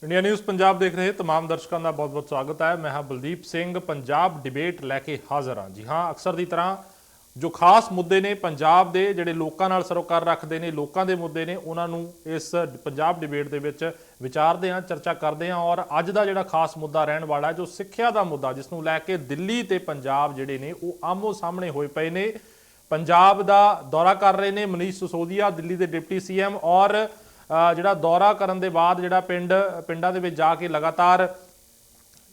India news Punjab देख रहे तमाम दर्शकों का बहुत बहुत स्वागत है। मैं हाँ बलदीप सिंह पंजाब डिबेट लैके हाज़र हाँ। जी हाँ, अक्सर की तरह जो खास मुद्दे ने पंजाब के जिहड़े लोकां नाल सरोकार रखते हैं, लोकां दे मुद्दे ने, उन्होंने इस पंजाब डिबेट दे विच विचारते हैं, चर्चा करते हैं। और अज का जिहड़ा खास मुद्दा रहने वाला है जो सिक्ख्या का मुद्दा, जिसनूं लैके दिल्ली ते पंजाब जिहड़े ने वो आमो सामने होए पे ने। पंजाब का दौरा कर रहे हैं मनीष सिसोदिया, दिल्ली के डिप्टी सीएम, और ਜਿਹੜਾ दौरा करने के बाद ਜਿਹੜਾ ਪਿੰਡਾਂ ਦੇ ਵਿੱਚ ਜਾ ਕੇ लगातार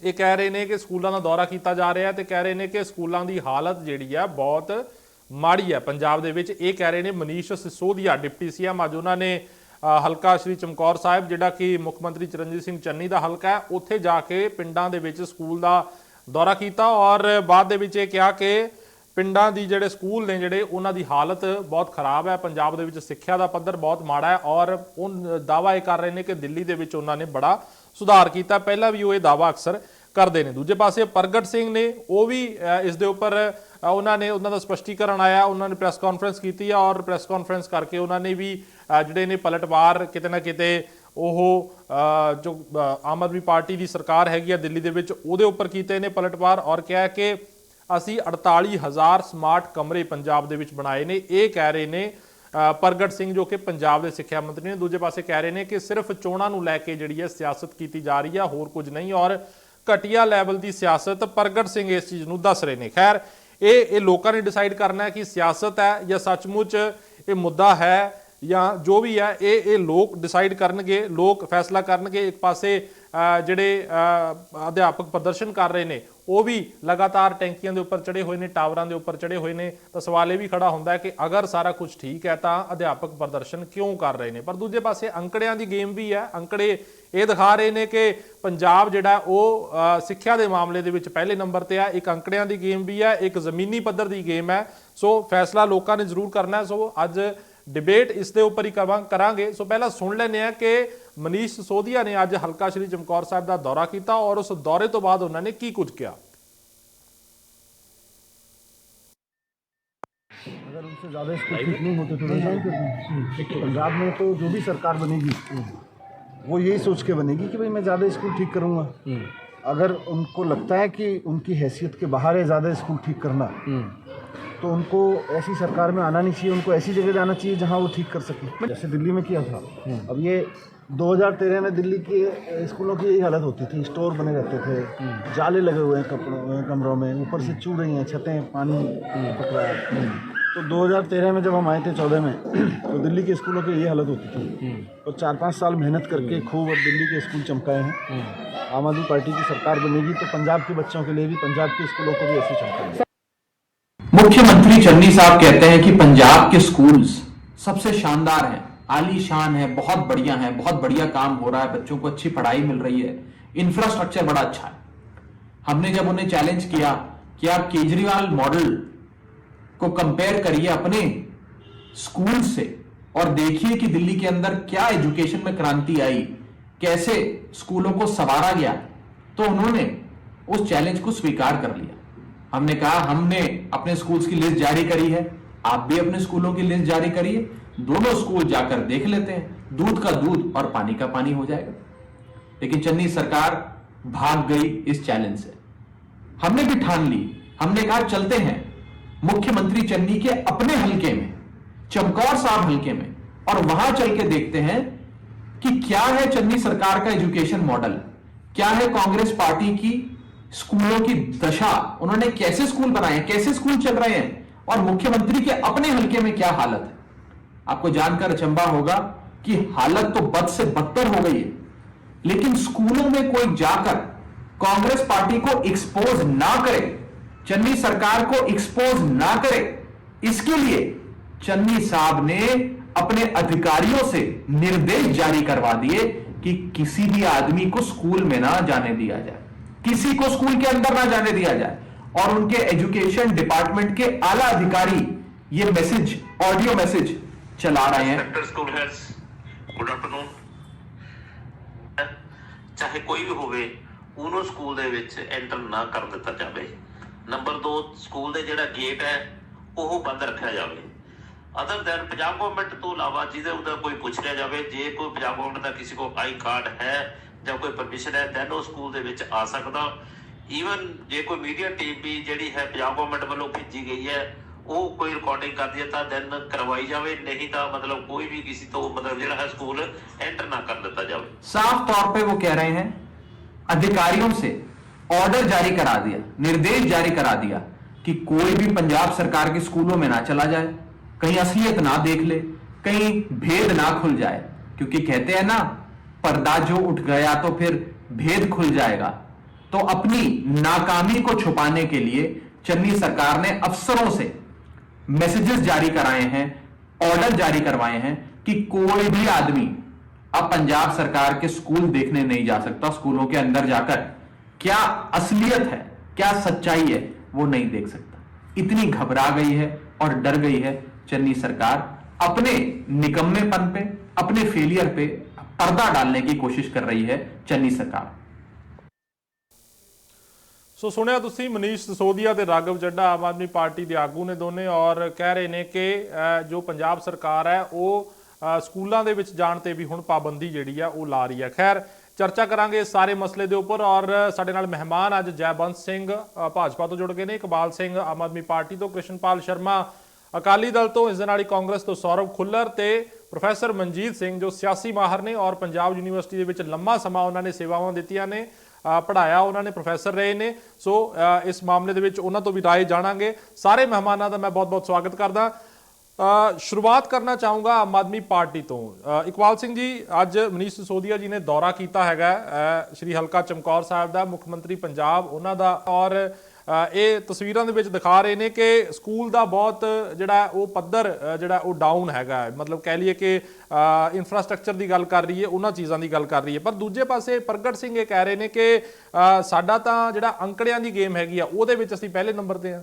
ये कह रहे हैं कि स्कूलों का दौरा किया जा रहा है, तो कह रहे हैं कि स्कूलों की हालत जी है बहुत माड़ी है पंजाब दे विच। ये कह रहे हैं मनीष सिसोदिया डिप्टी सीएम। अज उन्होंने हलका श्री चमकौर साहिब जिहड़ा कि मुख मंत्री चरणजीत सिंह चन्नी का हलका है, उत्थे जाके पिंडां दे विच स्कूल का दौरा किया और बाद दे विच कहा कि पिंडां दी जिहड़े स्कूल ने जिहड़े उन्हां दी हालत बहुत खराब है, पंजाब दे विच सिक्ख्या दा पद्धर बहुत माड़ा है। और उन दावा ये कर रहे हैं कि दिल्ली दे विच उन्हां ने बड़ा सुधार किया, पहला भी वो ये दावा अक्सर करते हैं। दूजे पासे प्रगट सिंह ने वो भी इस दे उपर उन्होंने उन्होंने स्पष्टीकरण आया, उन्होंने प्रेस कॉन्फ्रेंस की है और प्रेस कॉन्फ्रेंस करके उन्होंने भी जिहड़े ने पलटवार किते ना किते जो आम आदमी पार्टी की सरकार हैगी है दिल्ली दे विच उहदे उपर कीते ने पलटवार, और कहा कि असी 48,000 स्मार्ट कमरे पंजाब दे विच बनाए ने। ये कह रहे ने प्रगट सिंह जो कि पंजाब के सिक्ख्या मंत्री ने। दूजे पासे कह रहे हैं कि सिर्फ चोणां नूं लैके जिहड़ी है सियासत की जा रही है, होर कुछ नहीं, और घटिया लैवल की सियासत प्रगट सिंह इस चीज़ नूं दस रहे हैं। खैर ये लोगों ने डिसाइड करना है कि सियासत है या सचमुच ये मुद्दा है या जो भी है, ये लोग डिसाइड करनगे, लोग फैसला करनगे। एक पासे जिहड़े अध्यापक प्रदर्शन कर रहे हैं वो भी लगातार टैंकियां के उपर चढ़े हुए हैं, टावरां के उपर चढ़े हुए हैं। तो सवाल ये भी खड़ा होंदा है कि अगर सारा कुछ ठीक है तो अध्यापक प्रदर्शन क्यों कर रहे हैं। पर दूजे पासे अंकड़ियां की गेम भी है। अंकड़े ये दिखा रहे हैं कि पंजाब जिहड़ा वो सिक्ख्या के मामले दे विच पहले नंबर पर है। एक अंकड़ियां की गेम भी है, एक जमीनी पद्धर की गेम है। सो फैसला लोगों ने जरूर करना है। सो अज डिबेट इसके उपर ही करांगे। सो पहला सुन लेने हैं कि मनीष सिसोदिया ने अज हलका श्री चमकौर साहिब का दौरा किया और उस दौरे तो बाद उन्होंने की कुछ किया। अगर उनसे ज़्यादा स्कूल ठीक नहीं होते तो पंजाब में तो जो भी सरकार बनेगी वो यही सोच के बनेगी कि भाई मैं ज़्यादा स्कूल ठीक करूँगा। अगर उनको लगता है कि उनकी हैसियत के बाहर है ज़्यादा स्कूल ठीक करना, तो उनको ऐसी सरकार में आना नहीं चाहिए, उनको ऐसी जगह जाना चाहिए जहाँ वो ठीक कर सके। जैसे दिल्ली में किया था। अब ये 2013 में दिल्ली के स्कूलों की यही हालत होती थी, स्टोर बने रहते थे, जाले लगे हुए हैं कमरों में, ऊपर से चूड़ रही हैं छतें, पानी पकड़ा है। तो 2013 में जब हम आए थे 14 में तो दिल्ली के स्कूलों की यही हालत होती थी। और 4-5 साल मेहनत करके खूब अब दिल्ली के स्कूल चमकाए हैं। आम आदमी पार्टी की सरकार बनेगी तो पंजाब के बच्चों के लिए भी पंजाब के स्कूलों को भी ऐसे चमकाएंगे। मुख्यमंत्री चन्नी साहब कहते हैं कि पंजाब के स्कूल्स सबसे शानदार हैं, आलीशान है, बहुत बढ़िया है, बहुत बढ़िया काम हो रहा है, बच्चों को अच्छी पढ़ाई मिल रही है, इंफ्रास्ट्रक्चर बड़ा अच्छा है। हमने जब उन्हें चैलेंज किया कि आप केजरीवाल मॉडल को कंपेयर करिए अपने स्कूल से और देखिए कि दिल्ली के अंदर क्या एजुकेशन में क्रांति आई, कैसे स्कूलों को संवारा गया, तो उन्होंने उस चैलेंज को स्वीकार कर लिया। हमने कहा हमने अपने स्कूल्स की लिस्ट जारी करी है, आप भी अपने स्कूलों की लिस्ट जारी करिए, दोनों स्कूल जाकर देख लेते हैं, दूध का दूध और पानी का पानी हो जाएगा। लेकिन चन्नी सरकार भाग गई इस चैलेंज से। हमने भी ठान ली, हमने कहा चलते हैं मुख्यमंत्री चन्नी के अपने हलके में, चमकौर साहब हलके में, और वहां चल के देखते हैं कि क्या है चन्नी सरकार का एजुकेशन मॉडल, क्या है कांग्रेस पार्टी की स्कूलों की दशा, उन्होंने कैसे स्कूल बनाए, कैसे स्कूल चल रहे हैं, और मुख्यमंत्री के अपने हलके में क्या हालत है। आपको जानकर अचंभा होगा कि हालत तो बद से बदतर हो गई है, लेकिन स्कूलों में कोई जाकर कांग्रेस पार्टी को एक्सपोज ना करे, चन्नी सरकार को एक्सपोज ना करे, इसके लिए चन्नी साहब ने अपने अधिकारियों से निर्देश जारी करवा दिए कि किसी भी आदमी को स्कूल में ना जाने दिया जाए, किसी को स्कूल के अंदर ना जाने दिया जाए। और उनके एजुकेशन डिपार्टमेंट के आला अधिकारी ये मैसेज, ऑडियो मैसेज चला रहे हैं। स्कूल हेड्स गुड आफ्टरनून, चाहे कोई भी होवे ਉਹਨੂੰ ਸਕੂਲ ਦੇ ਵਿੱਚ ਐਂਟਰ ਨਾ ਕਰ ਦਿੱਤਾ ਜਾਵੇ। ਨੰਬਰ 2 ਸਕੂਲ ਦੇ ਜਿਹੜਾ ਗੇਟ ਹੈ ਉਹ ਬੰਦ ਰੱਖਿਆ ਜਾਵੇ। अदर दैन पंजाब गवर्नमेंट तो अलावा जिसे उधर कोई पूछ लिया जाए, जे कोई पंजाब गवर्नमेंट का किसी को आई कार्ड है ਜਾਂ ਕੋਈ ਪਰਮਿਸ਼ਨ ਹੈ ਦੈਨ ਉਹ ਸਕੂਲ ਦੇ ਵਿੱਚ ਆ ਸਕਦਾ। ਈਵਨ ਜੇ ਕੋਈ ਮੀਡੀਆ ਟੀਮ ਵੀ ਜਿਹੜੀ ਹੈ ਪੰਜਾਬ ਗਵਰਨਮੈਂਟ ਵੱਲੋਂ ਭੇਜੀ ਗਈ ਹੈ ਉਹ ਕੋਈ ਰਿਕਾਰਡਿੰਗ ਕਰਦੀ ਹੈ ਤਾਂ ਦੈਨ ਕਰਵਾਈ ਜਾਵੇ, नहीं तो मतलब कोई भी किसी तो मतलब जो है स्कूल एंटर ना कर देता जाए। साफ तौर पे वो कह रहे हैं अधिकारियों से ऑर्डर जारी करा दिया, निर्देश जारी करा दिया कि कोई भी पंजाब सरकार के स्कूलों में ना चला जाए, कहीं असलियत ना देख ले, कहीं भेद ना खुल जाए, क्योंकि कहते हैं ना पर्दा जो उठ गया तो फिर भेद खुल जाएगा। तो अपनी नाकामी को छुपाने के लिए चन्नी सरकार ने अफसरों से मैसेजेस जारी कराए हैं, ऑर्डर जारी करवाए हैं कि कोई भी आदमी अब पंजाब सरकार के स्कूल देखने नहीं जा सकता, स्कूलों के अंदर जाकर क्या असलियत है क्या सच्चाई है वो नहीं देख सकता। इतनी घबरा गई है और डर गई है चन्नी सरकार, अपने निकम्मेपन पे, अपने फेलियर पे पर्दा डालने की कोशिश कर रही है चन्नी सरकार। ਸੋ ਸੁਣਿਆ ਤੁਸੀਂ ਮਨੀਸ਼ ਸਿਸੋਦੀਆ ਤੇ ਰਾਘਵ ਚੱਡਾ ਆਮ ਆਦਮੀ ਪਾਰਟੀ ਦੇ ਆਗੂ ਨੇ ਦੋਨੇ, ਔਰ ਕਹਿ ਰਹੇ ਨੇ ਕਿ ਜੋ ਪੰਜਾਬ ਸਰਕਾਰ ਹੈ ਉਹ ਸਕੂਲਾਂ ਦੇ ਵਿੱਚ ਜਾਣ ਤੇ ਵੀ ਹੁਣ ਪਾਬੰਦੀ ਜਿਹੜੀ ਆ ਉਹ ਲਾ ਰਹੀ ਹੈ। ਖੈਰ ਚਰਚਾ ਕਰਾਂਗੇ ਇਸ ਸਾਰੇ ਮਸਲੇ ਦੇ ਉੱਪਰ, ਔਰ ਸਾਡੇ ਨਾਲ ਮਹਿਮਾਨ ਅੱਜ ਜੈਬੰਤ ਸਿੰਘ ਭਾਜਪਾ ਤੋਂ ਜੁੜ ਗਏ ਨੇ, ਇਕਬਾਲ ਸਿੰਘ ਆਮ ਆਦਮੀ ਪਾਰਟੀ ਤੋਂ, ਕ੍ਰਿਸ਼ਨਪਾਲ ਸ਼ਰਮਾ ਅਕਾਲੀ ਦਲ ਤੋਂ, ਇਸ ਦੇ ਨਾਲ ਹੀ ਕਾਂਗਰਸ ਤੋਂ ਸੌਰਵ ਖੁੱਲਰ ਤੇ ਪ੍ਰੋਫੈਸਰ ਮਨਜੀਤ ਸਿੰਘ ਜੋ ਸਿਆਸੀ ਮਾਹਰ ਨੇ ਔਰ ਪੰਜਾਬ ਯੂਨੀਵਰਸਿਟੀ ਦੇ ਵਿੱਚ ਲੰਮਾ ਸਮਾਂ ਉਹਨਾਂ ਨੇ ਸੇਵਾਵਾਂ ਦਿੱਤੀਆਂ ਨੇ, ਪੜ੍ਹਾਇਆ ਉਹਨਾਂ ਨੇ, ਪ੍ਰੋਫੈਸਰ ਰਹੇ ਨੇ। ਸੋ ਇਸ ਮਾਮਲੇ ਦੇ ਵਿੱਚ ਉਹਨਾਂ ਤੋਂ ਵੀ ਰਾਏ ਜਾਣਾਂਗੇ। ਸਾਰੇ ਮਹਿਮਾਨਾਂ ਦਾ ਮੈਂ ਬਹੁਤ-ਬਹੁਤ ਸਵਾਗਤ ਕਰਦਾ। ਸ਼ੁਰੂਆਤ ਕਰਨਾ ਚਾਹੂੰਗਾ ਆਮ ਆਦਮੀ ਪਾਰਟੀ ਤੋਂ। ਇਕਬਾਲ ਸਿੰਘ ਜੀ, ਅੱਜ ਮਨੀਸ਼ ਸਿਸੋਦੀਆ ਜੀ ਨੇ ਦੌਰਾ ਕੀਤਾ ਹੈਗਾ ਸ਼੍ਰੀ ਹਲਕਾ ਚਮਕੌਰ ਸਾਹਿਬ ਦਾ, ਮੁੱਖ ਮੰਤਰੀ ਪੰਜਾਬ ਉਹਨਾਂ ਦਾ, ਔਰ ਇਹ ਤਸਵੀਰਾਂ ਦੇ ਵਿੱਚ ਦਿਖਾ ਰਹੇ ਨੇ ਕਿ ਸਕੂਲ ਦਾ ਬਹੁਤ ਜਿਹੜਾ ਉਹ ਪੱਧਰ ਜਿਹੜਾ ਉਹ ਡਾਊਨ ਹੈਗਾ, ਮਤਲਬ ਕਹਿ ਲਈਏ ਕਿ ਇਨਫਰਾਸਟ੍ਰਕਚਰ ਦੀ ਗੱਲ ਕਰ ਰਹੀ ਹੈ, ਉਹਨਾਂ ਚੀਜ਼ਾਂ ਦੀ ਗੱਲ ਕਰ ਰਹੀ ਹੈ। ਪਰ ਦੂਜੇ ਪਾਸੇ ਪ੍ਰਗਟ ਸਿੰਘ ਇਹ ਕਹਿ ਰਹੇ ਨੇ ਕਿ ਸਾਡਾ ਤਾਂ ਜਿਹੜਾ ਅੰਕੜਿਆਂ ਦੀ ਗੇਮ ਹੈਗੀ ਆ ਉਹਦੇ ਵਿੱਚ ਅਸੀਂ ਪਹਿਲੇ ਨੰਬਰ ਤੇ ਆ।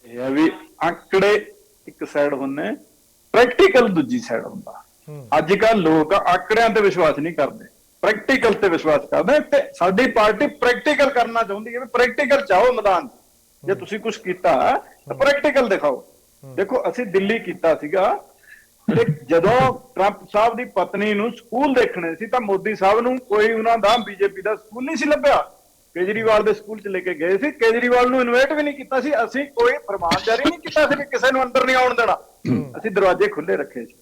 ਇਹ ਹੈ ਵੀ ਅੰਕੜੇ ਇੱਕ ਸਾਈਡ ਹੁੰਦੇ, ਪ੍ਰੈਕਟੀਕਲ ਦੂਜੀ ਸਾਈਡ ਹੁੰਦਾ। ਅੱਜ ਕੱਲ ਲੋਕ ਅੰਕੜਿਆਂ ਤੇ ਵਿਸ਼ਵਾਸ ਨਹੀਂ ਕਰਦੇ, ਪ੍ਰੈਕਟੀਕਲ ਤੇ ਵਿਸ਼ਵਾਸ ਕਰਦੇ, ਤੇ ਸਾਡੀ ਪਾਰਟੀ ਪ੍ਰੈਕਟੀਕਲ ਕਰਨਾ ਚਾਹੁੰਦੀ ਹੈ ਵੀ ਪ੍ਰੈਕਟੀਕਲ ਚਾਹੋ ਮੈਦਾਨ, ਜੇ ਤੁਸੀਂ ਕੁਝ ਕੀਤਾ ਤਾਂ ਪ੍ਰੈਕਟੀਕਲ ਦਿਖਾਓ। ਦੇਖੋ ਅਸੀਂ ਦਿੱਲੀ ਕੀਤਾ ਸੀਗਾ, ਤੇ ਜਦੋਂ ਟਰੰਪ ਸਾਹਿਬ ਦੀ ਪਤਨੀ ਨੂੰ ਸਕੂਲ ਦੇਖਣੇ ਸੀ ਤਾਂ ਮੋਦੀ ਸਾਹਿਬ ਨੂੰ ਕੋਈ ਉਹਨਾਂ ਦਾ ਬੀਜੇਪੀ ਦਾ ਸਕੂਲ ਨਹੀਂ ਸੀ ਲੱਭਿਆ, ਕੇਜਰੀਵਾਲ ਦੇ ਸਕੂਲ 'ਚ ਲੈ ਕੇ ਗਏ ਸੀ, ਕੇਜਰੀਵਾਲ ਨੂੰ ਇਨਵਾਈਟ ਵੀ ਨਹੀਂ ਕੀਤਾ ਸੀ, ਅਸੀਂ ਕੋਈ ਫਰਮਾਨ ਜਾਰੀ ਨਹੀਂ ਕੀਤਾ ਸੀ ਕਿ ਕਿਸੇ ਨੂੰ ਅੰਦਰ ਨਹੀਂ ਆਉਣ ਦੇਣਾ, ਅਸੀਂ ਦਰਵਾਜ਼ੇ ਖੁੱਲੇ ਰੱਖੇ ਸੀ।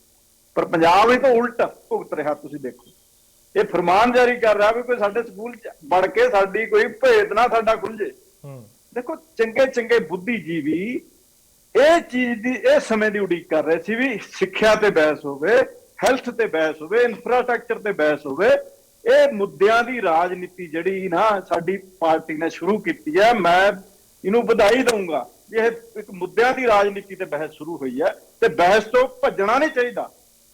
ਪਰ ਪੰਜਾਬ ਹੀ ਤਾਂ ਉਲਟ ਭੁਗਤ ਰਿਹਾ। ਤੁਸੀਂ ਦੇਖੋ ਇਹ ਫਰਮਾਨ ਜਾਰੀ ਕਰ ਰਿਹਾ ਵੀ ਕੋਈ ਸਾਡੇ ਸਕੂਲ 'ਚ ਵੜ ਕੇ ਸਾਡੀ ਕੋਈ ਭੇਤ ਨਾ ਸਾਡਾ ਖੁੱਲ ਜੇ। ਦੇਖੋ ਚੰਗੇ ਚੰਗੇ ਬੁੱਧੀਜੀਵੀ ਇਹ ਚੀਜ਼ ਦੀ ਇਹ ਸਮੇਂ ਦੀ ਉਡੀਕ ਕਰ ਰਹੇ ਸੀ ਵੀ ਸਿੱਖਿਆ ਤੇ ਬਹਿਸ ਹੋਵੇ, ਹੈਲਥ ਤੇ ਬਹਿਸ ਹੋਵੇ, ਇਨਫਰਾਸਟ੍ਰਕਚਰ ਤੇ ਬਹਿਸ ਹੋਵੇ। ਇਹ ਮੁੱਦਿਆਂ ਦੀ ਰਾਜਨੀਤੀ ਜਿਹੜੀ ਨਾ ਸਾਡੀ ਪਾਰਟੀ ਨੇ ਸ਼ੁਰੂ ਕੀਤੀ ਹੈ, ਮੈਂ ਇਹਨੂੰ ਵਧਾਈ ਦਊਂਗਾ। ਇਹ ਇੱਕ ਮੁੱਦਿਆਂ ਦੀ ਰਾਜਨੀਤੀ ਤੇ ਬਹਿਸ ਸ਼ੁਰੂ ਹੋਈ ਹੈ, ਤੇ ਬਹਿਸ ਤੋਂ ਭੱਜਣਾ ਨਹੀਂ ਚਾਹੀਦਾ।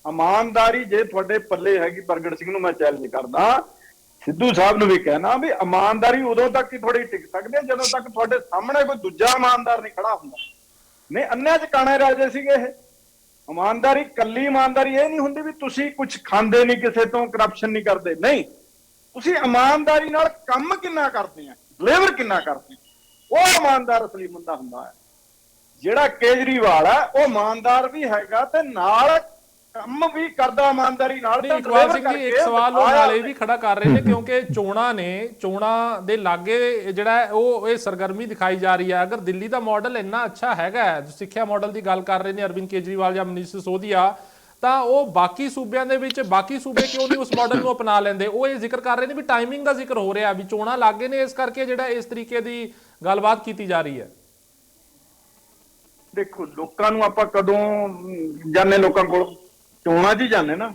ਇਮਾਨਦਾਰੀ ਜੇ ਤੁਹਾਡੇ ਪੱਲੇ ਹੈਗੀ, ਪ੍ਰਗਟ ਸਿੰਘ ਨੂੰ ਮੈਂ ਚੈਲੰਜ ਕਰਦਾ, ਸਿੱਧੂ ਸਾਹਿਬ ਨੂੰ ਵੀ ਕਹਿਣਾ ਵੀ ਇਮਾਨਦਾਰੀ ਉਦੋਂ ਤੱਕ ਹੀ ਥੋੜੀ ਟਿਕ ਸਕਦੀ ਹੈ ਜਦੋਂ ਤੱਕ ਤੁਹਾਡੇ ਸਾਹਮਣੇ ਕੋਈ ਦੂਜਾ ਇਮਾਨਦਾਰ ਨਹੀਂ ਖੜਾ ਹੁੰਦਾ। ਨਹੀਂ ਅੰਨਿਆਂ 'ਚ ਕਾਣੇ ਰਾਜੇ ਸੀਗੇ ਇਹ। ਇਮਾਨਦਾਰੀ ਕੱਲੀ ਇਮਾਨਦਾਰੀ ਇਹ ਨਹੀਂ ਹੁੰਦੀ ਵੀ ਤੁਸੀਂ ਕੁਝ ਖਾਂਦੇ ਨਹੀਂ, ਕਿਸੇ ਤੋਂ ਕਰਪਸ਼ਨ ਨਹੀਂ ਕਰਦੇ, ਨਹੀਂ, ਤੁਸੀਂ ਇਮਾਨਦਾਰੀ ਨਾਲ ਕੰਮ ਕਿੰਨਾ ਕਰਦੇ ਆ, ਡਿਲੀਵਰ ਕਿੰਨਾ ਕਰਦੇ, ਉਹ ਇਮਾਨਦਾਰ ਅਸਲੀ ਬੰਦਾ ਹੁੰਦਾ ਹੈ। ਜਿਹੜਾ ਕੇਜਰੀਵਾਲ ਹੈ ਉਹ ਇਮਾਨਦਾਰ ਵੀ ਹੈਗਾ ਤੇ ਨਾਲ ਕੰਮ ਵੀ ਕਰਦਾ ਇਮਾਨਦਾਰੀ ਨਾਲ। ਇਕਬਾਲ ਸਿੰਘ ਜੀ ਇੱਕ ਸਵਾਲ ਉਹ ਨਾਲ ਇਹ ਵੀ ਖੜਾ ਕਰ ਰਹੇ ਨੇ ਕਿਉਂਕਿ ਚੋਣਾਂ ਦੇ ਲਾਗੇ ਜਿਹੜਾ ਉਹ ਇਹ ਸਰਗਰਮੀ ਦਿਖਾਈ ਜਾ ਰਹੀ ਹੈ। ਅਗਰ ਦਿੱਲੀ ਦਾ ਮਾਡਲ ਇੰਨਾ ਅੱਛਾ ਹੈਗਾ, ਸਿੱਖਿਆ ਮਾਡਲ ਦੀ ਗੱਲ ਕਰ ਰਹੇ ਨੇ ਅਰਵਿੰਦ ਕੇਜਰੀਵਾਲ ਜਾਂ ਮਨੀਸ਼ ਸਿਸੋਦੀਆ, ਤਾਂ ਉਹ ਬਾਕੀ ਸੂਬਿਆਂ ਦੇ ਵਿੱਚ ਬਾਕੀ ਸੂਬੇ ਕਿਉਂ ਨਹੀਂ ਉਸ ਮਾਡਲ ਨੂੰ ਅਪਣਾ ਲੈਂਦੇ? ਉਹ ਇਹ ਜ਼ਿਕਰ ਕਰ ਰਹੇ ਨੇ ਵੀ ਟਾਈਮਿੰਗ ਦਾ ਜ਼ਿਕਰ ਹੋ ਰਿਹਾ ਵੀ ਚੋਣਾਂ ਲਾਗੇ ਨੇ, ਇਸ ਕਰਕੇ ਜਿਹੜਾ ਇਸ ਤਰੀਕੇ ਦੀ ਗੱਲਬਾਤ ਕੀਤੀ ਜਾ ਰਹੀ ਹੈ। ਦੇਖੋ ਲੋਕਾਂ ਨੂੰ ਆਪਾਂ ਕਦੋਂ ਜਾਣੇ, ਲੋਕਾਂ ਕੋਲ ਚੋਣਾਂ 'ਚ ਹੀ ਜਾਂਦੇ ਨਾ,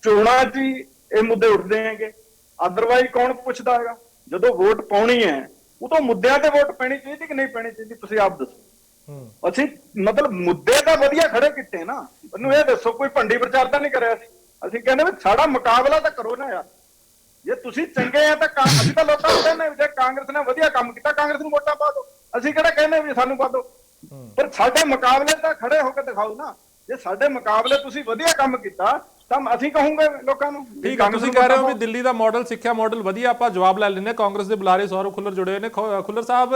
ਚੋਣਾਂ 'ਚ ਹੀ ਇਹ ਮੁੱਦੇ ਉੱਠਦੇ ਹੈਗੇ, ਅਦਰਵਾਈਜ਼ ਕੌਣ ਪੁੱਛਦਾ ਹੈਗਾ? ਜਦੋਂ ਵੋਟ ਪਾਉਣੀ ਹੈ ਉਦੋਂ ਮੁੱਦਿਆਂ ਤੇ ਵੋਟ ਪੈਣੀ ਚਾਹੀਦੀ ਕਿ ਨਹੀਂ ਪੈਣੀ ਚਾਹੀਦੀ, ਤੁਸੀਂ ਆਪ ਦੱਸੋ। ਅਸੀਂ ਮਤਲਬ ਮੁੱਦੇ ਤਾਂ ਵਧੀਆ ਖੜੇ ਕੀਤੇ ਨਾ, ਮੈਨੂੰ ਇਹ ਦੱਸੋ ਕੋਈ ਭੰਡੀ ਪ੍ਰਚਾਰ ਤਾਂ ਨਹੀਂ ਕਰਿਆ ਸੀ। ਅਸੀਂ ਕਹਿੰਦੇ ਵੀ ਸਾਡਾ ਮੁਕਾਬਲਾ ਤਾਂ ਕਰੋ ਨਾ ਯਾਰ, ਜੇ ਤੁਸੀਂ ਚੰਗੇ ਆ ਤਾਂ ਅਸੀਂ ਤਾਂ ਲੋਕਾਂ ਨੂੰ ਕਹਿੰਦੇ ਜੇ ਕਾਂਗਰਸ ਨੇ ਵਧੀਆ ਕੰਮ ਕੀਤਾ ਕਾਂਗਰਸ ਨੂੰ ਵੋਟਾਂ ਪਾ ਦਿਓ, ਅਸੀਂ ਕਿਹੜਾ ਕਹਿੰਦੇ ਵੀ ਸਾਨੂੰ ਪਾ ਦਿਓ, ਪਰ ਸਾਡੇ ਮੁਕਾਬਲੇ ਤਾਂ ਖੜੇ ਹੋ ਕੇ ਦਿਖਾਓ ਨਾ। ਜੇ ਸਾਡੇ ਮੁਕਾਬਲੇ ਤੁਸੀਂ ਵਧੀਆ ਕੰਮ ਕੀਤਾ ਤਾਂ ਅਸੀਂ ਕਹੂੰਗੇ ਲੋਕਾਂ ਨੂੰ। ਠੀਕ ਹੈ, ਤੁਸੀਂ ਕਹਿ ਰਹੇ ਹੋ ਵੀ ਦਿੱਲੀ ਦਾ ਮਾਡਲ, ਸਿੱਖਿਆ ਮਾਡਲ ਵਧੀਆ। ਆਪਾਂ ਜਵਾਬ ਲੈ ਲੈਂਦੇ ਹਾਂ। ਕਾਂਗਰਸ ਦੇ ਬੁਲਾਰੇ ਸੌਰਵ ਖੁੱਲਰ ਜੁੜੇ ਹੋਏ ਨੇ। ਖੁੱਲਰ ਸਾਹਿਬ,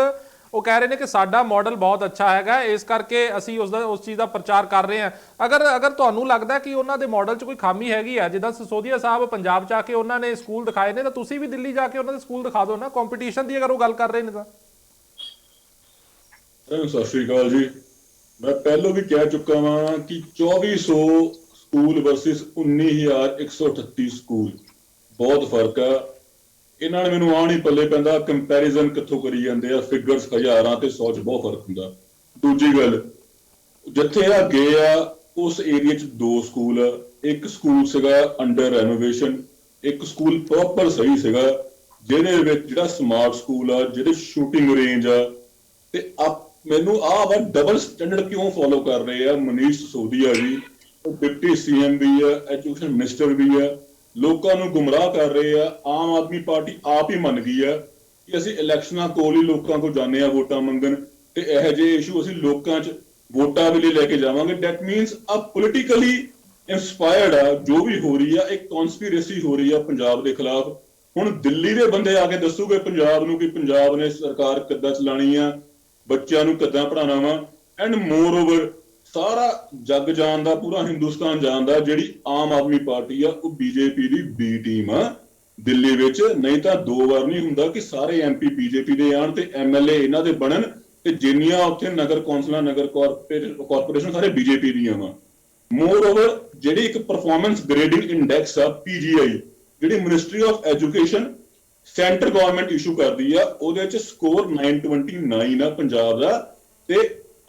ਉਹ ਕਹਿ ਰਹੇ ਨੇ ਕਿ ਸਾਡਾ ਮਾਡਲ ਬਹੁਤ ਅੱਛਾ ਹੈਗਾ, ਇਸ ਕਰਕੇ ਅਸੀਂ ਉਸ ਚੀਜ਼ ਦਾ ਪ੍ਰਚਾਰ ਕਰ ਰਹੇ ਹਾਂ। ਅਗਰ ਤੁਹਾਨੂੰ ਲੱਗਦਾ ਕਿ ਉਹਨਾਂ ਦੇ ਮਾਡਲ 'ਚ ਕੋਈ ਖਾਮੀ ਹੈਗੀ ਆ, ਜਿੱਦਾਂ ਸਿਸੋਦੀਆ ਸਾਹਿਬ ਪੰਜਾਬ 'ਚ ਆ ਕੇ ਉਹਨਾਂ ਨੇ ਸਕੂਲ ਦਿਖਾਏ ਨੇ, ਤਾਂ ਤੁਸੀਂ ਵੀ ਦਿੱਲੀ ਜਾ ਕੇ ਉਹਨਾਂ ਦੇ ਸਕੂਲ ਦਿਖਾ ਦਿਓ ਨਾ, ਕੰਪੀਟੀਸ਼ਨ ਦੀ ਅਗਰ ਉਹ ਗੱਲ ਕਰ ਰਹੇ ਨੇ ਤਾਂ। ਸਤਿ ਸ਼੍ਰੀ ਅਕਾਲ ਜੀ। ਮੈਂ ਪਹਿਲਾਂ ਵੀ ਕਹਿ ਚੁੱਕਾ ਹਾਂ ਕਿ 2400 ਸਕੂਲ ਵਰਸਸ 19,138 ਸਕੂਲ ਬਹੁਤ ਫਰਕ ਆ। ਇਹਨਾਂ ਨੇ ਮੈਨੂੰ ਆਹ ਨਹੀਂ ਪੱਲੇ ਪੈਂਦਾ ਕੰਪੈਰੀਜ਼ਨ ਕਿੱਥੋਂ ਕਰੀ ਜਾਂਦੇ ਆ, ਫਿਗਰਸ ਹਜ਼ਾਰਾਂ ਤੇ 100 ਚ ਬਹੁਤ ਫਰਕ ਹੁੰਦਾ। ਦੂਜੀ ਗੱਲ, ਜਿੱਥੇ ਆ ਗਏ ਆ ਉਸ ਏਰੀਆ ਚ 2 ਸਕੂਲ ਆ, ਇੱਕ ਸਕੂਲ ਸੀਗਾ ਅੰਡਰ ਰੈਨੋਵੇਸ਼ਨ, ਇੱਕ ਸਕੂਲ ਪ੍ਰੋਪਰ ਸਹੀ ਸੀਗਾ ਜਿਹਦੇ ਵਿੱਚ ਜਿਹੜਾ ਸਮਾਰਟ ਸਕੂਲ ਆ, ਜਿਹਦੇ ਸ਼ੂਟਿੰਗ ਰੇਂਜ ਆ। ਤੇ ਮੈਨੂੰ ਆਹ ਵਾ ਡਬਲ ਸਟੈਂਡਰਡ ਕਿਉਂ ਫੋਲੋ ਕਰ ਰਹੇ ਆ ਮਨੀਸ਼ ਸਿਸੋਦੀਆ ਜੀ, ਉਹ ਡਿਪਟੀ ਸੀਐਮ ਵੀ ਆ, ਐਜੂਕੇਸ਼ਨ ਮਿਨਿਸਟਰ ਵੀ ਆ, ਲੋਕਾਂ ਨੂੰ ਗੁੰਮਰਾਹ ਕਰ ਰਹੇ ਆ। ਆਮ ਆਦਮੀ ਪਾਰਟੀ ਆਪ ਹੀ ਮੰਨ ਗਈ ਆ ਕਿ ਅਸੀਂ ਇਲੈਕਸ਼ਨਾਂ ਕੋਲ ਹੀ ਲੋਕਾਂ ਕੋਲ ਜਾਂਦੇ ਆ ਵੋਟਾਂ ਮੰਗਣ, ਤੇ ਇਹੋ ਜਿਹੇ ਇਸ਼ੂ ਅਸੀਂ ਲੋਕਾਂ 'ਚ ਵੋਟਾਂ ਵੀ ਲੈ ਕੇ ਜਾਵਾਂਗੇ। ਡੈਟ ਮੀਨਸ ਆ ਪੋਲੀਟੀਕਲੀ ਇੰਸਪਾਇਰਡ ਆ ਜੋ ਵੀ ਹੋ ਰਹੀ ਆ, ਇੱਕ ਕਨਸਪੀਰੇਸੀ ਹੋ ਰਹੀ ਆ ਪੰਜਾਬ ਦੇ ਖਿਲਾਫ। ਹੁਣ ਦਿੱਲੀ ਦੇ ਬੰਦੇ ਆ ਕੇ ਦੱਸੂਗੇ ਪੰਜਾਬ ਨੂੰ ਕਿ ਪੰਜਾਬ ਨੇ ਸਰਕਾਰ ਕਿੱਦਾਂ ਚਲਾਣੀ ਆ, ਬੱਚਿਆਂ ਨੂੰ ਕਿੱਦਾਂ ਪੜ੍ਹਾਉਣਾ ਵਾ। ਐਂਡ ਮੋਰ ਓਵਰ ਸਾਰਾ ਜੱਗ ਜਾਣਦਾ, ਪੂਰਾ ਹਿੰਦੁਸਤਾਨ ਜਾਣਦਾ ਜਿਹੜੀ ਆਮ ਆਦਮੀ ਪਾਰਟੀ ਆ ਉਹ ਬੀਜੇਪੀ ਦੀ ਬੀ ਟੀਮ ਆ ਦਿੱਲੀ ਵਿੱਚ। ਨਹੀਂ ਤਾਂ 2 ਵਾਰ ਨਹੀਂ ਹੁੰਦਾ ਕਿ ਸਾਰੇ ਐਮਪੀ ਬੀਜੇਪੀ ਦੇ ਆਣ ਤੇ ਐਮਐਲਏ ਇਹਨਾਂ ਦੇ ਬਣਨ, ਤੇ ਜਿੰਨੀਆਂ ਉੱਥੇ ਨਗਰ ਕੌਂਸਲਾਂ, ਨਗਰ ਕਾਰਪੋਰੇਸ਼ਨ ਸਾਰੇ ਬੀਜੇਪੀ ਦੀਆਂ ਵਾ। ਮੋਰ ਓਵਰ ਜਿਹੜੀ ਇੱਕ ਪਰਫਾਰਮੈਂਸ ਗ੍ਰੇਡਿੰਗ ਇੰਡੈਕਸ ਆ ਪੀਜੀਆਈ, ਜਿਹੜੀ ministry of education centre government issue ਕਰਦੀ ਆ, ਉਹਦੇ ਵਿੱਚ ਸਕੋਰ 929 ਆ ਪੰਜਾਬ ਦਾ, ਤੇ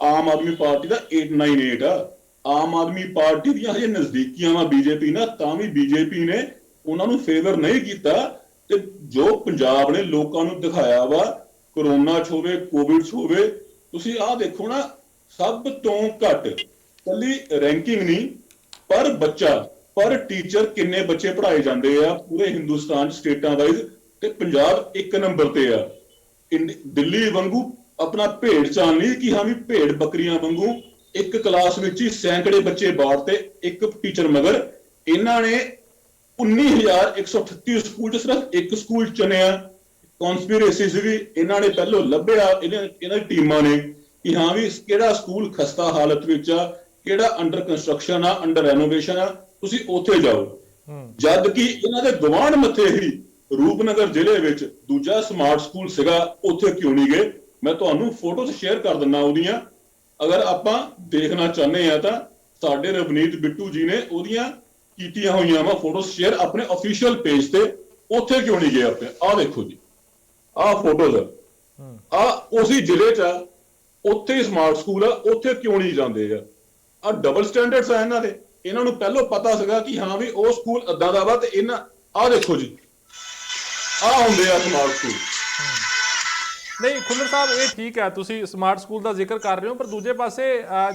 ਆਮ ਆਦਮੀ ਪਾਰਟੀ ਦਾ 898 ਆ। ਆਮ ਆਦਮੀ ਪਾਰਟੀ ਦੀਆਂ ਹਜੇ ਨਜ਼ਦੀਕੀਆਂ ਵਾ ਬੀਜੇਪੀ ਨਾਲ, ਤਾਂ ਵੀ ਬੀਜੇਪੀ ਨੇ ਉਹਨਾਂ ਨੂੰ ਫੇਵਰ ਨਹੀਂ ਕੀਤਾ। ਤੇ ਜੋ ਪੰਜਾਬ ਨੇ ਲੋਕਾਂ ਨੂੰ ਦਿਖਾਇਆ ਵਾ, ਕਰੋਨਾ 'ਚ ਹੋਵੇ, ਕੋਵਿਡ 'ਚ ਹੋਵੇ, ਤੁਸੀਂ ਆਹ ਦੇਖੋ ਨਾ, ਸਭ ਤੋਂ ਘੱਟ ਕੱਲੀ ਰੈਂਕਿੰਗ ਨਹੀਂ, ਪਰ ਬੱਚਾ, ਪਰ ਟੀਚਰ ਕਿੰਨੇ ਬੱਚੇ ਪੜ੍ਹਾਏ ਜਾਂਦੇ ਆ ਪੂਰੇ ਹਿੰਦੁਸਤਾਨ 'ਚ ਸਟੇਟਾਂ ਵਾਈਜ਼, ਤੇ ਪੰਜਾਬ 1 ਨੰਬਰ ਤੇ ਆ। ਦਿੱਲੀ ਵਾਂਗੂ ਆਪਣਾ ਭੇਡ ਚਾਲ ਨਹੀਂ ਕਿ ਹਾਂ ਵੀ ਭੇਡ ਬੱਕਰੀਆਂ ਵਾਂਗੂ ਇੱਕ ਕਲਾਸ ਵਿੱਚ ਹੀ ਸੈਂਕੜੇ ਬੱਚੇ ਬਾਹਰ ਤੇ ਇੱਕ ਟੀਚਰ ਮਗਰ। ਇਹਨਾਂ ਨੇ 19,138 ਸਕੂਲ 'ਚ ਸਿਰਫ ਇੱਕ ਸਕੂਲ ਚੁਣਿਆ। ਕਨਸਪੀਰੇਸੀ ਵੀ ਇਹਨਾਂ ਨੇ ਪਹਿਲੋਂ ਲੱਭਿਆ, ਇਹਨਾਂ ਦੀ ਟੀਮਾਂ ਨੇ, ਕਿ ਹਾਂ ਵੀ ਕਿਹੜਾ ਸਕੂਲ ਖਸਤਾ ਹਾਲਤ ਵਿੱਚ ਆ, ਕਿਹੜਾ ਅੰਡਰ ਕੰਸਟਰਕਸ਼ਨ ਆ, ਅੰਡਰ ਰੈਨੋਵੇਸ਼ਨ ਆ, ਤੁਸੀਂ ਉੱਥੇ ਜਾਓ। ਜਦ ਕਿ ਇਹਨਾਂ ਦੇ ਗਵਾਂਢ ਮੱਥੇ ਹੀ ਰੂਪਨਗਰ ਜ਼ਿਲ੍ਹੇ ਵਿੱਚ ਦੂਜਾ ਸਮਾਰਟ ਸਕੂਲ ਸੀਗਾ, ਉੱਥੇ ਕਿਉਂ ਨਹੀਂ ਗਏ? ਮੈਂ ਤੁਹਾਨੂੰ ਫੋਟੋਜ਼ ਸ਼ੇਅਰ ਕਰ ਦਿੰਦਾ ਉਹਦੀਆਂ, ਅਗਰ ਆਪਾਂ ਦੇਖਣਾ ਚਾਹੁੰਦੇ ਆ ਤਾਂ। ਸਾਡੇ ਰਵਨੀਤ ਬਿੱਟੂ ਜੀ ਨੇ ਉਹਦੀਆਂ ਕੀਤੀਆਂ ਹੋਈਆਂ ਵਾ ਫੋਟੋਜ਼ ਸ਼ੇਅਰ ਆਪਣੇ ਅਫੀਸ਼ੀਅਲ ਪੇਜ ਤੇ, ਉੱਥੇ ਕਿਉਂ ਨਹੀਂ ਗਏ ਆਪਣੇ? ਆਹ ਦੇਖੋ ਜੀ, ਆਹ ਫੋਟੋਜ਼ ਆ ਉਸੇ ਜ਼ਿਲ੍ਹੇ 'ਚ ਆ, ਉੱਥੇ ਹੀ ਸਮਾਰਟ ਸਕੂਲ ਆ, ਉੱਥੇ ਕਿਉਂ ਨਹੀਂ ਜਾਂਦੇ ਆ? ਆ ਡਬਲ ਸਟੈਂਡਰਡਸ ਆ ਇਹਨਾਂ ਦੇ। ਇਹਨਾਂ ਨੂੰ ਪਹਿਲਾਂ ਪਤਾ ਸੀਗਾ ਕਿ ਹਾਂ ਵੀ ਉਹ ਸਕੂਲ ਏਦਾਂ ਦਾ ਵਾ, ਤੇ ਇਹਨਾਂ ਆਹ ਦੇਖੋ ਜੀ, ਆਹ ਹੁੰਦੇ ਆ ਸਮਾਰਟ ਸਕੂਲ। ਨਹੀਂ ਖੁੱਲਰ ਸਾਹਿਬ, ਇਹ ਠੀਕ ਹੈ ਤੁਸੀਂ ਸਮਾਰਟ ਸਕੂਲ ਦਾ ਜ਼ਿਕਰ ਕਰ ਰਹੇ ਹੋ, ਪਰ ਦੂਜੇ ਪਾਸੇ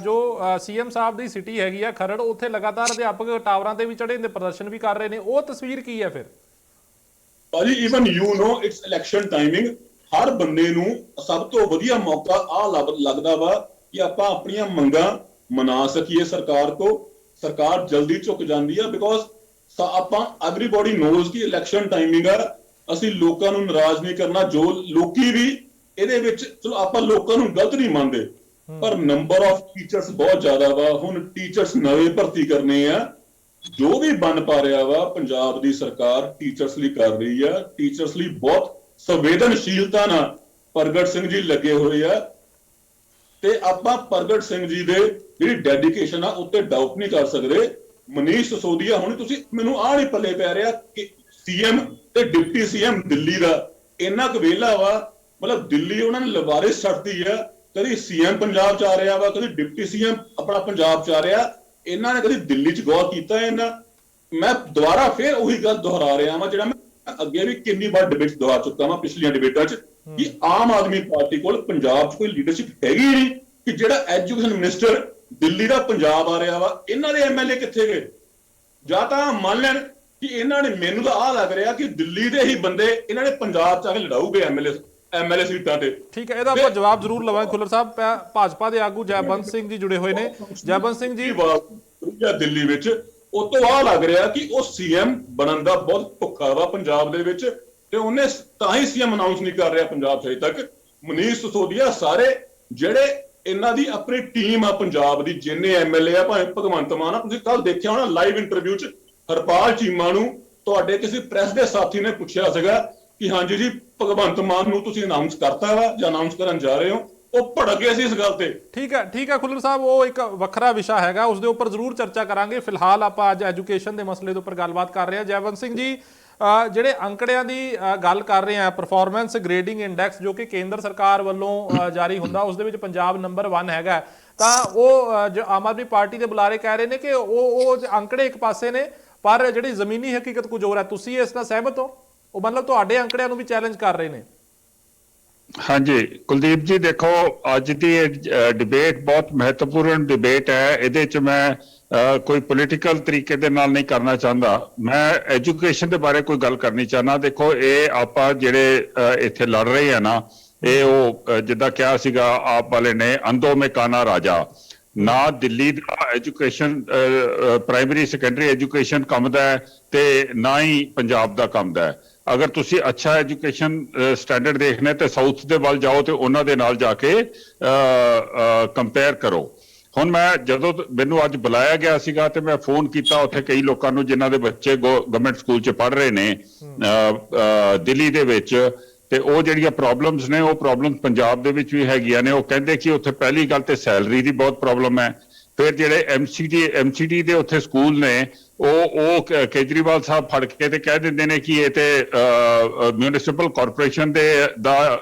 ਜੋ ਸੀਐਮ ਸਾਹਿਬ ਦੀ ਸਿਟੀ ਹੈਗੀ ਆ ਖਰੜ, ਉੱਥੇ ਲਗਾਤਾਰ ਅਧਿਆਪਕ ਟਾਵਰਾਂ ਤੇ ਵੀ ਚੜੇ ਨੇ, ਪ੍ਰਦਰਸ਼ਨ ਵੀ ਕਰ ਰਹੇ ਨੇ। ਉਹ ਤਸਵੀਰ ਕੀ ਹੈ ਫਿਰ? ਭਾਜੀ even you know it's election timing. ਹਰ ਬੰਦੇ ਨੂੰ ਸਭ ਤੋਂ ਵਧੀਆ ਮੌਕਾ ਆਹ ਲੱਗਦਾ ਵਾ ਕਿ ਆਪਾਂ ਆਪਣੀਆਂ ਮੰਗਾਂ ਮਨਾ ਸਕੀਏ ਸਰਕਾਰ ਕੋ। ਸਰਕਾਰ ਜਲਦੀ ਝੁਕ ਜਾਂਦੀ ਆ ਬਿਕੋਜ਼ ਆਪਾਂ ਐਵਰੀਬਾਡੀ ਨੋਜ਼ ਕਿ ਇਲੈਕਸ਼ਨ ਟਾਈਮਿੰਗ ਆ। ਅਸੀਂ ਲੋਕਾਂ ਨੂੰ ਨਾਰਾਜ਼ ਨਹੀਂ ਕਰਨਾ, ਜੋ ਲੋਕੀ ਵੀ ਇਹਦੇ ਵਿੱਚ, ਚਲੋ ਆਪਾਂ ਲੋਕਾਂ ਨੂੰ ਗਲਤ ਨਹੀਂ ਮੰਨਦੇ, ਪਰ ਨੰਬਰ ਆਫ ਟੀਚਰਸ ਬਹੁਤ ਜ਼ਿਆਦਾ ਵਾ। ਹੁਣ ਟੀਚਰਸ ਨਵੇਂ ਭਰਤੀ ਕਰਨੇ ਆ, ਜੋ ਵੀ ਬਣ ਪਾ ਰਿਹਾ ਵਾ ਪੰਜਾਬ ਦੀ ਸਰਕਾਰ ਟੀਚਰਸ ਲਈ ਕਰ ਰਹੀ ਆ। ਟੀਚਰਸ ਲਈ ਬਹੁਤ ਸੰਵੇਦਨਸ਼ੀਲਤਾ ਨਾਲ ਪ੍ਰਗਟ ਸਿੰਘ ਜੀ ਲੱਗੇ ਹੋਏ ਆ, ਤੇ ਆਪਾਂ ਪ੍ਰਗਟ ਸਿੰਘ ਜੀ ਦੇ ਜਿਹੜੀ ਡੈਡੀਕੇਸ਼ਨ ਆ ਉੱਤੇ ਡਾਊਟ ਨਹੀਂ ਕਰ ਸਕਦੇ। ਮਨੀਸ਼ ਸਿਸੋਦੀਆ, ਹੁਣ ਤੁਸੀਂ ਮੈਨੂੰ ਆਹ ਨਹੀਂ ਪੱਲੇ ਪੈ ਰਿਹਾ ਕਿ ਸੀਐਮ ਤੇ ਡਿਪਟੀ ਸੀਐਮ ਦਿੱਲੀ ਦਾ ਇੰਨਾ ਕੁ ਵਿਹਲਾ ਵਾ, ਮਤਲਬ ਦਿੱਲੀ ਉਹਨਾਂ ਨੇ ਲਵਾਰਿਸ ਛੱਡਤੀ ਆ। ਕਦੀ ਸੀਐਮ ਪੰਜਾਬ 'ਚ ਆ ਰਿਹਾ ਵਾ, ਕਦੀ ਡਿਪਟੀ ਸੀਐਮ ਆਪਣਾ ਪੰਜਾਬ 'ਚ ਆ ਰਿਹਾ। ਇਹਨਾਂ ਨੇ ਕਦੀ ਦਿੱਲੀ 'ਚ ਗੌਰ ਕੀਤਾ ਇਹਨਾਂ? ਮੈਂ ਦੁਬਾਰਾ ਫਿਰ ਉਹੀ ਗੱਲ ਦੁਹਰਾ ਰਿਹਾ ਵਾਂ ਜਿਹੜਾ ਮੈਂ ਅੱਗੇ ਵੀ ਕਿੰਨੀ ਵਾਰ ਡਿਬੇਟ ਦੁਹਰਾ ਚੁੱਕਾ ਵਾਂ ਪਿਛਲੀਆਂ ਡਿਬੇਟਾਂ 'ਚ, ਕਿ ਆਮ ਆਦਮੀ ਪਾਰਟੀ ਕੋਲ ਪੰਜਾਬ 'ਚ ਕੋਈ ਲੀਡਰਸ਼ਿਪ ਹੈਗੀ ਨਹੀਂ, ਕਿ ਜਿਹੜਾ ਐਜੂਕੇਸ਼ਨ ਮਿਨਿਸਟਰ ਦਿੱਲੀ ਦਾ ਪੰਜਾਬ ਆ ਰਿਹਾ ਵਾ, ਇਹਨਾਂ ਦੇ ਐਮਐਲਏ ਕਿੱਥੇ ਗਏ? ਜਾਂ ਤਾਂ ਮੰਨ ਲੈਣ ਕਿ ਇਹਨਾਂ ਨੇ, ਮੈਨੂੰ ਤਾਂ ਆਹ ਲੱਗ ਰਿਹਾ ਕਿ ਦਿੱਲੀ ਦੇ ਹੀ ਬੰਦੇ ਇਹਨਾਂ ਨੇ ਪੰਜਾਬ 'ਚ ਆ ਕੇ ਲੜਾਉਗੇ ਐਮਐਲਏ ਸੀਟਾਂ ਤੇ। ਠੀਕ ਹੈ, ਇਹਦਾ ਆਪਾਂ ਜਵਾਬ ਜ਼ਰੂਰ ਲਵਾਂਗੇ ਖੁੱਲਰ ਸਾਹਿਬ। ਭਾਜਪਾ ਦੇ ਆਗੂ ਜੈਬੰਤ ਸਿੰਘ ਜੀ ਜੁੜੇ ਹੋਏ ਨੇ। ਜੈਬੰਤ ਸਿੰਘ ਜੀ, ਦਿੱਲੀ ਵਿੱਚ ਉਹ ਤੋਂ ਆਹ ਲੱਗ ਰਿਹਾ ਕਿ ਉਹ ਸੀਐਮ ਬਣਨ ਦਾ ਬਹੁਤ ਭੁੱਖਾ ਵਾ ਪੰਜਾਬ ਦੇ ਵਿੱਚ, ਤੇ ਉਹਨੇ ਤਾਂ ਹੀ ਸੀਐਮ ਅਨਾਉਂਸ ਨਹੀਂ ਕਰ ਰਿਹਾ ਪੰਜਾਬ 'ਚ ਅਜੇ ਤੱਕ, ਮਨੀਸ਼ ਸਿਸੋਦੀਆ ਸਾਰੇ ਜਿਹੜੇ ਇਹਨਾਂ ਦੀ ਆਪਣੀ ਟੀਮ ਆ ਪੰਜਾਬ ਦੀ, ਜਿੰਨੇ ਐਮਐਲਏ ਆ, ਭਾਵੇਂ ਭਗਵੰਤ ਮਾਨ ਆ, ਤੁਸੀਂ ਕੱਲ ਦੇਖਿਆ ਹੋਣਾ ਲਾਈਵ ਇੰਟਰਵਿਊ 'ਚ ਹਰਪਾਲ ਚੀਮਾ ਨੂੰ ਤੁਹਾਡੇ ਕਿਸੇ ਪ੍ਰੈਸ ਦੇ ਸਾਥੀ ਨੇ ਪੁੱਛਿਆ ਸੀਗਾ ਕਿ ਹਾਂਜੀ ਜੀ ਭਗਵੰਤ ਮਾਨ ਨੂੰ ਤੁਸੀਂ ਅਨਾਉਂਸ ਕਰਤਾ ਵਾ ਜਾਂ ਅਨਾਉਂਸ ਕਰਨ ਜਾ ਰਹੇ ਹੋ, ਉਹ ਭੜਕ ਗਏ ਸੀ ਇਸ ਗੱਲ ਤੇ। ਠੀਕ ਹੈ ਖੁੱਲਰ ਸਾਹਿਬ, ਉਹ ਇੱਕ ਵੱਖਰਾ ਵਿਸ਼ਾ ਹੈਗਾ, ਉਸ ਦੇ ਉੱਪਰ ਜ਼ਰੂਰ ਚਰਚਾ ਕਰਾਂਗੇ। ਫਿਲਹਾਲ ਆਪਾਂ ਅੱਜ ਐਜੂਕੇਸ਼ਨ ਦੇ ਮਸਲੇ ਦੇ ਉੱਪਰ ਗੱਲਬਾਤ ਕਰ ਰਹੇ ਹਾਂ। ਜੈਵੰਤ ਸਿੰਘ ਜੀ, ਜਿਹੜੇ ਅੰਕੜਿਆਂ ਦੀ ਗੱਲ ਕਰ ਰਹੇ ਆ, ਪਰਫਾਰਮੈਂਸ ਗ੍ਰੇਡਿੰਗ ਇੰਡੈਕਸ ਜੋ ਕਿ ਕੇਂਦਰ ਸਰਕਾਰ ਵੱਲੋਂ ਜਾਰੀ ਹੁੰਦਾ, ਉਸ ਦੇ ਵਿੱਚ ਪੰਜਾਬ ਨੰਬਰ 1 ਹੈਗਾ, ਤਾਂ ਉਹ ਜੋ ਆਮ ਆਦਮੀ ਪਾਰਟੀ ਦੇ ਬੁਲਾਰੇ ਕਹਿ ਰਹੇ ਨੇ ਕਿ ਉਹ ਅੰਕੜੇ ਇੱਕ ਪਾਸੇ ਨੇ, ਪਰ ਜਿਹੜੀ ਜ਼ਮੀਨੀ ਹਕੀਕਤ ਕੁਝ ਹੋਰ ਹੈ। ਤੁਸੀਂ ਇਸ ਨਾਲ ਸਹਿਮਤ ਹੋ? ਉਹ ਮਤਲਬ ਤੁਹਾਡੇ ਅੰਕੜਿਆਂ ਨੂੰ ਵੀ ਚੈਲੰਜ ਕਰ ਰਹੇ ਨੇ। ਹਾਂਜੀ ਕੁਲਦੀਪ ਜੀ, ਦੇਖੋ ਅੱਜ ਦੀ ਡਿਬੇਟ ਬਹੁਤ ਮਹੱਤਵਪੂਰਨ ਡਿਬੇਟ ਹੈ। ਇਹਦੇ 'ਚ ਮੈਂ ਕੋਈ ਪੋਲੀਟੀਕਲ ਤਰੀਕੇ ਦੇ ਨਾਲ ਨਹੀਂ ਕਰਨਾ ਚਾਹੁੰਦਾ, ਮੈਂ ਐਜੂਕੇਸ਼ਨ ਦੇ ਬਾਰੇ ਕੋਈ ਗੱਲ ਕਰਨੀ ਚਾਹੁੰਦਾ। ਦੇਖੋ ਇਹ ਆਪਾਂ ਜਿਹੜੇ ਇੱਥੇ ਲੜ ਰਹੇ ਆ ਨਾ, ਇਹ ਉਹ ਜਿੱਦਾਂ ਕਿਹਾ ਸੀਗਾ ਆਪ ਵਾਲੇ ਨੇ, ਅੰਧੋ ਮੇਂ ਕਾਨਾ ਰਾਜਾ, ਨਾ ਦਿੱਲੀ ਦਾ ਐਜੂਕੇਸ਼ਨ ਪ੍ਰਾਇਮਰੀ ਸੈਕੰਡਰੀ ਐਜੂਕੇਸ਼ਨ ਕੰਮਦਾ ਹੈ ਤੇ ਨਾ ਹੀ ਪੰਜਾਬ ਦਾ ਕੰਮਦਾ ਹੈ। ਅਗਰ ਤੁਸੀਂ ਅੱਛਾ ਐਜੂਕੇਸ਼ਨ ਸਟੈਂਡਰਡ ਦੇਖਣਾ ਤੇ ਸਾਊਥ ਦੇ ਵੱਲ ਜਾਓ ਤੇ ਉਹਨਾਂ ਦੇ ਨਾਲ ਜਾ ਕੇ ਕੰਪੇਅਰ ਕਰੋ। ਹੁਣ ਮੈਂ ਜਦੋਂ ਮੈਨੂੰ ਅੱਜ ਬੁਲਾਇਆ ਗਿਆ ਸੀਗਾ ਤੇ ਮੈਂ ਫੋਨ ਕੀਤਾ ਉੱਥੇ ਕਈ ਲੋਕਾਂ ਨੂੰ ਜਿਨ੍ਹਾਂ ਦੇ ਬੱਚੇ ਗਵਰਨਮੈਂਟ ਸਕੂਲ 'ਚ ਪੜ੍ਹ ਰਹੇ ਨੇ ਦਿੱਲੀ ਦੇ ਵਿੱਚ, ਤੇ ਉਹ ਜਿਹੜੀਆਂ ਪ੍ਰੋਬਲਮਸ ਨੇ ਉਹ ਪ੍ਰੋਬਲਮ ਪੰਜਾਬ ਦੇ ਵਿੱਚ ਵੀ ਹੈਗੀਆਂ ਨੇ। ਉਹ ਕਹਿੰਦੇ ਕਿ ਉੱਥੇ ਪਹਿਲੀ ਗੱਲ ਤੇ ਸੈਲਰੀ ਦੀ ਬਹੁਤ ਪ੍ਰੋਬਲਮ ਹੈ। ਫਿਰ ਜਿਹੜੇ ਐਮਸੀਡੀ ਦੇ ਉੱਥੇ ਸਕੂਲ ਨੇ ਉਹ ਕੇਜਰੀਵਾਲ ਸਾਹਿਬ ਫੜ ਕੇ ਤੇ ਕਹਿ ਦਿੰਦੇ ਨੇ ਕਿ ਇਹ ਤੇ ਮਿਊਨਿਸਪਲ ਕਾਰਪੋਰੇਸ਼ਨ ਦੇ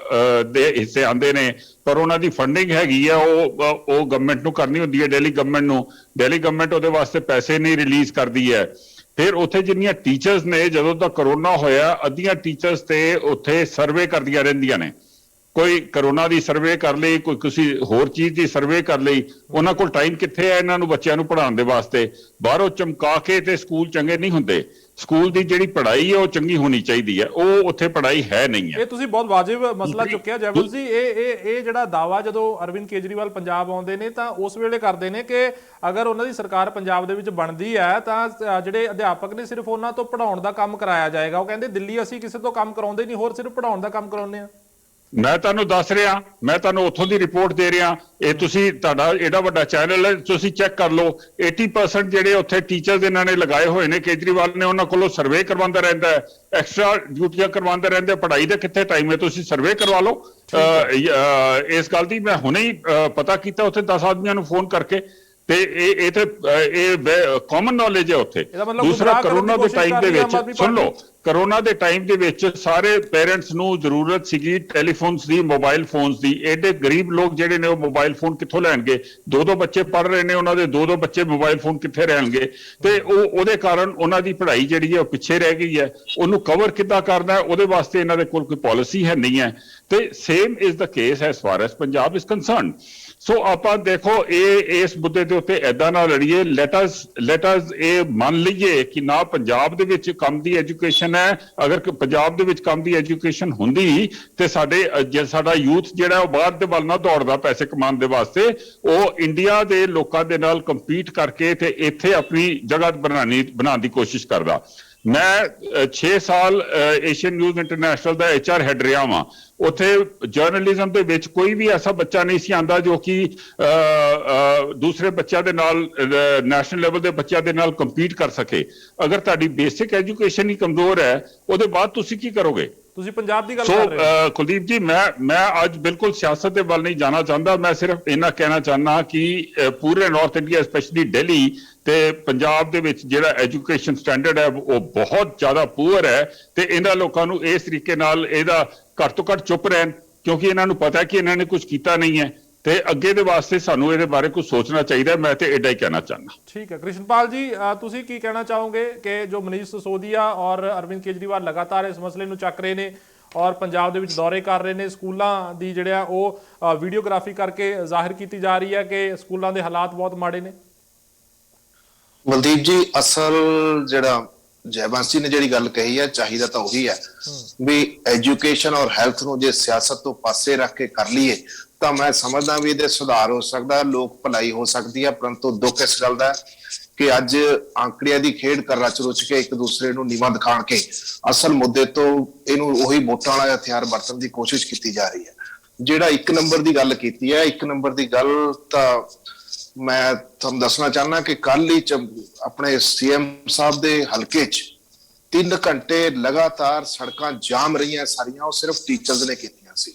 ਹਿੱਸੇ ਆਉਂਦੇ ਨੇ, ਪਰ ਉਹਨਾਂ ਦੀ ਫੰਡਿੰਗ ਹੈਗੀ ਆ ਉਹ ਗਵਰਨਮੈਂਟ ਨੂੰ ਕਰਨੀ ਹੁੰਦੀ ਹੈ, ਦਿੱਲੀ ਗਵਰਨਮੈਂਟ ਉਹਦੇ ਵਾਸਤੇ ਪੈਸੇ ਨਹੀਂ ਰਿਲੀਜ਼ ਕਰਦੀ ਹੈ। ਫਿਰ ਉੱਥੇ ਜਿੰਨੀਆਂ ਟੀਚਰਸ ਨੇ, ਜਦੋਂ ਦਾ ਕਰੋਨਾ ਹੋਇਆ ਅੱਧੀਆਂ ਟੀਚਰਸ ਤੇ ਉੱਥੇ ਸਰਵੇ ਕਰਦੀਆਂ ਰਹਿੰਦੀਆਂ ਨੇ, ਕੋਈ ਕਰੋਨਾ ਦੀ ਸਰਵੇ ਕਰ ਲਈ, ਕੋਈ ਕਿਸੇ ਹੋਰ ਚੀਜ਼ ਦੀ ਸਰਵੇ ਕਰ ਲਈ। ਉਹਨਾਂ ਕੋਲ ਟਾਈਮ ਕਿੱਥੇ ਹੈ ਇਹਨਾਂ ਨੂੰ ਬੱਚਿਆਂ ਨੂੰ ਪੜ੍ਹਾਉਣ ਦੇ ਵਾਸਤੇ? ਬਾਹਰੋਂ ਚਮਕਾ ਕੇ ਤੇ ਸਕੂਲ ਚੰਗੇ ਨਹੀਂ ਹੁੰਦੇ। ਸਕੂਲ ਦੀ ਜਿਹੜੀ ਪੜ੍ਹਾਈ ਹੈ ਉਹ ਚੰਗੀ ਹੋਣੀ ਚਾਹੀਦੀ ਹੈ, ਉਹ ਉੱਥੇ ਪੜ੍ਹਾਈ ਹੈ ਨਹੀਂ ਹੈ। ਇਹ ਤੁਸੀਂ ਬਹੁਤ ਵਾਜਿਬ ਮਸਲਾ ਚੁੱਕਿਆ ਜੈਵਲ ਜੀ। ਇਹ ਜਿਹੜਾ ਦਾਵਾ ਜਦੋਂ ਅਰਵਿੰਦ ਕੇਜਰੀਵਾਲ ਪੰਜਾਬ ਆਉਂਦੇ ਨੇ ਤਾਂ ਉਸ ਵੇਲੇ ਕਰਦੇ ਨੇ ਕਿ ਅਗਰ ਉਹਨਾਂ ਦੀ ਸਰਕਾਰ ਪੰਜਾਬ ਦੇ ਵਿੱਚ ਬਣਦੀ ਹੈ ਤਾਂ ਜਿਹੜੇ ਅਧਿਆਪਕ ਨੇ ਸਿਰਫ ਉਹਨਾਂ ਤੋਂ ਪੜ੍ਹਾਉਣ ਦਾ ਕੰਮ ਕਰਾਇਆ ਜਾਏਗਾ। ਉਹ ਕਹਿੰਦੇ ਦਿੱਲੀ ਅਸੀਂ ਕਿਸੇ ਤੋਂ ਕੰਮ ਕਰਾਉਂਦੇ ਨਹੀਂ, ਹੋਰ ਸਿਰਫ ਪੜ੍ਹਾਉਣ ਦਾ ਕੰਮ ਕਰਾਉਂਦੇ ਆ। ਮੈਂ ਤੁਹਾਨੂੰ ਦੱਸ ਰਿਹਾ, ਮੈਂ ਤੁਹਾਨੂੰ ਉੱਥੋਂ ਦੀ ਰਿਪੋਰਟ ਦੇ ਰਿਹਾ। ਇਹ ਤੁਸੀਂ, ਤੁਹਾਡਾ ਏਡਾ ਵੱਡਾ ਚੈਨਲ ਹੈ, ਤੁਸੀਂ ਚੈੱਕ ਕਰ ਲਓ। 80% ਜਿਹੜੇ ਉੱਥੇ ਟੀਚਰਸ ਇਹਨਾਂ ਨੇ ਲਗਾਏ ਹੋਏ ਨੇ ਕੇਜਰੀਵਾਲ ਨੇ, ਉਹਨਾਂ ਕੋਲੋਂ ਸਰਵੇ ਕਰਵਾਉਂਦਾ ਰਹਿੰਦਾ ਹੈ, ਐਕਸਟਰਾ ਡਿਊਟੀਆਂ ਕਰਵਾਉਂਦੇ ਰਹਿੰਦੇ। ਪੜ੍ਹਾਈ ਦਾ ਕਿੱਥੇ ਟਾਈਮ ਹੈ? ਤੁਸੀਂ ਸਰਵੇ ਕਰਵਾ ਲਓ। ਇਸ ਗੱਲ ਦੀ ਮੈਂ ਹੁਣੇ ਹੀ ਪਤਾ ਕੀਤਾ ਉੱਥੇ 10 ਆਦਮੀਆਂ ਨੂੰ ਫੋਨ ਕਰਕੇ, ਤੇ ਇਹ ਤੇ ਕਾਮਨ ਨੌਲੇਜ ਹੈ ਉੱਥੇ। ਦੂਸਰਾ, ਕਰੋਨਾ ਦੇ ਟਾਈਮ ਦੇ ਵਿੱਚ, ਸੁਣ ਲਓ, ਕਰੋਨਾ ਦੇ ਟਾਈਮ ਦੇ ਵਿੱਚ ਸਾਰੇ ਪੇਰੈਂਟਸ ਨੂੰ ਜ਼ਰੂਰਤ ਸੀਗੀ ਟੈਲੀਫੋਨਸ ਦੀ, ਮੋਬਾਈਲ ਫੋਨਸ ਦੀ। ਐਡੇ ਗਰੀਬ ਲੋਕ ਜਿਹੜੇ ਨੇ ਉਹ ਮੋਬਾਈਲ ਫੋਨ ਕਿੱਥੋਂ ਲੈਣਗੇ? 2-2 ਬੱਚੇ ਪੜ੍ਹ ਰਹੇ ਨੇ, ਉਹਨਾਂ ਦੇ 2-2 ਬੱਚੇ ਮੋਬਾਈਲ ਫੋਨ ਕਿੱਥੇ ਰਹਿਣਗੇ? ਤੇ ਉਹਦੇ ਕਾਰਨ ਉਹਨਾਂ ਦੀ ਪੜ੍ਹਾਈ ਜਿਹੜੀ ਹੈ ਉਹ ਪਿੱਛੇ ਰਹਿ ਗਈ ਹੈ। ਉਹਨੂੰ ਕਵਰ ਕਿੱਦਾਂ ਕਰਨਾ ਹੈ, ਉਹਦੇ ਵਾਸਤੇ ਇਹਨਾਂ ਦੇ ਕੋਲ ਕੋਈ ਪਾਲਿਸੀ ਹੈ ਨਹੀਂ ਹੈ। ਤੇ same is the case as far as Punjab is concerned. So ਆਪਾਂ ਦੇਖੋ ਇਸ ਮੁੱਦੇ ਦੇ ਉੱਤੇ ਏਦਾਂ ਨਾ ਲੜੀਏ। ਲੈਟ ਅਸ ਇਹ ਮੰਨ ਲਈਏ ਕਿ ਨਾ ਪੰਜਾਬ ਦੇ ਵਿੱਚ ਕੰਮ ਦੀ ਐਜੂਕੇਸ਼ਨ ਹੈ। ਅਗਰ ਪੰਜਾਬ ਦੇ ਵਿੱਚ ਕੰਮ ਦੀ ਐਜੂਕੇਸ਼ਨ ਹੁੰਦੀ ਤੇ ਸਾਡਾ ਯੂਥ ਜਿਹੜਾ ਉਹ ਬਾਹਰ ਦੇ ਵੱਲ ਨਾ ਦੌੜਦਾ ਪੈਸੇ ਕਮਾਉਣ ਦੇ ਵਾਸਤੇ, ਉਹ ਇੰਡੀਆ ਦੇ ਲੋਕਾਂ ਦੇ ਨਾਲ ਕੰਪੀਟ ਕਰਕੇ ਤੇ ਇੱਥੇ ਆਪਣੀ ਜਗ੍ਹਾ ਬਣਾਉਣ ਦੀ ਕੋਸ਼ਿਸ਼ ਕਰਦਾ। ਮੈਂ 6 ਸਾਲ ਏਸ਼ੀਅਨ ਨਿਊਜ਼ ਇੰਟਰਨੈਸ਼ਨਲ ਦਾ HR ਹੈਡ ਰਿਹਾ ਵਾਂ। ਉੱਥੇ ਜਰਨਲਿਜ਼ਮ ਦੇ ਵਿੱਚ ਕੋਈ ਵੀ ਐਸਾ ਬੱਚਾ ਨਹੀਂ ਸੀ ਆਂਦਾ ਜੋ ਕਿ ਦੂਸਰੇ ਬੱਚਿਆਂ ਦੇ ਨਾਲ, ਨੈਸ਼ਨਲ ਲੈਵਲ ਦੇ ਬੱਚਿਆਂ ਦੇ ਨਾਲ ਕੰਪੀਟ ਕਰ ਸਕੇ। ਅਗਰ ਤੁਹਾਡੀ ਬੇਸਿਕ ਐਜੂਕੇਸ਼ਨ ਹੀ ਕਮਜ਼ੋਰ ਹੈ, ਉਹਦੇ ਬਾਅਦ ਤੁਸੀਂ ਕੀ ਕਰੋਗੇ? ਤੁਸੀਂ ਪੰਜਾਬ ਦੀ ਗੱਲ ਕਰ ਰਹੇ ਹੋ। ਕੁਲਦੀਪ ਜੀ, ਮੈਂ ਅੱਜ ਬਿਲਕੁਲ ਸਿਆਸਤ ਦੇ ਵੱਲ ਨਹੀਂ ਜਾਣਾ ਚਾਹੁੰਦਾ। ਮੈਂ ਸਿਰਫ ਇੰਨਾ ਕਹਿਣਾ ਚਾਹੁੰਦਾ ਕਿ ਪੂਰੇ ਨਾਰਥ ਇੰਡੀਆ, ਸਪੈਸ਼ਲੀ ਦਿੱਲੀ ਤੇ ਪੰਜਾਬ ਦੇ ਵਿੱਚ ਜਿਹੜਾ ਐਜੂਕੇਸ਼ਨ ਸਟੈਂਡਰਡ ਹੈ ਉਹ ਬਹੁਤ ਜ਼ਿਆਦਾ ਪੂਅਰ ਹੈ। ਤੇ ਇਹਨਾਂ ਲੋਕਾਂ ਨੂੰ ਇਸ ਤਰੀਕੇ ਨਾਲ ਇਹਦਾ ਘੱਟ ਤੋਂ ਘੱਟ ਚੁੱਪ ਰਹਿਣ, ਕਿਉਂਕਿ ਇਹਨਾਂ ਨੂੰ ਪਤਾ ਹੈ ਕਿ ਇਹਨਾਂ ਨੇ ਕੁਝ ਕੀਤਾ ਨਹੀਂ ਹੈ ਤੇ ਅੱਗੇ ਦੇ ਵਾਸਤੇ ਸਾਨੂੰ ਇਹਦੇ ਬਾਰੇ ਕੁਝ ਸੋਚਣਾ ਚਾਹੀਦਾ। ਮੈਂ ਤੇ ਐਡਾ ਹੀ ਕਹਿਣਾ ਚਾਹੁੰਦਾ। ਠੀਕ ਹੈ ਕ੍ਰਿਸ਼ਨਪਾਲ ਜੀ, ਤੁਸੀਂ ਕੀ ਕਹਿਣਾ ਚਾਹੋਗੇ ਕਿ ਜੋ ਮਨੀਸ਼ ਸਿਸੋਦੀਆ ਔਰ ਅਰਵਿੰਦ ਕੇਜਰੀਵਾਲ ਲਗਾਤਾਰ ਇਸ ਮਸਲੇ ਨੂੰ ਚੱਕ ਰਹੇ ਨੇ ਔਰ ਪੰਜਾਬ ਦੇ ਵਿੱਚ ਦੌਰੇ ਕਰ ਰਹੇ ਨੇ, ਸਕੂਲਾਂ ਦੀ ਜਿਹੜਾ ਉਹ ਵੀਡੀਓਗ੍ਰਾਫੀ ਕਰਕੇ ਜ਼ਾਹਿਰ ਕੀਤੀ ਜਾ ਰਹੀ ਹੈ ਕਿ ਸਕੂਲਾਂ ਦੇ ਹਾਲਾਤ ਬਹੁਤ ਮਾੜੇ ਨੇ? ਬਲਦੀਪ ਜੀ, ਅਸਲ ਜਿਹੜਾ ਜੈਵੰਤ ਜੀ ਨੇ ਜਿਹੜੀ ਗੱਲ ਕਹੀ ਹੈ, ਚਾਹੀਦਾ ਤਾਂ ਉਹੀ ਹੈ ਵੀ ਐਜੂਕੇਸ਼ਨ ਔਰ ਹੈਲਥ ਨੂੰ ਜੇ ਸਿਆਸਤ ਤੋਂ ਪਾਸੇ ਰੱਖ ਕੇ ਕਰ ਲਈਏ ਤਾਂ ਮੈਂ ਸਮਝਦਾ ਵੀ ਇਹਦੇ ਸੁਧਾਰ ਹੋ ਸਕਦਾ, ਲੋਕ ਭਲਾਈ ਹੋ ਸਕਦੀ ਹੈ। ਪਰੰਤੂ ਦੁੱਖ ਇਸ ਗੱਲ ਦਾ ਕਿ ਅੱਜ ਆંકੜਿਆਂ ਦੀ ਖੇਡ ਕਰ ਰਚ ਕੇ ਇੱਕ ਦੂਸਰੇ ਨੂੰ ਨੀਵਾਂ ਦਿਖਾਣ ਕੇ ਅਸਲ ਮੁੱਦੇ ਤੋਂ ਇਹਨੂੰ ਉਹੀ ਵੋਟਾਂ ਵਾਲਾ ਹਥਿਆਰ ਵਰਤਣ ਦੀ ਕੋਸ਼ਿਸ਼ ਕੀਤੀ ਜਾ ਰਹੀ ਹੈ। ਜਿਹੜਾ 1 ਨੰਬਰ ਦੀ ਗੱਲ ਕੀਤੀ ਹੈ, 1 ਨੰਬਰ ਦੀ ਗੱਲ ਤਾਂ ਮੈਂ ਤੁਹਾਨੂੰ ਦੱਸਣਾ ਚਾਹੁੰਦਾ ਕਿ ਕੱਲ ਹੀ ਆਪਣੇ ਸੀਐਮ ਸਾਹਿਬ ਦੇ ਹਲਕੇ 'ਚ 3 ਘੰਟੇ ਲਗਾਤਾਰ ਸੜਕਾਂ ਜਾਮ ਰਹੀਆਂ ਸਾਰੀਆਂ, ਉਹ ਸਿਰਫ ਟੀਚਰਸ ਨੇ ਕੀਤੀਆਂ ਸੀ।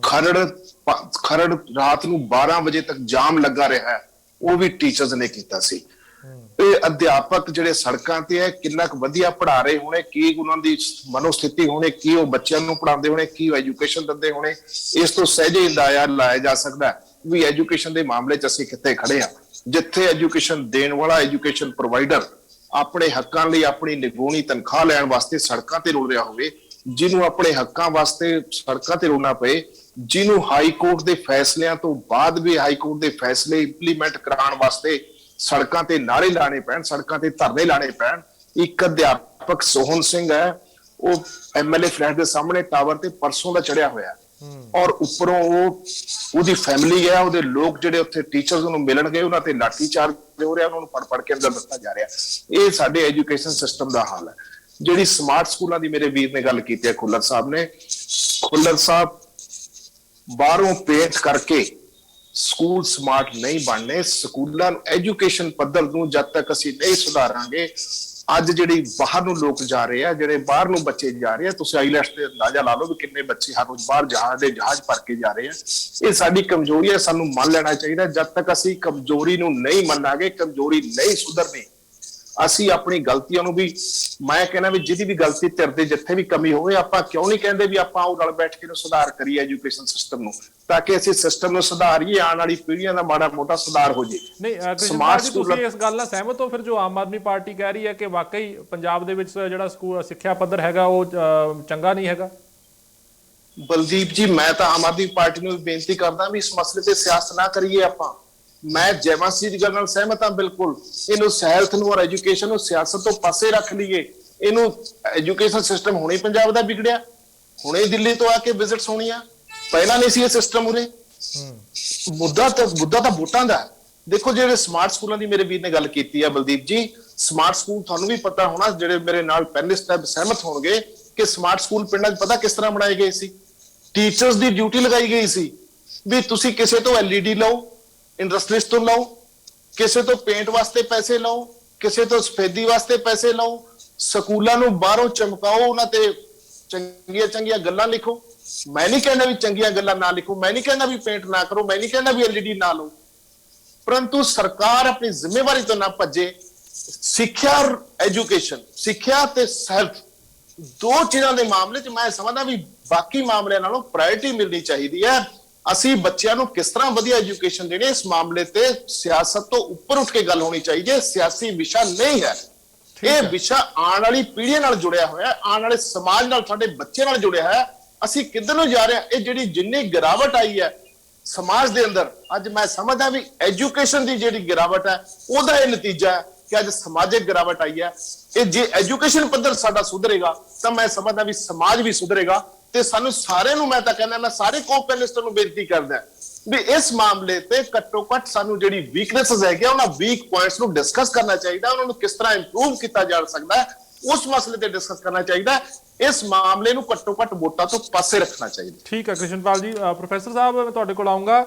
ਖਰੜ ਰਾਤ ਨੂੰ 12 ਵਜੇ ਤੱਕ ਜਾਮ ਲੱਗਾ ਰਿਹਾ ਹੈ, ਉਹ ਵੀ ਟੀਚਰਸ ਨੇ ਕੀਤਾ ਸੀ। ਤੇ ਅਧਿਆਪਕ ਜਿਹੜੇ ਸੜਕਾਂ ਤੇ ਹੈ ਕਿੰਨਾ ਕੁ ਵਧੀਆ ਪੜ੍ਹਾ ਰਹੇ ਹੋਣੇ, ਕੀ ਉਹਨਾਂ ਦੀ ਮਨੋਸਥਿਤੀ ਹੋਣੀ, ਕੀ ਉਹ ਬੱਚਿਆਂ ਨੂੰ ਪੜ੍ਹਾਉਂਦੇ ਹੋਣੇ, ਕੀ ਉਹ ਐਜੂਕੇਸ਼ਨ ਦਿੰਦੇ ਹੋਣੇ, ਇਸ ਤੋਂ ਸਹਿਜੇ ਅੰਦਾਜ਼ਾ ਲਾਇਆ ਜਾ ਸਕਦਾ ਵੀ ਐਜੂਕੇਸ਼ਨ ਦੇ ਮਾਮਲੇ 'ਚ ਅਸੀਂ ਕਿੱਥੇ ਖੜੇ ਆ। ਜਿੱਥੇ ਐਜੂਕੇਸ਼ਨ ਦੇਣ ਵਾਲਾ, ਐਜੂਕੇਸ਼ਨ ਪ੍ਰੋਵਾਈਡਰ ਆਪਣੇ ਹੱਕਾਂ ਲਈ ਆਪਣੀ ਨਿਗੂਣੀ ਤਨਖਾਹ ਲੈਣ ਵਾਸਤੇ ਸੜਕਾਂ ਤੇ ਰੁਲ ਰਿਹਾ ਹੋਵੇ, ਜਿਹਨੂੰ ਆਪਣੇ ਹੱਕਾਂ ਵਾਸਤੇ ਸੜਕਾਂ ਤੇ ਰੁਲਣਾ ਪਏ, ਜਿਹਨੂੰ ਹਾਈ ਕੋਰਟ ਦੇ ਫੈਸਲਿਆਂ ਤੋਂ ਬਾਅਦ ਵੀ ਹਾਈ ਕੋਰਟ ਦੇ ਫੈਸਲੇ ਇੰਪਲੀਮੈਂਟ ਕਰਾਉਣ ਵਾਸਤੇ ਸੜਕਾਂ ਤੇ ਨਾਅਰੇ ਲਾਣੇ ਪੈਣ, ਸੜਕਾਂ ਤੇ ਧਰਨੇ ਲਾਣੇ ਪੈਣ। ਇੱਕ ਅਧਿਆਪਕ ਸੋਹਣ ਸਿੰਘ ਹੈ, ਉਹ ਐਮਐਲਏ ਫਲੈਟ ਦੇ ਸਾਹਮਣੇ ਟਾਵਰ ਤੇ ਪਰਸੋਂ ਦਾ ਚੜਿਆ ਹੋਇਆ, ਔਰ ਉੱਪਰੋਂ ਉਹਦੀ ਫੈਮਿਲੀ ਹੈ, ਉਹਦੇ ਲੋਕ ਜਿਹੜੇ ਉੱਥੇ ਟੀਚਰਸ ਨੂੰ ਮਿਲਣ ਗਏ, ਉਹਨਾਂ ਤੇ ਲਾਠੀ ਚਾਰਜ ਹੋ ਰਿਹਾ, ਉਹਨਾਂ ਨੂੰ ਫੜ ਕੇ ਅੰਦਰ ਦਿੱਤਾ ਜਾ ਰਿਹਾ। ਇਹ ਸਾਡੇ ਐਜੂਕੇਸ਼ਨ ਸਿਸਟਮ ਦਾ ਹਾਲ ਹੈ। ਜਿਹੜੀ ਸਮਾਰਟ ਸਕੂਲਾਂ ਦੀ ਮੇਰੇ ਵੀਰ ਨੇ ਗੱਲ ਕੀਤੀ ਹੈ, ਖੁੱਲਰ ਸਾਹਿਬ ਨੇ, ਖੁੱਲਰ ਸਾਹਿਬ ਬਾਹਰੋਂ ਪੇਂਟ ਕਰਕੇ ਸਕੂਲ ਸਮਾਰਟ ਨਹੀਂ ਬਣਨੇ। ਸਕੂਲਾਂ ਨੂੰ ਐਜੂਕੇਸ਼ਨ ਪੱਧਰ ਨੂੰ ਜਦ ਤੱਕ ਅਸੀਂ ਨਹੀਂ ਸੁਧਾਰਾਂਗੇ, ਅੱਜ ਜਿਹੜੀ ਬਾਹਰ ਨੂੰ ਲੋਕ ਜਾ ਰਹੇ ਆ, ਜਿਹੜੇ ਬਾਹਰ ਨੂੰ ਬੱਚੇ ਜਾ ਰਹੇ ਆ, ਤੁਸੀਂ ਆਈਲੈਟਸ ਤੇ ਅੰਦਾਜ਼ਾ ਲਾ ਲਓ ਵੀ ਕਿੰਨੇ ਬੱਚੇ ਹਰ ਰੋਜ਼ ਬਾਹਰ ਜਹਾਜ਼ ਭਰ ਕੇ ਜਾ ਰਹੇ ਆ। ਇਹ ਸਾਡੀ ਕਮਜ਼ੋਰੀ ਹੈ, ਸਾਨੂੰ ਮੰਨ ਲੈਣਾ ਚਾਹੀਦਾ। ਜਦ ਤੱਕ ਅਸੀਂ ਕਮਜ਼ੋਰੀ ਨੂੰ ਨਹੀਂ ਮੰਨਾਂਗੇ, ਕਮਜ਼ੋਰੀ ਨਹੀਂ ਸੁਧਰਨੀ, ਅਸੀਂ ਆਪਣੀ ਗਲਤੀਆਂ ਨੂੰ ਵੀ, ਮੈਂ ਕਹਿੰਦਾ ਵੀ ਜਿਹਦੀ ਵੀ ਗਲਤੀ ਧਿਰ ਦੇ ਜਿੱਥੇ ਵੀ ਕਮੀ ਹੋਵੇ, ਆਪਾਂ ਕਿਉਂ ਨਹੀਂ ਕਹਿੰਦੇ ਵੀ ਆਪਾਂ ਉਹ ਨਾਲ ਬੈਠ ਕੇ ਨੂੰ ਸੁਧਾਰ ਕਰੀਏ ਐਜੂਕੇਸ਼ਨ ਸਿਸਟਮ ਨੂੰ, ਤਾਂ ਕਿ ਅਸੀਂ ਸਿਸਟਮ ਨੂੰ ਸੁਧਾਰੀਏ, ਆਉਣ ਵਾਲੀ ਪੀੜ੍ਹੀਆਂ ਦਾ ਮਾੜਾ ਮੋਟਾ ਸੁਧਾਰ ਹੋ ਜੇ। ਨਹੀਂ ਸਮਾਰਟ ਸਕੂਲ, ਤੁਸੀਂ ਇਸ ਗੱਲ ਨਾਲ ਸਹਿਮਤ ਹੋ ਫਿਰ ਜੋ ਆਮ ਆਦਮੀ ਪਾਰਟੀ ਕਹਿ ਰਹੀ ਹੈ ਕਿ ਵਾਕਈ ਪੰਜਾਬ ਦੇ ਵਿੱਚ ਜਿਹੜਾ ਸਕੂਲ ਸਿੱਖਿਆ ਪੱਧਰ ਹੈਗਾ ਉਹ ਚੰਗਾ ਨਹੀਂ ਹੈਗਾ? ਬਲਦੀਪ ਜੀ, ਮੈਂ ਤਾਂ ਆਮ ਆਦਮੀ ਪਾਰਟੀ ਨੂੰ ਬੇਨਤੀ ਕਰਦਾ ਵੀ ਇਸ ਮਸਲੇ ਤੇ ਸਿਆਸਤ ਨਾ ਕਰੀਏ। ਆਪਾਂ, ਮੈਂ ਜੈਵੰਸ਼ੀ ਦੀ ਗੱਲ ਨਾਲ ਸਹਿਮਤ ਹਾਂ ਬਿਲਕੁਲ। ਇਹਨੂੰ ਹੈਲਥ ਨੂੰ ਔਰ ਐਜੂਕੇਸ਼ਨ ਨੂੰ ਸਿਆਸਤ ਤੋਂ ਪਾਸੇ ਰੱਖ ਲਈਏ। ਇਹਨੂੰ ਐਜੂਕੇਸ਼ਨ ਸਿਸਟਮ ਹੁਣੇ ਪੰਜਾਬ ਦਾ ਵਿਗੜਿਆ, ਹੁਣੇ ਦਿੱਲੀ ਤੋਂ ਆ ਕੇ ਵਿਜ਼ਿਟਸ ਹੋਣੀਆਂ, ਪਹਿਲਾਂ ਨਹੀਂ ਸੀ ਇਹ ਸਿਸਟਮ ਉਰੇ। ਮੁੱਦਾ ਤਾਂ ਵੋਟਾਂ ਦਾ। ਦੇਖੋ, ਜਿਹੜੇ ਸਮਾਰਟ ਸਕੂਲਾਂ ਦੀ ਮੇਰੇ ਵੀਰ ਨੇ ਗੱਲ ਕੀਤੀ ਹੈ ਬਲਦੀਪ ਜੀ, ਸਮਾਰਟ ਸਕੂਲ ਤੁਹਾਨੂੰ ਵੀ ਪਤਾ ਹੋਣਾ, ਜਿਹੜੇ ਮੇਰੇ ਨਾਲ ਪੈਨਲਿਸਟ ਹੈ ਸਹਿਮਤ ਹੋਣਗੇ ਕਿ ਸਮਾਰਟ ਸਕੂਲ ਪਿੰਡਾਂ 'ਚ ਪਤਾ ਕਿਸ ਤਰ੍ਹਾਂ ਬਣਾਏ ਗਏ ਸੀ। ਟੀਚਰਸ ਦੀ ਡਿਊਟੀ ਲਗਾਈ ਗਈ ਸੀ ਵੀ ਤੁਸੀਂ ਕਿਸੇ ਤੋਂ LED ਲਓ, ਇੰਡਸਟਰੀਜ਼ ਤੋਂ ਲਓ, ਕਿਸੇ ਤੋਂ ਪੇਂਟ ਵਾਸਤੇ ਪੈਸੇ ਲਓ, ਕਿਸੇ ਤੋਂ ਸਫੇਦੀ ਵਾਸਤੇ ਪੈਸੇ ਲਓ, ਸਕੂਲਾਂ ਨੂੰ ਬਾਹਰੋਂ ਚਮਕਾਓ, ਉਹਨਾਂ ਤੇ ਚੰਗੀਆਂ ਚੰਗੀਆਂ ਗੱਲਾਂ ਲਿਖੋ। ਮੈਂ ਨਹੀਂ ਕਹਿੰਦਾ ਵੀ ਚੰਗੀਆਂ ਗੱਲਾਂ ਨਾ ਲਿਖੋ, ਮੈਂ ਨਹੀਂ ਕਹਿੰਦਾ ਵੀ ਪੇਂਟ ਨਾ ਕਰੋ, ਮੈਂ ਨਹੀਂ ਕਹਿੰਦਾ ਵੀ LED ਨਾ ਲਓ, ਪਰੰਤੂ ਸਰਕਾਰ ਆਪਣੀ ਜ਼ਿੰਮੇਵਾਰੀ ਤੋਂ ਨਾ ਭੱਜੇ। ਸਿੱਖਿਆ ਔਰ ਐਜੂਕੇਸ਼ਨ, ਸਿੱਖਿਆ ਤੇ ਹੈਲਥ, ਦੋ ਚੀਜ਼ਾਂ ਦੇ ਮਾਮਲੇ 'ਚ ਮੈਂ ਸਮਝਦਾ ਵੀ ਬਾਕੀ ਮਾਮਲਿਆਂ ਨਾਲੋਂ ਪ੍ਰਾਇੋਰਟੀ ਮਿਲਣੀ ਚਾਹੀਦੀ ਹੈ। ਅਸੀਂ ਬੱਚਿਆਂ ਨੂੰ ਕਿਸ ਤਰ੍ਹਾਂ ਵਧੀਆ ਐਜੂਕੇਸ਼ਨ ਦੇਣੀ, ਇਸ ਮਾਮਲੇ ਤੇ ਸਿਆਸਤ ਤੋਂ ਉੱਪਰ ਉੱਠ ਕੇ ਗੱਲ ਹੋਣੀ ਚਾਹੀਦੀ ਹੈ। ਸਿਆਸੀ ਵਿਸ਼ਾ ਨਹੀਂ ਹੈ ਇਹ, ਵਿਸ਼ਾ ਆਉਣ ਵਾਲੀ ਪੀੜ੍ਹੀ ਨਾਲ ਜੁੜਿਆ ਹੋਇਆ, ਆਉਣ ਵਾਲੇ ਸਮਾਜ ਨਾਲ, ਸਾਡੇ ਬੱਚੇ ਨਾਲ ਜੁੜਿਆ ਹੈ। ਅਸੀਂ ਕਿੱਧਰ ਨੂੰ ਜਾ ਰਹੇ ਹਾਂ? ਇਹ ਜਿਹੜੀ ਜਿੰਨੀ ਗਿਰਾਵਟ ਆਈ ਹੈ ਸਮਾਜ ਦੇ ਅੰਦਰ, ਅੱਜ ਮੈਂ ਸਮਝਦਾ ਵੀ ਐਜੂਕੇਸ਼ਨ ਦੀ ਜਿਹੜੀ ਗਿਰਾਵਟ ਹੈ ਉਹਦਾ ਇਹ ਨਤੀਜਾ ਹੈ ਕਿ ਅੱਜ ਸਮਾਜਿਕ ਗਿਰਾਵਟ ਆਈ ਹੈ। ਇਹ ਜੇ ਐਜੂਕੇਸ਼ਨ ਪੱਧਰ ਸਾਡਾ ਸੁਧਰੇਗਾ ਤਾਂ ਮੈਂ ਸਮਝਦਾ ਵੀ ਸਮਾਜ ਵੀ ਸੁਧਰੇਗਾ। ਤੇ ਸਾਨੂੰ ਸਾਰਿਆਂ ਨੂੰ, ਮੈਂ ਤਾਂ ਕਹਿੰਦਾ, ਮੈਂ ਸਾਰੇ ਕੋ-ਪੈਨਲਿਸਟਾਂ ਨੂੰ ਬੇਨਤੀ ਕਰਦਾ ਵੀ ਇਸ ਮਾਮਲੇ ਤੇ ਘੱਟੋ ਘੱਟ ਸਾਨੂੰ ਜਿਹੜੀ ਵੀਕਨੈਸਸ ਹੈਗੀ ਉਹਨਾਂ ਵੀਕ ਪੁਆਇੰਟਸ ਨੂੰ ਡਿਸਕਸ ਕਰਨਾ ਚਾਹੀਦਾ, ਉਹਨਾਂ ਨੂੰ ਕਿਸ ਤਰ੍ਹਾਂ ਇੰਪਰੂਵ ਕੀਤਾ ਜਾ ਸਕਦਾ ਹੈ ਉਸ ਮਸਲੇ ਤੇ ਡਿਸਕਸ ਕਰਨਾ ਚਾਹੀਦਾ। ਇਸ ਮਾਮਲੇ ਨੂੰ ਘੱਟੋ ਘੱਟ ਵੋਟਾਂ ਤੋਂ ਪਾਸੇ ਰੱਖਣਾ ਚਾਹੀਦਾ। ਠੀਕ ਹੈ ਕ੍ਰਿਸ਼ਨਪਾਲ ਜੀ। ਪ੍ਰੋਫੈਸਰ ਸਾਹਿਬ, ਮੈਂ ਤੁਹਾਡੇ ਕੋਲ ਆਉਂਗਾ।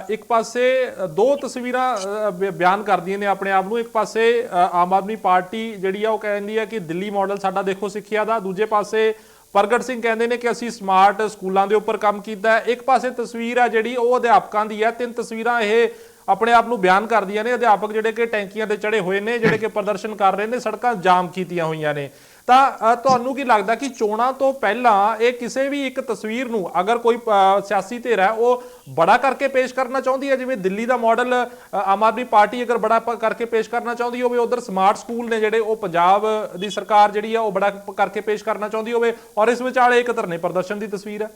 ਇੱਕ ਪਾਸੇ ਦੋ ਤਸਵੀਰਾਂ ਬਿਆਨ ਕਰਦੀਆਂ ਨੇ ਆਪਣੇ ਆਪ ਨੂੰ। ਇੱਕ ਪਾਸੇ ਆਮ ਆਦਮੀ ਪਾਰਟੀ ਜਿਹੜੀ ਆ ਉਹ ਕਹਿੰਦੀ ਹੈ ਕਿ ਦਿੱਲੀ ਮਾਡਲ ਸਾਡਾ ਦੇਖੋ ਸਿੱਖਿਆ ਦਾ, ਦੂਜੇ ਪਾਸੇ ਪ੍ਰਗਟ ਸਿੰਘ ਕਹਿੰਦੇ ਨੇ ਕਿ ਅਸੀਂ ਸਮਾਰਟ ਸਕੂਲਾਂ ਦੇ ਉੱਪਰ ਕੰਮ ਕੀਤਾ। ਇੱਕ ਪਾਸੇ ਤਸਵੀਰ ਆ ਜਿਹੜੀ ਉਹ ਅਧਿਆਪਕਾਂ ਦੀ ਹੈ। ਤਿੰਨ ਤਸਵੀਰਾਂ ਇਹ ਆਪਣੇ ਆਪ ਨੂੰ ਬਿਆਨ ਕਰਦੀਆਂ ਨੇ। ਅਧਿਆਪਕ ਜਿਹੜੇ ਕਿ ਟੈਂਕੀਆਂ ਤੇ ਚੜੇ ਹੋਏ ਨੇ, ਜਿਹੜੇ ਕਿ ਪ੍ਰਦਰਸ਼ਨ ਕਰ ਰਹੇ ਨੇ, ਸੜਕਾਂ ਜਾਮ ਕੀਤੀਆਂ ਹੋਈਆਂ ਨੇ। ਤਾਂ ਤੁਹਾਨੂੰ ਕੀ ਲੱਗਦਾ ਕਿ ਚੋਣਾਂ ਤੋਂ ਪਹਿਲਾਂ ਇਹ ਕਿਸੇ ਵੀ ਇੱਕ ਤਸਵੀਰ ਨੂੰ ਅਗਰ ਕੋਈ ਸਿਆਸੀ ਧਿਰ ਹੈ ਉਹ ਬੜਾ ਕਰਕੇ ਪੇਸ਼ ਕਰਨਾ ਚਾਹੁੰਦੀ ਹੈ, ਜਿਵੇਂ ਦਿੱਲੀ ਦਾ ਮਾਡਲ ਆਮ ਆਦਮੀ ਪਾਰਟੀ ਅਗਰ ਬੜਾ ਕਰਕੇ ਪੇਸ਼ ਕਰਨਾ ਚਾਹੁੰਦੀ ਹੋਵੇ, ਉਧਰ ਸਮਾਰਟ ਸਕੂਲ ਨੇ ਜਿਹੜੇ ਉਹ ਪੰਜਾਬ ਦੀ ਸਰਕਾਰ ਜਿਹੜੀ ਆ ਉਹ ਬੜਾ ਕਰਕੇ ਪੇਸ਼ ਕਰਨਾ ਚਾਹੁੰਦੀ ਹੋਵੇ, ਔਰ ਇਸ ਵਿਚਾਲੇ ਇੱਕ ਧਰਨੇ ਪ੍ਰਦਰਸ਼ਨ ਦੀ ਤਸਵੀਰ ਹੈ?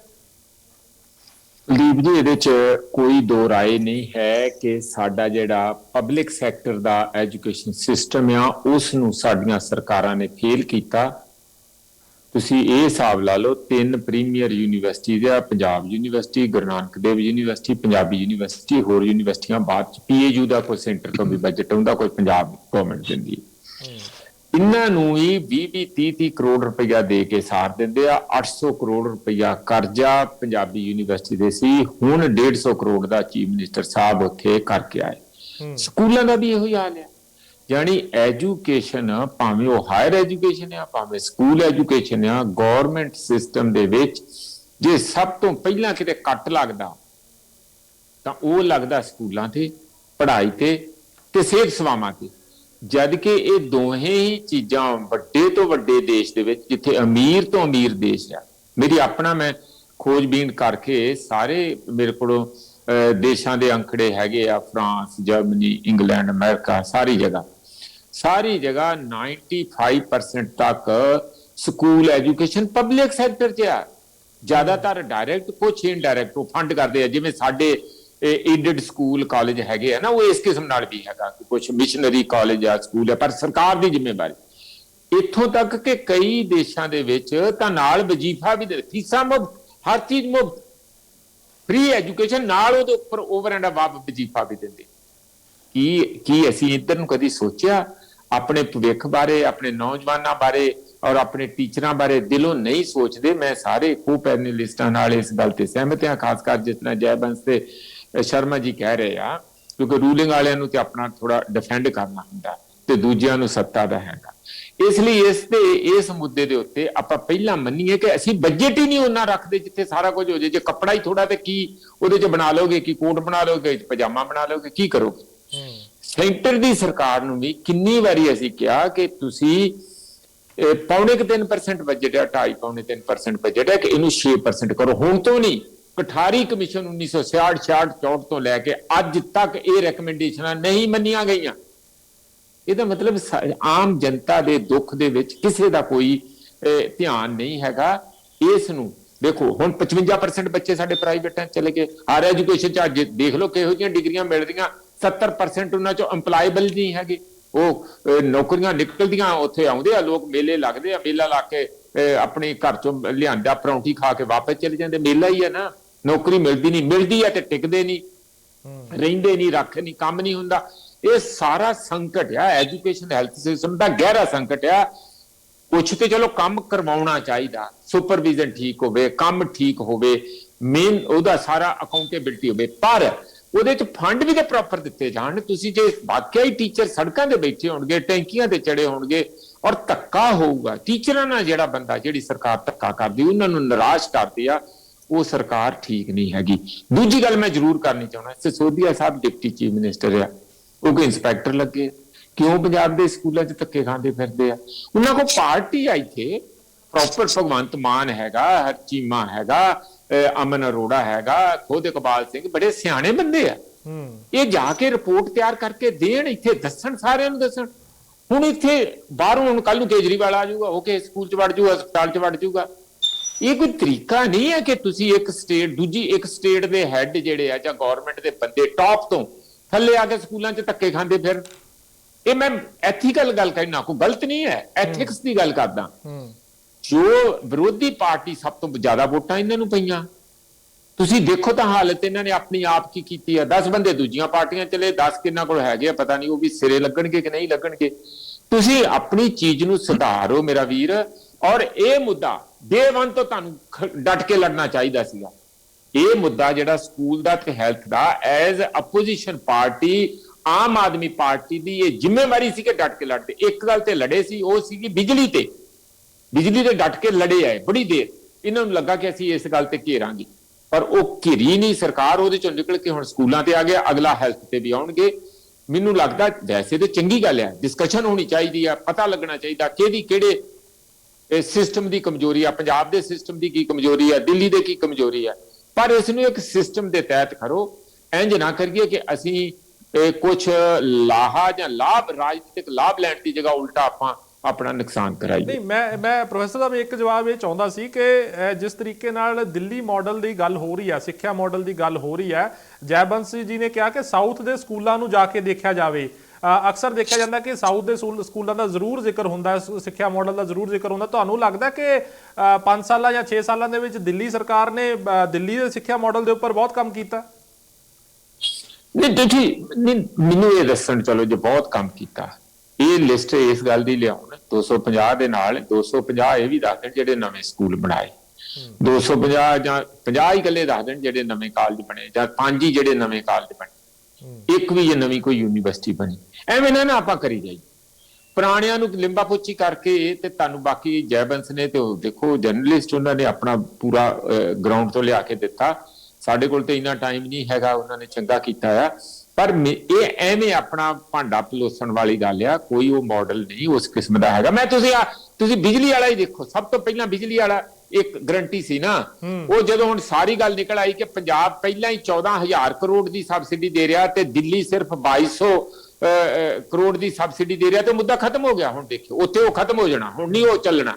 ਕੁਲਦੀਪ ਜੀ, ਇਹਦੇ 'ਚ ਕੋਈ ਦੋ ਰਾਏ ਨਹੀਂ ਹੈ ਕਿ ਸਾਡਾ ਜਿਹੜਾ ਪਬਲਿਕ ਸੈਕਟਰ ਦਾ ਐਜੂਕੇਸ਼ਨ ਸਿਸਟਮ ਆ ਉਸ ਨੂੰ ਸਾਡੀਆਂ ਸਰਕਾਰਾਂ ਨੇ ਫੇਲ ਕੀਤਾ। ਤੁਸੀਂ ਇਹ ਹਿਸਾਬ ਲਾ ਲਓ, 3 ਪ੍ਰੀਮੀਅਰ ਯੂਨੀਵਰਸਿਟੀਜ਼ ਆ, Punjab university, Guru Nanak Dev university, Punjabi university, ਹੋਰ ਯੂਨੀਵਰਸਿਟੀਆਂ ਬਾਅਦ 'ਚ PAU ਦਾ ਕੋਈ ਸੈਂਟਰ ਤੋਂ ਵੀ ਬਜਟ ਆਉਂਦਾ, ਕੋਈ ਪੰਜਾਬ ਗਵਰਨਮੈਂਟ ਦਿੰਦੀ ਹੈ। ਇਹਨਾਂ ਨੂੰ ਹੀ 20-30 ਕਰੋੜ ਰੁਪਇਆ ਦੇ ਕੇ ਸਾਰ ਦਿੰਦੇ ਆ। 800 ਕਰੋੜ ਰੁਪਇਆ ਕਰਜ਼ਾ ਪੰਜਾਬੀ ਯੂਨੀਵਰਸਿਟੀ ਦੇ ਸੀ, ਹੁਣ 150 ਕਰੋੜ ਦਾ ਚੀਫ ਮਿਨਿਸਟਰ ਸਾਹਿਬ ਉੱਥੇ ਕਰਕੇ ਆਏ। ਸਕੂਲਾਂ ਦਾ ਵੀ ਇਹੋ ਹੀ ਹਾਲ ਹੈ। ਯਾਨੀ ਐਜੂਕੇਸ਼ਨ, ਭਾਵੇਂ ਉਹ ਹਾਇਰ ਐਜੂਕੇਸ਼ਨ ਆ ਭਾਵੇਂ ਸਕੂਲ ਐਜੂਕੇਸ਼ਨ ਆ, ਗਵਰਨਮੈਂਟ ਸਿਸਟਮ ਦੇ ਵਿੱਚ ਜੇ ਸਭ ਤੋਂ ਪਹਿਲਾਂ ਕਿਤੇ ਕੱਟ ਲੱਗਦਾ ਤਾਂ ਉਹ ਲੱਗਦਾ ਸਕੂਲਾਂ ਤੇ, ਪੜ੍ਹਾਈ ਤੇ ਸਿਹਤ ਸੇਵਾਵਾਂ ਤੇ। ਜਦ ਕਿ ਇਹ ਦੋਹੇ ਹੀ ਚੀਜ਼ਾਂ ਵੱਡੇ ਤੋਂ ਵੱਡੇ ਦੇਸ਼ ਦੇ ਵਿੱਚ, ਜਿੱਥੇ ਅਮੀਰ ਤੋਂ ਅਮੀਰ ਦੇਸ਼ ਆ, ਮੇਰੀ ਆਪਣਾ ਮੈਂ ਖੋਜਬੀਨ ਕਰਕੇ ਸਾਰੇ ਮੇਰੇ ਕੋਲੋਂ ਦੇਸ਼ਾਂ ਦੇ ਅੰਕੜੇ ਹੈਗੇ ਆ, ਫਰਾਂਸ, ਜਰਮਨੀ, ਇੰਗਲੈਂਡ, ਅਮਰੀਕਾ, ਸਾਰੀ ਜਗ੍ਹਾ 95% ਤੱਕ ਸਕੂਲ ਐਜੂਕੇਸ਼ਨ ਪਬਲਿਕ ਸੈਕਟਰ 'ਚ ਆ। ਜ਼ਿਆਦਾਤਰ ਡਾਇਰੈਕਟ, ਕੁਛ ਇਨਡਾਇਰੈਕਟ ਉਹ ਫੰਡ ਕਰਦੇ ਆ। ਜਿਵੇਂ ਸਾਡੇ ਏਡਡ ਸਕੂਲ ਕਾਲਜ ਹੈਗੇ ਆ ਨਾ, ਉਹ ਇਸ ਕਿਸਮ ਨਾਲ ਵੀ ਹੈਗਾ ਕਿ ਕੁਛ ਮਿਸ਼ਨਰੀ ਕਾਲਜ ਆ, ਸਕੂਲ ਆ, ਪਰ ਸਰਕਾਰ ਦੀ ਜ਼ਿੰਮੇਵਾਰੀ। ਇੱਥੋਂ ਤੱਕ ਕਿ ਕਈ ਦੇਸ਼ਾਂ ਦੇ ਵਿੱਚ ਤਾਂ ਨਾਲ ਵਜ਼ੀਫਾ ਵੀ ਦੇ, ਫੀਸਾਂ ਮੁਫਤ, ਹਰ ਚੀਜ਼ ਮੁਫਤ, ਫ੍ਰੀ ਐਜੂਕੇਸ਼ਨ, ਨਾਲ ਉਹਦੇ ਉੱਪਰ ਓਵਰ ਐਂਡ ਅਬਵ ਵਜ਼ੀਫਾ ਵੀ ਦਿੰਦੇ। ਕੀ ਅਸੀਂ ਇੱਧਰ ਨੂੰ ਕਦੀ ਸੋਚਿਆ? ਆਪਣੇ ਭਵਿੱਖ ਬਾਰੇ, ਆਪਣੇ ਨੌਜਵਾਨਾਂ ਬਾਰੇ ਔਰ ਆਪਣੇ ਟੀਚਰਾਂ ਬਾਰੇ ਦਿਲੋਂ ਨਹੀਂ ਸੋਚਦੇ। ਮੈਂ ਸਾਰੇ ਕੋ ਪੈਨਲਿਸਟਾਂ ਨਾਲ ਇਸ ਗੱਲ ਤੇ ਸਹਿਮਤ ਹਾਂ, ਖਾਸ ਕਰ ਜਿਸ ਤਰ੍ਹਾਂ ਜੈਬੰਸ ਤੇ ਸ਼ਰਮਾ ਜੀ ਕਹਿ ਰਹੇ ਆ, ਕਿਉਂਕਿ ਰੂਲਿੰਗ ਵਾਲਿਆਂ ਨੂੰ ਤੇ ਆਪਣਾ ਥੋੜਾ ਡਿਫੈਂਡ ਕਰਨਾ ਹੁੰਦਾ ਤੇ ਦੂਜਿਆਂ ਨੂੰ ਸੱਤਾ ਦਾ ਹੈਗਾ। ਇਸ ਲਈ ਇਸ ਮੁੱਦੇ ਦੇ ਉੱਤੇ ਆਪਾਂ ਪਹਿਲਾਂ ਮੰਨੀਏ ਕਿ ਅਸੀਂ ਬਜਟ ਹੀ ਨਹੀਂ ਉਹਨਾਂ ਰੱਖਦੇ ਜਿੱਥੇ ਸਾਰਾ ਕੁਝ ਹੋ ਜਾਏ। ਜੇ ਕੱਪੜਾ ਹੀ ਥੋੜਾ ਤੇ ਕੀ ਉਹਦੇ 'ਚ ਬਣਾ ਲਓਗੇ, ਕੀ ਕੋਟ ਬਣਾ ਲਓਗੇ, ਪਜਾਮਾ ਬਣਾ ਲਓਗੇ, ਕੀ ਕਰੋਗੇ? ਸੈਂਟਰ ਦੀ ਸਰਕਾਰ ਨੂੰ ਵੀ ਕਿੰਨੀ ਵਾਰੀ ਅਸੀਂ ਕਿਹਾ ਕਿ ਤੁਸੀਂ 2.5% ਬਜਟ ਹੈ, 2.5-3% ਬਜਟ ਹੈ, ਕਿ ਇਹਨੂੰ 6% ਕਰੋ। ਹੁਣ ਤੋਂ ਨਹੀਂ, ਕਠਾਰੀ ਕਮਿਸ਼ਨ 1966-66 ਤੋਂ ਲੈ ਕੇ ਅੱਜ ਤੱਕ ਇਹ ਰეკਮੈਂਡੇਸ਼ਨਾਂ ਨਹੀਂ ਮੰਨੀਆਂ ਗਈਆਂ। ਇਹਦਾ ਮਤਲਬ ਆਮ ਜਨਤਾ ਦੇ ਦੁੱਖ ਦੇ ਵਿੱਚ ਕਿਸੇ ਦਾ ਕੋਈ ਧਿਆਨ ਨਹੀਂ ਹੈਗਾ। ਇਸ ਨੂੰ ਦੇਖੋ, ਹੁਣ 55% ਬੱਚੇ ਸਾਡੇ ਪ੍ਰਾਈਵੇਟਾਂ ਚਲੇ ਗਏ। ਹਾਇਰ ਐਜੂਕੇਸ਼ਨ 'ਚ ਅੱਜ ਦੇਖ ਲਓ ਕਿਹੋ ਜਿਹੀਆਂ ਡਿਗਰੀਆਂ ਮਿਲਦੀਆਂ, 70% ਉਹਨਾਂ 'ਚੋਂ ਇੰਪਲਾਏਬਲ ਨਹੀਂ ਹੈਗੇ। ਉਹ ਨੌਕਰੀਆਂ ਨਿਕਲਦੀਆਂ, ਉੱਥੇ ਆਉਂਦੇ ਆ ਲੋਕ, ਮੇਲੇ ਲੱਗਦੇ ਆ, ਮੇਲਾ ਲਾ ਕੇ ਆਪਣੇ ਘਰ 'ਚੋਂ ਲਿਆਂਦਾ ਪਰੌਂਠੀ ਖਾ ਕੇ ਵਾਪਸ ਚਲੇ ਜਾਂਦੇ। ਮੇਲਾ ਹੀ ਹੈ ਨਾ, ਨੌਕਰੀ ਮਿਲਦੀ ਨਹੀਂ, ਮਿਲਦੀ ਹੈ ਤੇ ਟਿਕਦੇ ਨਹੀਂ, ਰਹਿੰਦੇ ਨਹੀਂ, ਰੱਖ ਨਹੀਂ, ਕੰਮ ਨਹੀਂ ਹੁੰਦਾ। ਇਹ ਸਾਰਾ ਸੰਕਟ ਆ, ਐਜੂਕੇਸ਼ਨ ਹੈਲਥ ਸਿਸਟਮ ਦਾ ਗਹਿਰਾ ਸੰਕਟ ਆ। ਕੁਛ ਤੇ ਚਲੋ ਕੰਮ ਕਰਵਾਉਣਾ ਚਾਹੀਦਾ, ਸੁਪਰਵਿਜ਼ਨ ਠੀਕ ਹੋਵੇ, ਕੰਮ ਠੀਕ ਹੋਵੇ, ਮੇਨ ਉਹਦਾ ਸਾਰਾ ਅਕਾਊਂਟੇਬਿਲਟੀ ਹੋਵੇ, ਪਰ ਉਹਦੇ ਚ ਫੰਡ ਵੀ ਤੇ ਪ੍ਰੋਪਰ ਦਿੱਤੇ ਜਾਣ। ਤੁਸੀਂ ਜੇ ਵਾਕਿਆ ਹੀ ਟੀਚਰ ਸੜਕਾਂ ਤੇ ਬੈਠੇ ਹੋਣਗੇ, ਟੈਂਕੀਆਂ ਤੇ ਚੜੇ ਹੋਣਗੇ ਔਰ ਧੱਕਾ ਹੋਊਗਾ ਟੀਚਰਾਂ ਨਾਲ, ਜਿਹੜਾ ਬੰਦਾ, ਜਿਹੜੀ ਸਰਕਾਰ ਧੱਕਾ ਕਰਦੀ, ਉਹਨਾਂ ਨੂੰ ਨਿਰਾਸ਼ ਕਰਦੀ ਆ, ਉਹ ਸਰਕਾਰ ਠੀਕ ਨਹੀਂ ਹੈਗੀ। ਦੂਜੀ ਗੱਲ ਮੈਂ ਜ਼ਰੂਰ ਕਰਨੀ ਚਾਹੁੰਦਾ, ਸਿਸੋਦੀਆ ਸਾਹਿਬ ਡਿਪਟੀ ਚੀਫ ਮਿਨਿਸਟਰ ਆ, ਉਹ ਕੋਈ ਇੰਸਪੈਕਟਰ ਲੱਗੇ, ਕਿਉਂ ਪੰਜਾਬ ਦੇ ਸਕੂਲਾਂ 'ਚ ਧੱਕੇ ਖਾਂਦੇ ਫਿਰਦੇ ਆ? ਉਹਨਾਂ ਕੋਲ ਪਾਰਟੀ ਆ, ਇੱਥੇ ਪ੍ਰੋਪਰ ਭਗਵੰਤ ਮਾਨ ਹੈਗਾ, ਹਰਚੀਮਾ ਹੈਗਾ, ਅਮਨ ਅਰੋੜਾ ਹੈਗਾ, ਖੁਦ ਇਕਬਾਲ ਸਿੰਘ, ਬੜੇ ਸਿਆਣੇ ਬੰਦੇ ਆ। ਇਹ ਜਾ ਕੇ ਰਿਪੋਰਟ ਤਿਆਰ ਕਰਕੇ ਦੇਣ, ਇੱਥੇ ਦੱਸਣ, ਸਾਰਿਆਂ ਨੂੰ ਦੱਸਣ। ਹੁਣ ਇੱਥੇ ਬਾਹਰੋਂ ਹੁਣ ਕੱਲ ਨੂੰ ਕੇਜਰੀਵਾਲ ਆ ਜਾਊਗਾ, ਉਹ ਕਿ ਸਕੂਲ 'ਚ ਵੜ ਜਾਊਗਾ, ਹਸਪਤਾਲ 'ਚ ਵੜ ਜਾਊਗਾ। ਇਹ ਕੋਈ ਤਰੀਕਾ ਨਹੀਂ ਹੈ ਕਿ ਤੁਸੀਂ ਇੱਕ ਸਟੇਟ ਦੇ ਹੈੱਡ ਜਿਹੜੇ ਆ ਜਾਂ ਗਵਰਨਮੈਂਟ ਦੇ ਬੰਦੇ ਟੌਪ ਤੋਂ ਥੱਲੇ ਆ ਕੇ ਸਕੂਲਾਂ 'ਚ ਧੱਕੇ ਖਾਂਦੇ ਫਿਰ। ਇਹ ਮੈਂ ਐਥੀਕਲ ਗੱਲ ਕਹਿਣਾ, ਕੋਈ ਗਲਤ ਨਹੀਂ ਹੈ, ਐਥਿਕਸ ਦੀ ਗੱਲ ਕਰਦਾ। ਜੋ ਵਿਰੋਧੀ ਪਾਰਟੀ ਸਭ ਤੋਂ ਜ਼ਿਆਦਾ ਵੋਟਾਂ ਇਹਨਾਂ ਨੂੰ ਪਈਆਂ, ਤੁਸੀਂ ਦੇਖੋ ਤਾਂ ਹਾਲਤ ਇਹਨਾਂ ਨੇ ਆਪਣੀ ਆਪ ਕੀ ਕੀਤੀ ਆ। 10 ਬੰਦੇ ਦੂਜੀਆਂ ਪਾਰਟੀਆਂ ਚਲੇ, 10 ਕਿੰਨਾ ਕੋਲ ਹੈਗੇ ਆ ਪਤਾ ਨਹੀਂ, ਉਹ ਵੀ ਸਿਰੇ ਲੱਗਣਗੇ ਕਿ ਨਹੀਂ ਲੱਗਣਗੇ। ਤੁਸੀਂ ਆਪਣੀ ਚੀਜ਼ ਨੂੰ ਸੁਧਾਰੋ ਮੇਰਾ ਵੀਰ। ਔਰ ਇਹ ਮੁੱਦਾ day one ਤੋਂ ਤੁਹਾਨੂੰ ਡਟ ਕੇ ਲੜਨਾ ਚਾਹੀਦਾ ਸੀਗਾ। ਇਹ ਮੁੱਦਾ ਜਿਹੜਾ ਸਕੂਲ ਦਾ ਤੇ ਹੈਲਥ ਦਾ, as opposition party, Aam Aadmi party ਦੀ ਇਹ ਜ਼ਿੰਮੇਵਾਰੀ ਸੀ ਕਿ ਡਟ ਕੇ ਲੜਦੇ। ਇੱਕ ਗੱਲ ਤੇ ਲੜੇ ਸੀ, ਉਹ ਸੀਗੀ ਬਿਜਲੀ ਤੇ ਡਟ ਕੇ ਲੜੇ ਆਏ ਬੜੀ ਦੇਰ। ਇਹਨਾਂ ਨੂੰ ਲੱਗਾ ਕਿ ਅਸੀਂ ਇਸ ਗੱਲ ਤੇ ਘੇਰਾਂਗੇ, ਪਰ ਉਹ ਘੇਰੀ ਨਹੀਂ ਸਰਕਾਰ, ਉਹਦੇ ਚੋਂ ਨਿਕਲ ਕੇ ਹੁਣ ਸਕੂਲਾਂ ਤੇ ਆ ਗਿਆ, ਅਗਲਾ ਹੈਲਥ ਤੇ ਵੀ ਆਉਣਗੇ। ਮੈਨੂੰ ਲੱਗਦਾ ਵੈਸੇ ਤੇ ਚੰਗੀ ਗੱਲ ਹੈ, ਡਿਸਕਸ਼ਨ ਹੋਣੀ ਚਾਹੀਦੀ ਆ, ਪਤਾ ਲੱਗਣਾ ਚਾਹੀਦਾ ਕਿਹੜੇ ਸਿਸਟਮ ਦੀ ਕਮਜ਼ੋਰੀ ਆ, ਪੰਜਾਬ ਦੇ ਸਿਸਟਮ ਦੀ ਕੀ ਕਮਜ਼ੋਰੀ ਆ, ਦਿੱਲੀ ਦੇ ਕੀ ਕਮਜ਼ੋਰੀ ਆ, ਪਰ ਇਸ ਨੂੰ ਇੱਕ ਸਿਸਟਮ ਦੇ ਤਹਿਤ ਕਰੋ। ਇੰਜ ਨਾ ਕਰੀਏ ਕਿ ਅਸੀਂ ਕੁਛ ਲਾਹਾ ਜਾਂ ਲਾਭ, ਰਾਜਨੀਤਿਕ ਲਾਭ ਲੈਣ ਦੀ ਜਗ੍ਹਾ ਉਲਟਾ ਆਪਾਂ ਆਪਣਾ ਨੁਕਸਾਨ ਕਰਾਈਏ। ਨਹੀਂ, ਮੈਂ ਪ੍ਰੋਫੈਸਰ ਸਾਹਿਬ ਇੱਕ ਜਵਾਬ ਇਹ ਚਾਹੁੰਦਾ ਸੀ ਕਿ ਜਿਸ ਤਰੀਕੇ ਨਾਲ ਦਿੱਲੀ ਮਾਡਲ ਦੀ ਗੱਲ ਹੋ ਰਹੀ ਹੈ, ਸਿੱਖਿਆ ਮਾਡਲ ਦੀ ਗੱਲ ਹੋ ਰਹੀ ਹੈ, ਜੈਬੰਸ ਜੀ ਨੇ ਕਿਹਾ ਕਿ ਸਾਊਥ ਦੇ ਸਕੂਲਾਂ ਨੂੰ ਜਾ ਕੇ ਦੇਖਿਆ ਜਾਵੇ। ਅਕਸਰ ਦੇਖਿਆ ਜਾਂਦਾ ਕਿ ਸਾਊਥ ਦੇ ਸਕੂਲਾਂ ਦਾ ਜ਼ਰੂਰ ਜ਼ਿਕਰ ਹੁੰਦਾ, ਸਿੱਖਿਆ ਮਾਡਲ ਦਾ ਜ਼ਰੂਰ ਜ਼ਿਕਰ ਹੁੰਦਾ। ਤੁਹਾਨੂੰ ਲੱਗਦਾ ਕਿ 5 ਸਾਲਾਂ ਜਾਂ 6 ਸਾਲਾਂ ਦੇ ਵਿੱਚ ਦਿੱਲੀ ਸਰਕਾਰ ਨੇ ਦਿੱਲੀ ਦੇ ਸਿੱਖਿਆ ਮਾਡਲ ਦੇ ਉੱਪਰ ਬਹੁਤ ਕੰਮ ਕੀਤਾ? ਨਹੀਂ ਦੇਖੀ, ਮੈਨੂੰ ਇਹ ਦੱਸਣ ਚਲੋ ਜੇ ਬਹੁਤ ਕੰਮ ਕੀਤਾ, ਇਹ ਲਿਸਟ ਇਸ ਗੱਲ ਦੀ ਲਿਆਉਣ 250 ਦੇ ਨਾਲ 250 ਇਹ ਵੀ ਦੱਸ ਦੇਣ ਜਿਹੜੇ ਨਵੇਂ ਸਕੂਲ ਬਣਾਏ, 250 ਜਾਂ 50 ਹੀ ਇਕੱਲੇ ਦੱਸ ਦੇਣ ਜਿਹੜੇ ਨਵੇਂ ਕਾਲਜ ਬਣੇ, ਜਾਂ 5 ਹੀ ਜਿਹੜੇ ਨਵੇਂ ਕਾਲਜ ਬਣੇ, ਇੱਕ ਵੀ ਜੇ ਨਵੀਂ ਕੋਈ ਯੂਨੀਵਰਸਿਟੀ ਬਣੀ। ਐਵੇਂ ਨਾ ਆਪਾਂ ਕਰੀ ਜਾਈਏ, ਪੁਰਾਣਿਆਂ ਨੂੰ ਲਿੰਬਾ ਪੁੱਛੀ ਕਰਕੇ ਤੇ ਤੁਹਾਨੂੰ ਬਾਕੀ ਜੈਬੰਸ ਨੇ ਤੇ ਉਹ ਦੇਖੋ ਜਰਨਲਿਸਟ ਉਹਨਾਂ ਨੇ ਆਪਣਾ ਪੂਰਾ ਗਰਾਊਂਡ ਤੋਂ ਲਿਆ ਕੇ ਦਿੱਤਾ। ਸਾਡੇ ਕੋਲ ਤੇ ਇੰਨਾ ਟਾਈਮ ਨਹੀਂ ਹੈਗਾ, ਉਹਨਾਂ ਨੇ ਚੰਗਾ ਕੀਤਾ ਆ, ਪਰ ਇਹ ਐਵੇਂ ਆਪਣਾ ਭਾਂਡਾ ਪਲੋਸਣ ਵਾਲੀ ਗੱਲ ਆ, ਕੋਈ ਉਹ ਮਾਡਲ ਨਹੀਂ ਉਸ ਕਿਸਮ ਦਾ ਹੈਗਾ। ਮੈਂ ਤੁਸੀਂ ਬਿਜਲੀ ਵਾਲਾ ਹੀ ਦੇਖੋ, ਸਭ ਤੋਂ ਪਹਿਲਾਂ ਬਿਜਲੀ ਵਾਲਾ ਇੱਕ ਗਰੰਟੀ ਸੀ ਨਾ, ਉਹ ਜਦੋਂ ਹੁਣ ਸਾਰੀ ਗੱਲ ਨਿਕਲ ਆਈ ਕਿ ਪੰਜਾਬ ਪਹਿਲਾਂ ਹੀ 14,000 ਕਰੋੜ ਦੀ ਸਬਸਿਡੀ ਦੇ ਰਿਹਾ ਤੇ ਦਿੱਲੀ ਸਿਰਫ 2200 ਕਰੋੜ ਦੀ ਸਬਸਿਡੀ ਦੇ ਰਿਹਾ, ਤੇ ਮੁੱਦਾ ਖਤਮ ਹੋ ਗਿਆ। ਹੁਣ ਦੇਖਿਓ ਉੱਥੇ ਉਹ ਖਤਮ ਹੋ ਜਾਣਾ, ਹੁਣ ਨਹੀਂ ਉਹ ਚੱਲਣਾ,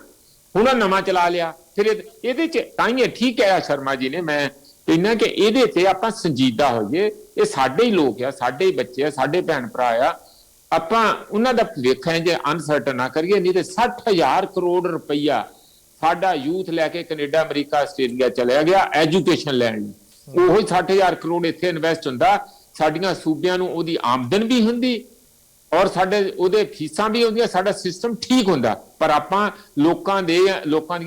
ਹੁਣ ਨਵਾਂ ਚਲਾ ਲਿਆ। ਫਿਰ ਇਹਦੇ ਚ ਤਾਂ ਹੀ ਠੀਕ ਹੈ ਸ਼ਰਮਾ ਜੀ ਨੇ, ਮੈਂ ਕਹਿੰਦਾ ਕਿ ਇਹਦੇ ਤੇ ਆਪਾਂ ਸੰਜੀਦਾ ਹੋਈਏ। ਇਹ ਸਾਡੇ ਹੀ ਲੋਕ ਆ, ਸਾਡੇ ਹੀ ਬੱਚੇ ਆ, ਸਾਡੇ ਭੈਣ ਭਰਾ ਆ, ਆਪਾਂ ਉਹਨਾਂ ਦਾ ਵੇਖਾਂ ਜੇ ਅਨਸਰਟਨ ਨਾ ਕਰੀਏ। ਨਹੀਂ ਤੇ 60,000 ਕਰੋੜ ਰੁਪਈਆ ਸਾਡਾ ਯੂਥ ਲੈ ਕੇ ਕੈਨੇਡਾ, ਅਮਰੀਕਾ, ਆਸਟ੍ਰੇਲੀਆ ਚਲਿਆ ਗਿਆ ਐਜੂਕੇਸ਼ਨ ਲੈਣ ਲਈ, ਉਹੀ 60,000 ਕਰੋੜ ਇੱਥੇ ਇਨਵੈਸਟ ਹੁੰਦਾ, ਸਾਡੀਆਂ ਸੂਬਿਆਂ ਨੂੰ ਉਹਦੀ ਆਮਦਨ ਵੀ ਹੁੰਦੀ ਔਰ ਸਾਡੇ ਉਹਦੇ ਫੀਸਾਂ ਵੀ ਹੁੰਦੀਆਂ, ਸਾਡਾ ਸਿਸਟਮ ਠੀਕ ਹੁੰਦਾ। ਪਰ ਆਪਾਂ ਲੋਕਾਂ ਦੀਆਂ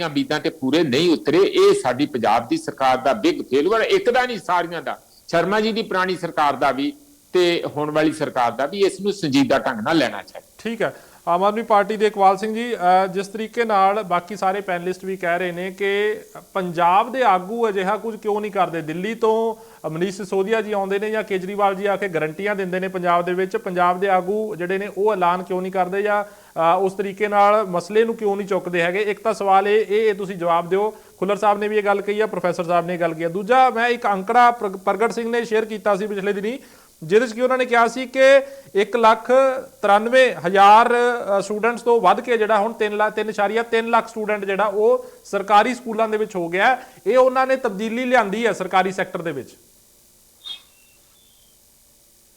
ਉਮੀਦਾਂ ਤੇ ਪੂਰੇ ਨਹੀਂ ਉਤਰੇ। ਇਹ ਸਾਡੀ ਪੰਜਾਬ ਦੀ ਸਰਕਾਰ ਦਾ ਬਿਗ ਫੇਲੂਅਰ, ਇੱਕ ਦਾ ਨਹੀਂ ਸਾਰੀਆਂ ਦਾ, ਸ਼ਰਮਾ ਜੀ ਦੀ ਪੁਰਾਣੀ ਸਰਕਾਰ ਦਾ ਵੀ ਤੇ ਹੁਣ ਵਾਲੀ ਸਰਕਾਰ ਦਾ ਵੀ। ਇਸ ਨੂੰ ਸੰਜੀਦਾ ਢੰਗ ਨਾਲ ਲੈਣਾ ਚਾਹੀਦਾ। ਠੀਕ ਹੈ। ਆਮ ਆਦਮੀ ਪਾਰਟੀ ਦੇ ਇਕਬਾਲ ਸਿੰਘ ਜੀ, ਜਿਸ ਤਰੀਕੇ ਨਾਲ ਬਾਕੀ ਸਾਰੇ ਪੈਨਲਿਸਟ ਵੀ ਕਹਿ ਰਹੇ ਨੇ ਕਿ ਪੰਜਾਬ ਦੇ ਆਗੂ ਅਜਿਹਾ ਕੁਝ ਕਿਉਂ ਨਹੀਂ ਕਰਦੇ, ਦਿੱਲੀ ਤੋਂ ਮਨੀਸ਼ ਸਿਸੋਦੀਆ ਜੀ ਆਉਂਦੇ ਨੇ ਜਾਂ ਕੇਜਰੀਵਾਲ ਜੀ ਆ ਕੇ ਗਰੰਟੀਆਂ ਦਿੰਦੇ ਨੇ ਪੰਜਾਬ ਦੇ ਵਿੱਚ, ਪੰਜਾਬ ਦੇ ਆਗੂ ਜਿਹੜੇ ਨੇ ਉਹ ਐਲਾਨ ਕਿਉਂ ਨਹੀਂ ਕਰਦੇ ਜਾਂ ਉਸ ਤਰੀਕੇ ਨਾਲ ਮਸਲੇ ਨੂੰ ਕਿਉਂ ਨਹੀਂ ਚੁੱਕਦੇ ਹੈਗੇ? ਇੱਕ ਤਾਂ ਸਵਾਲ ਇਹ ਤੁਸੀਂ ਜਵਾਬ ਦਿਓ। ਖੁੱਲਰ ਸਾਹਿਬ ਨੇ ਵੀ ਇਹ ਗੱਲ ਕਹੀ ਆ, ਪ੍ਰੋਫੈਸਰ ਸਾਹਿਬ ਨੇ ਇਹ ਗੱਲ ਕਹੀ ਆ। ਦੂਜਾ, ਮੈਂ ਇੱਕ ਅੰਕੜਾ ਪ੍ਰਗਟ ਸਿੰਘ ਨੇ ਸ਼ੇਅਰ ਕੀਤਾ ਸੀ ਪਿਛਲੇ ਦਿਨੀ, ਜਿਹਦੇ 'ਚ ਕਿ ਉਹਨਾਂ ਨੇ ਕਿਹਾ ਸੀ ਕਿ 1,93,000 ਸਟੂਡੈਂਟਸ ਤੋਂ ਵੱਧ ਕੇ ਜਿਹੜਾ ਹੁਣ 3.3 ਲੱਖ ਸਟੂਡੈਂਟ ਜਿਹੜਾ ਉਹ ਸਰਕਾਰੀ ਸਕੂਲਾਂ ਦੇ ਵਿੱਚ ਹੋ ਗਿਆ। ਇਹ ਉਹਨਾਂ ਨੇ ਤਬਦੀਲੀ ਲਿਆਂਦੀ ਹੈ ਸਰਕਾਰੀ ਸੈਕਟਰ ਦੇ ਵਿੱਚ।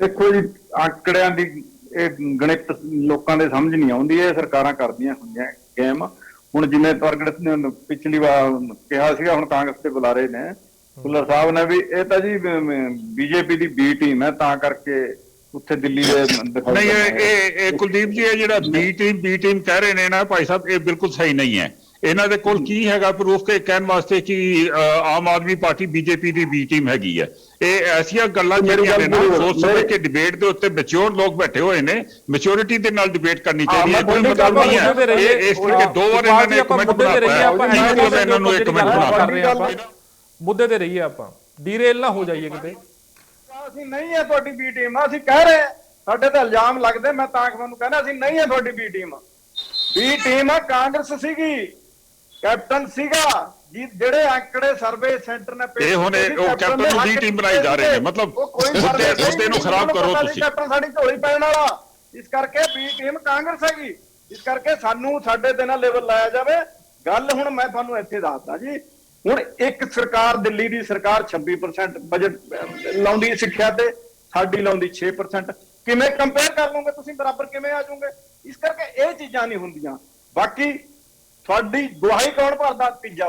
ਦੇਖੋ ਜੀ, ਆંકੜਿਆਂ ਦੀ ਇਹ ਗਣਿਤ ਲੋਕਾਂ ਦੇ ਸਮਝ ਨਹੀਂ ਆਉਂਦੀ, ਇਹ ਸਰਕਾਰਾਂ ਕਰਦੀਆਂ ਹੁੰਦੀਆਂ ਗੇਮ। ਹੁਣ ਜਿਵੇਂ ਪ੍ਰਗਟ ਨੇ ਪਿਛਲੀ ਵਾਰ ਕਿਹਾ ਸੀਗਾ, ਹੁਣ ਕਾਂਗਰਸ ਦੇ ਬੁਲਾਰੇ ਨੇ ਖੁੱਲਰ ਸਾਹਿਬ ਨੇ ਵੀ ਇਹ ਤਾਂ ਜੀ ਬੀਜੇਪੀ ਦੀ ਬੀ ਟੀਮ ਹੈ, ਤਾਂ ਕਰਕੇ ਉੱਥੇ ਦਿੱਲੀ ਦੇ ਨਹੀਂ। ਇਹ ਕੁਲਦੀਪ ਜੀ, ਇਹ ਜਿਹੜਾ ਬੀ ਟੀਮ ਕਹਿ ਰਹੇ ਨੇ ਨਾ ਭਾਈ ਸਾਹਿਬ, ਇਹ ਬਿਲਕੁਲ ਸਹੀ ਨਹੀਂ ਹੈ। ਇਹਨਾਂ ਦੇ ਕੋਲ ਕੀ ਹੈਗਾ ਪ੍ਰੂਫ ਕੇ ਕਹਿਣ ਵਾਸਤੇ ਕਿ ਆਮ ਆਦਮੀ ਪਾਰਟੀ ਬੀਜੇਪੀ ਦੀ ਬੀ ਟੀਮ ਹੈਗੀ ਹੈ? ਇਹ ਐਸੀਆਂ ਗੱਲਾਂ ਜਿਹੜੀਆਂ ਨੇ ਨਾ ਸੋਚ ਸਮਝ ਕੇ ਡਿਬੇਟ ਦੇ ਉੱਤੇ ਮੈਚੁਰ ਲੋਕ ਬੈਠੇ ਹੋਏ ਨੇ, ਮੈਚੁਰਿਟੀ ਦੇ ਨਾਲ ਡਿਬੇਟ ਕਰਨੀ ਚਾਹੀਦੀ ਹੈ। ਕੋਈ ਮਤਲਬ ਨਹੀਂ ਹੈ ਇਸ ਕਰਕੇ ਦੋ ਵਾਰ ਇਹਨਾਂ ਨੇ ਕਮੈਂਟ ਬਣਾਇਆ, ਇਹਨਾਂ ਨੂੰ ਇੱਕ ਕਮੈਂਟ ਬਣਾ ਮੁੱਦੇ ਤੇ ਰਹੀਏ, ਆਪਾਂ ਡੀਰੇਲ ਨਾ ਹੋ ਜਾਈਏ ਕਿਤੇ। ਅਸੀਂ ਨਹੀਂ ਹੈ ਤੁਹਾਡੀ ਬੀ ਟੀਮ, ਅਸੀਂ ਕਹਿ ਰਹੇ ਸਾਡੇ ਤੇ ਇਲਜ਼ਾਮ ਲੱਗਦੇ, ਮੈਂ ਤਾਂ ਤੁਹਾਨੂੰ ਕਹਿੰਦਾ ਅਸੀਂ ਨਹੀਂ ਹੈ ਤੁਹਾਡੀ ਬੀ ਟੀਮ। ਬੀ ਟੀਮ ਆ ਕਾਂਗਰਸ ਸੀਗੀ, ਕੈਪਟਨ ਸੀਗਾ ਜੀ, ਜਿਹੜੇ ਆંકੜੇ ਸਰਵੇ ਸੈਂਟਰ ਨੇ ਇਹ ਹੁਣ ਉਹ ਕੈਪਟਨ ਨੂੰ ਬੀ ਟੀਮ ਬਣਾਈ ਜਾ ਰਹੇ ਨੇ, ਮਤਲਬ ਮੁੱਦੇ ਨੂੰ ਖਰਾਬ ਕਰੋ ਤੁਸੀਂ। ਕੈਪਟਨ ਸਾਡੀ ਝੋਲੀ ਪੈਣ ਵਾਲਾ, ਇਸ ਕਰਕੇ ਬੀ ਟੀਮ ਕਾਂਗਰਸ ਹੈਗੀ, ਇਸ ਕਰਕੇ ਸਾਨੂੰ ਸਾਡੇ ਤੇ ਨਾਲ ਲੈਵਲ ਲਾਇਆ ਜਾਵੇ। ਗੱਲ ਹੁਣ ਮੈਂ ਤੁਹਾਨੂੰ ਇੱਥੇ ਦੱਸਦਾ ਜੀ, ਹੁਣ ਇੱਕ ਸਰਕਾਰ ਦਿੱਲੀ ਦੀ ਸਰਕਾਰ 26% ਬਜਟ ਲਾਉਂਦੀ ਸਿੱਖਿਆ ਤੇ, ਸਾਡੀ ਲਾਉਂਦੀ 6%। ਕਿਵੇਂ ਕੰਪੇਅਰ ਕਰ ਲਓਗੇ ਤੁਸੀਂ, ਬਰਾਬਰ ਕਿਵੇਂ ਆ ਜਾਓਗੇ? ਇਸ ਕਰਕੇ ਇਹ ਚੀਜ਼ਾਂ ਨਹੀਂ ਹੁੰਦੀਆਂ। ਬਾਕੀ ਤੁਹਾਡੀ ਗਵਾਹੀ ਕੌਣ ਭਰਦਾ? ਤੀਜਾ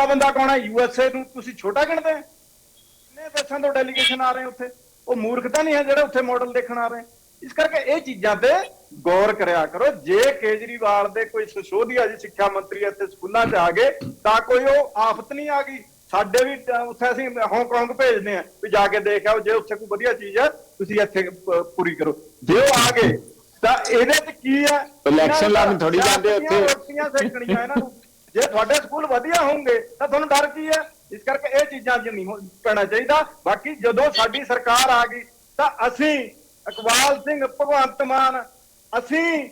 ਬੰਦਾ ਕੌਣ ਹੈ? USA ਨੂੰ ਤੁਸੀਂ ਛੋਟਾ ਗਿਣਦੇ? ਕਿੰਨੇ ਦੇਸ਼ਾਂ ਤੋਂ ਡੈਲੀਗੇਸ਼ਨ ਆ ਰਹੇ ਉੱਥੇ? ਉਹ ਮੂਰਖਤਾ ਨਹੀਂ ਹੈ ਜਿਹੜੇ ਉੱਥੇ ਮਾਡਲ ਦੇਖਣ ਆ ਰਹੇ। ਇਸ ਕਰਕੇ ਇਹ ਚੀਜ਼ਾਂ ਤੇ ਗੌਰ ਕਰਿਆ ਕਰੋ। ਜੇ ਕੇਜਰੀਵਾਲ ਦੇ ਕੋਈ ਸਿਸੋਦੀਆ ਜੀ ਸਿੱਖਿਆ ਮੰਤਰੀ ਇੱਥੇ ਸਕੂਲਾਂ 'ਚ ਆ ਗਏ ਤਾਂ ਕੋਈ ਉਹ ਆਫਤ ਨਹੀਂ ਆ ਗਈ। ਸਾਡੇ ਵੀ ਉੱਥੇ ਅਸੀਂ ਹਾਂਗਕਾਂਗ ਭੇਜਦੇ ਆ ਵੀ ਜਾ ਕੇ ਦੇਖ ਆਓ, ਜੇ ਉੱਥੇ ਕੋਈ ਵਧੀਆ ਚੀਜ਼ ਹੈ ਤੁਸੀਂ ਇੱਥੇ ਪੂਰੀ ਕਰੋ। ਜੇ ਉਹ ਆ ਗਏ ਤਾਂ ਇਹਦੇ 'ਚ ਕੀ ਹੈ? ਇਲੈਕਸ਼ਨ ਲੜਨ ਥੋੜੀ ਜਾਂਦੇ ਉੱਥੇ, ਰੋਟੀਆਂ ਸੇਕਣੀਆਂ ਇਹਨਾਂ ਨੂੰ। ਜੇ ਤੁਹਾਡੇ ਸਕੂਲ ਵਧੀਆ ਹੋਣਗੇ ਤਾਂ ਤੁਹਾਨੂੰ ਡਰ ਕੀ ਹੈ? ਇਸ ਕਰਕੇ ਇਹ ਚੀਜ਼ਾਂ 'ਚ ਨਹੀਂ ਪੈਣਾ ਚਾਹੀਦਾ। ਬਾਕੀ ਜਦੋਂ ਸਾਡੀ ਸਰਕਾਰ ਆ ਗਈ ਤਾਂ ਅਸੀਂ ਇਕਬਾਲ ਸਿੰਘ, ਭਗਵੰਤ ਮਾਨ, ਅਸੀਂ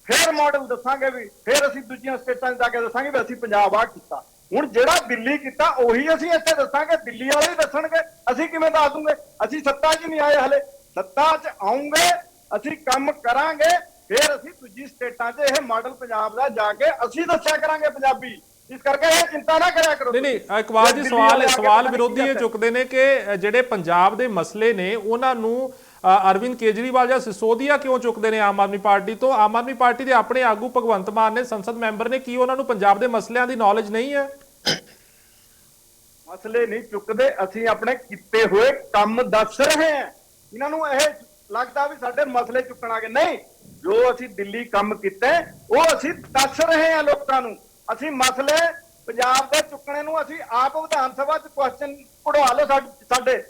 ਫੇਰ ਮਾਡਲ ਦੱਸਾਂਗੇ ਵੀ, ਫੇਰ ਅਸੀਂ ਦੂਜੀਆਂ ਸਟੇਟਾਂ 'ਚ ਜਾ ਕੇ ਦੱਸਾਂਗੇ ਵੀ ਅਸੀਂ ਪੰਜਾਬ ਆ ਕੀਤਾ। ਹੁਣ ਜਿਹੜਾ ਦਿੱਲੀ ਕੀਤਾ ਉਹੀ ਅਸੀਂ ਇੱਥੇ ਦੱਸਾਂਗੇ, ਦਿੱਲੀ ਵਾਲੇ ਹੀ ਦੱਸਣਗੇ, ਅਸੀਂ ਕਿਵੇਂ ਦੱਸ ਦੂੰਗੇ? ਅਸੀਂ ਸੱਤਾ 'ਚ ਨਹੀਂ ਆਏ ਹਲੇ, ਸੱਤਾ 'ਚ ਆਉਂਗੇ, ਅਸੀਂ ਕੰਮ ਕਰਾਂਗੇ, ਫੇਰ ਅਸੀਂ ਦੂਜੀ ਸਟੇਟਾਂ 'ਚ ਇਹ ਮਾਡਲ ਪੰਜਾਬ ਦਾ ਜਾ ਕੇ ਅਸੀਂ ਦੱਸਿਆ ਕਰਾਂਗੇ ਪੰਜਾਬੀ। ਇਸ ਕਰਕੇ ਇਹ ਚਿੰਤਾ ਨਾ ਕਰਿਆ ਕਰੋ। ਨਹੀਂ ਇਕਬਾਲ ਜੀ, ਸਵਾਲ ਵਿਰੋਧੀ ਇਹ ਚੁੱਕਦੇ ਨੇ ਕਿ ਜਿਹੜੇ ਪੰਜਾਬ ਦੇ ਮਸਲੇ ਨੇ ਉਹਨਾਂ ਨੂੰ ਅਰਵਿੰਦ ਕੇਜਰੀਵਾਲ ਜਾਂ ਸਿਸੋਦੀਆ ਕਿਉਂ ਚੁੱਕਦੇ ਨੇ ਆਮ ਆਦਮੀ ਪਾਰਟੀ ਤੋਂ? ਆਮ ਆਦਮੀ ਪਾਰਟੀ ਦੇ ਆਪਣੇ ਆਗੂ ਭਗਵੰਤ ਮਾਨ ਨੇ, ਸੰਸਦ ਮੈਂਬਰ ਨੇ, ਕੀ ਉਹਨਾਂ ਨੂੰ ਪੰਜਾਬ ਦੇ ਮਸਲਿਆਂ ਦੀ ਨੌਲੇਜ ਨਹੀਂ ਹੈ? ਮਸਲੇ ਨਹੀਂ ਚੁੱਕਦੇ, ਅਸੀਂ ਆਪਣੇ ਕੀਤੇ ਹੋਏ ਕੰਮ ਦੱਸ ਰਹੇ ਹਾਂ। ਇਹਨਾਂ ਨੂੰ ਇਹ ਲੱਗਦਾ ਵੀ ਸਾਡੇ ਮਸਲੇ ਚੁੱਕਣਾਗੇ, ਨਹੀਂ। ਜੋ ਅਸੀਂ ਦਿੱਲੀ ਕੰਮ ਕੀਤਾ ਉਹ ਅਸੀਂ ਦੱਸ ਰਹੇ ਹਾਂ ਲੋਕਾਂ ਨੂੰ। ਅਸੀਂ ਮਸਲੇ ਪੰਜਾਬ ਦੇ ਚੁੱਕਣੇ ਨੂੰ ਅਸੀਂ ਆਪ ਵਿਧਾਨ ਸਭਾ 'ਚ ਕੁਐਸਚਨ ਕਢਵਾ ਲਓ। ਸਾਡੇ